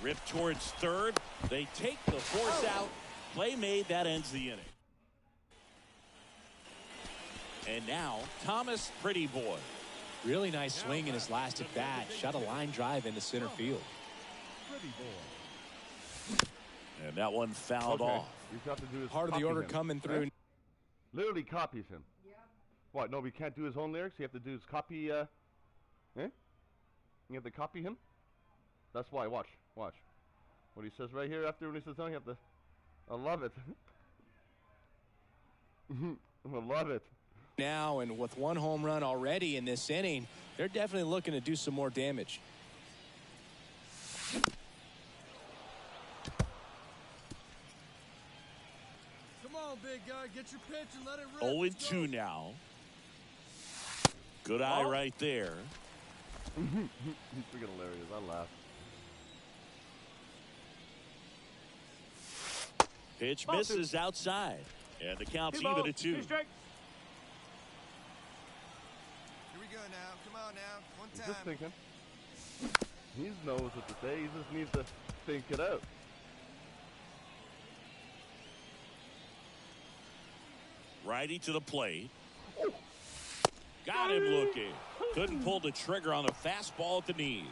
A: Ripped towards third. They take the force out. Play made. That ends the inning. And now, Thomas Pretty Boy.
J: Really nice swing in his last at bat. Shot a line drive into center field.
A: And that one fouled off.
J: Part of the order coming through.
G: Right? Literally copies him. Yeah. What? No, we can't do his own lyrics. You have to do his copy. Eh? You have to copy him. That's why. Watch. What he says right here after when he says, "No, you have to." I love it. I love it.
J: Now, and with 1 home run already in this inning, they're definitely looking to do some more damage.
E: Come on, big guy, get your pitch and let it rip.
A: 0-2 now. Good eye right there.
G: He's freaking hilarious. I laugh.
A: Pitch misses outside. And the count's even at 2.
H: Here we go now. Come on now. One
G: He's
H: time.
G: just thinking. He knows what to say. He just needs to think it out.
A: Righty to the plate. Got him looking. Couldn't pull the trigger on the fastball at the knees.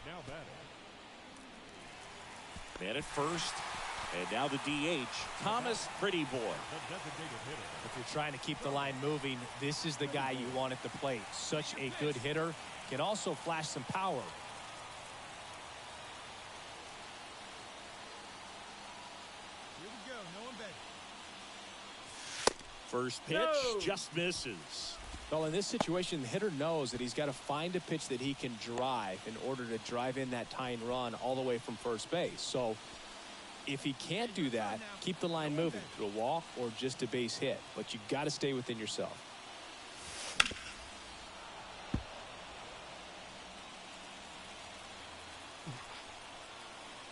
C: Now batting.
A: Man at first. And now the DH, Thomas Pretty Boy.
J: If you're trying to keep the line moving, this is the guy you want at the plate. Such a good hitter. Can also flash some power.
E: Here we go. No one betting.
A: First pitch just misses.
J: Well, in this situation, the hitter knows that he's got to find a pitch that he can drive in order to drive in that tying run all the way from first base. So if he can't do that, keep the line moving to a walk or just a base hit. But you've got to stay within yourself.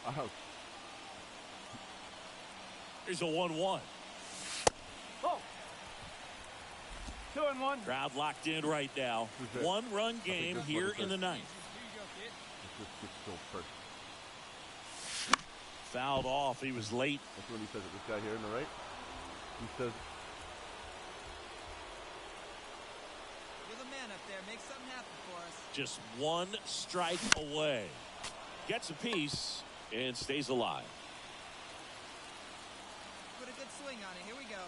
G: Ouch.
A: Here's a 1-1.
D: Oh. 2-1.
A: Crowd locked in right now. 1-run game here in the 9th. Fouled off. He was late.
G: That's what he says. This guy here on the right. He says,
H: You're the man up there. Make something happen for us.
A: Just 1 strike away. Gets a piece and stays alive.
H: Put a good swing on it. Here we go.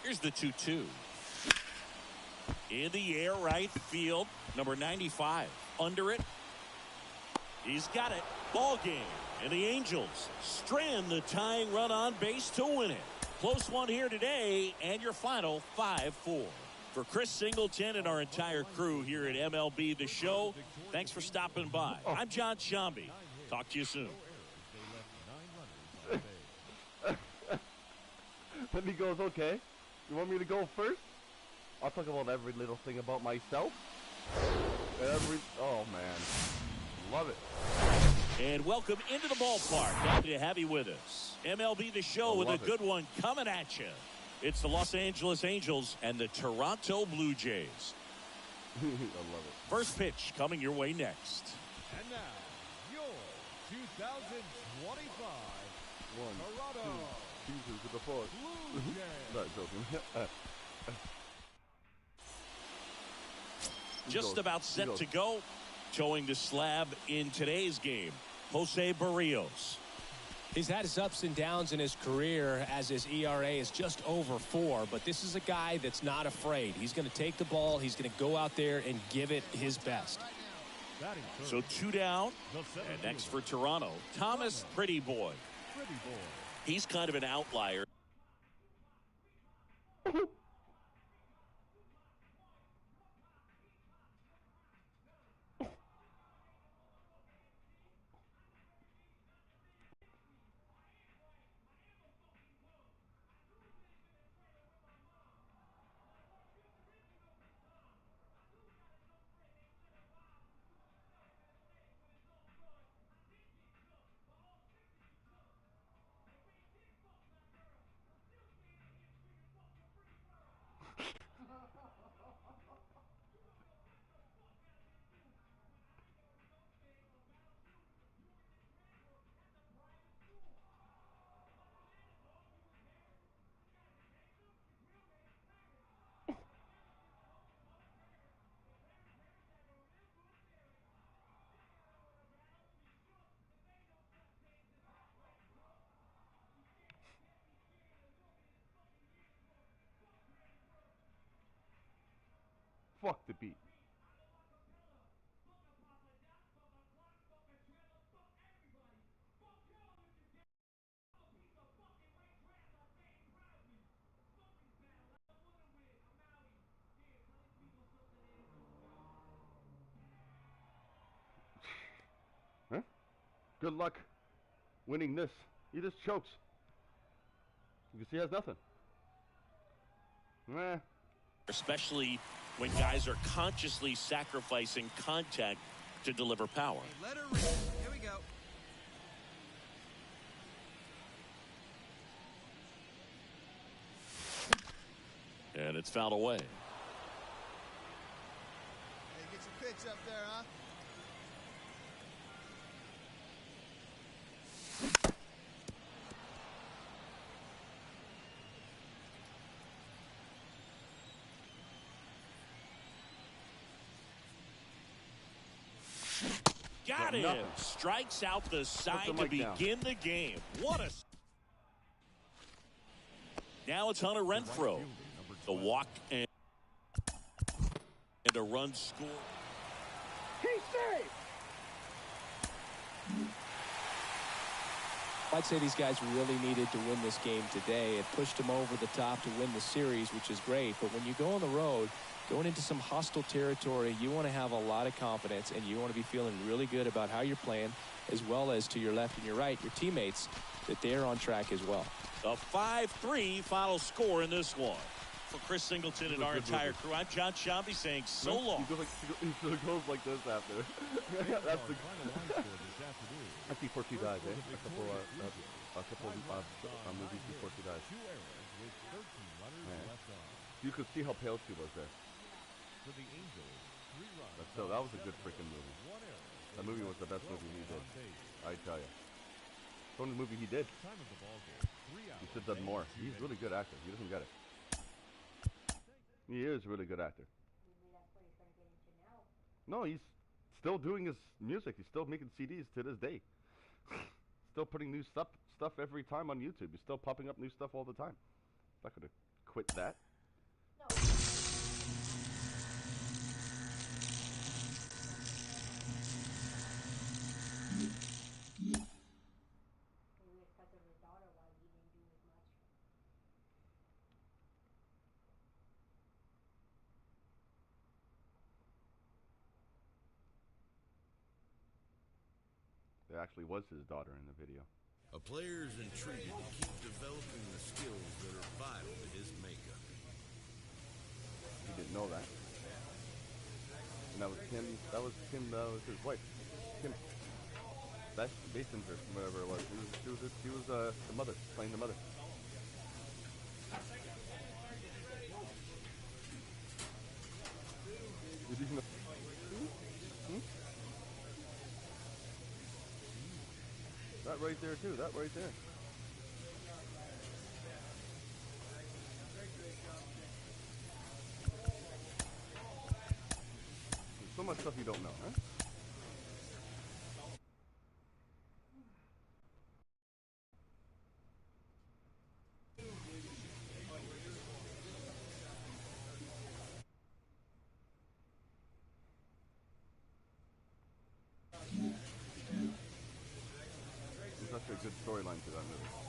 A: Here's the 2-2. In the air, right field. Number 95. Under it. He's got it. Ball game. And the Angels strand the tying run on base to win it. Close one here today. And your final 5-4. For Chris Singleton and our entire crew here at MLB The Show, thanks for stopping by. I'm John Shambi. Talk to you soon.
G: then he goes, okay, you want me to go first? I'll talk about every little thing about myself. Oh man, love it.
A: And welcome into the ballpark. Happy to have you with us. MLB The Show with a good one coming at you. It's the Los Angeles Angels and the Toronto Blue Jays.
G: I love it.
A: First pitch coming your way next.
C: And now, your 2025 Toronto
G: Jesus with the force.
C: Blue Jays.
G: Not joking.
A: Just about set to go. Towing the slab in today's game, Jose Barrios.
J: He's had his ups and downs in his career as his ERA is just over 4, but this is a guy that's not afraid. He's going to take the ball. He's going to go out there and give it his best.
A: So 2 down, and next for Toronto, Thomas Pretty Boy. He's kind of an outlier.
G: fuck the beat. Huh? Good luck winning this. He just chokes. You can see he has nothing. Nah.
A: Especially when guys are consciously sacrificing contact to deliver power.
H: Hey, let her rip. Here we go.
A: And it's fouled away.
E: Hey, get your pitch up there, huh?
A: Got him. Strikes out the side to begin the game. What a... Now it's Hunter Renfroe. The walk and a run score.
D: He's safe.
J: I'd say these guys really needed to win this game today. It pushed them over the top to win the series, which is great. But when you go on the road, going into some hostile territory, you want to have a lot of confidence, and you want to be feeling really good about how you're playing, as well as to your left and your right, your teammates, that they're on track as well.
A: A 5-3 final score in this one. For Chris Singleton and our entire crew, I'm John Shambi saying so long.
G: He goes like this after. That's the... I see before she dies, eh? A couple movies before she dies. You could see how pale she was there. So that was a good freaking movie. That movie was the best movie he did. I tell you. It's the only movie he did. He should have done more. He's a really good actor. He doesn't get it. He is a really good actor. No, he's still doing his music. He's still making CDs to this day. Still putting new stuff every time on YouTube. He's still popping up new stuff all the time. He's not going to quit that. There actually was his daughter in the video.
I: A player is intrigued to keep developing the skills that are vital to his makeup.
G: He didn't know that. And that was Kim, that was his wife. Kim. Basinger, whatever it was. She was the mother, playing the mother. Did you know? That right there too, that right there. There's so much stuff you don't know, huh? There's actually a good storyline to that movie.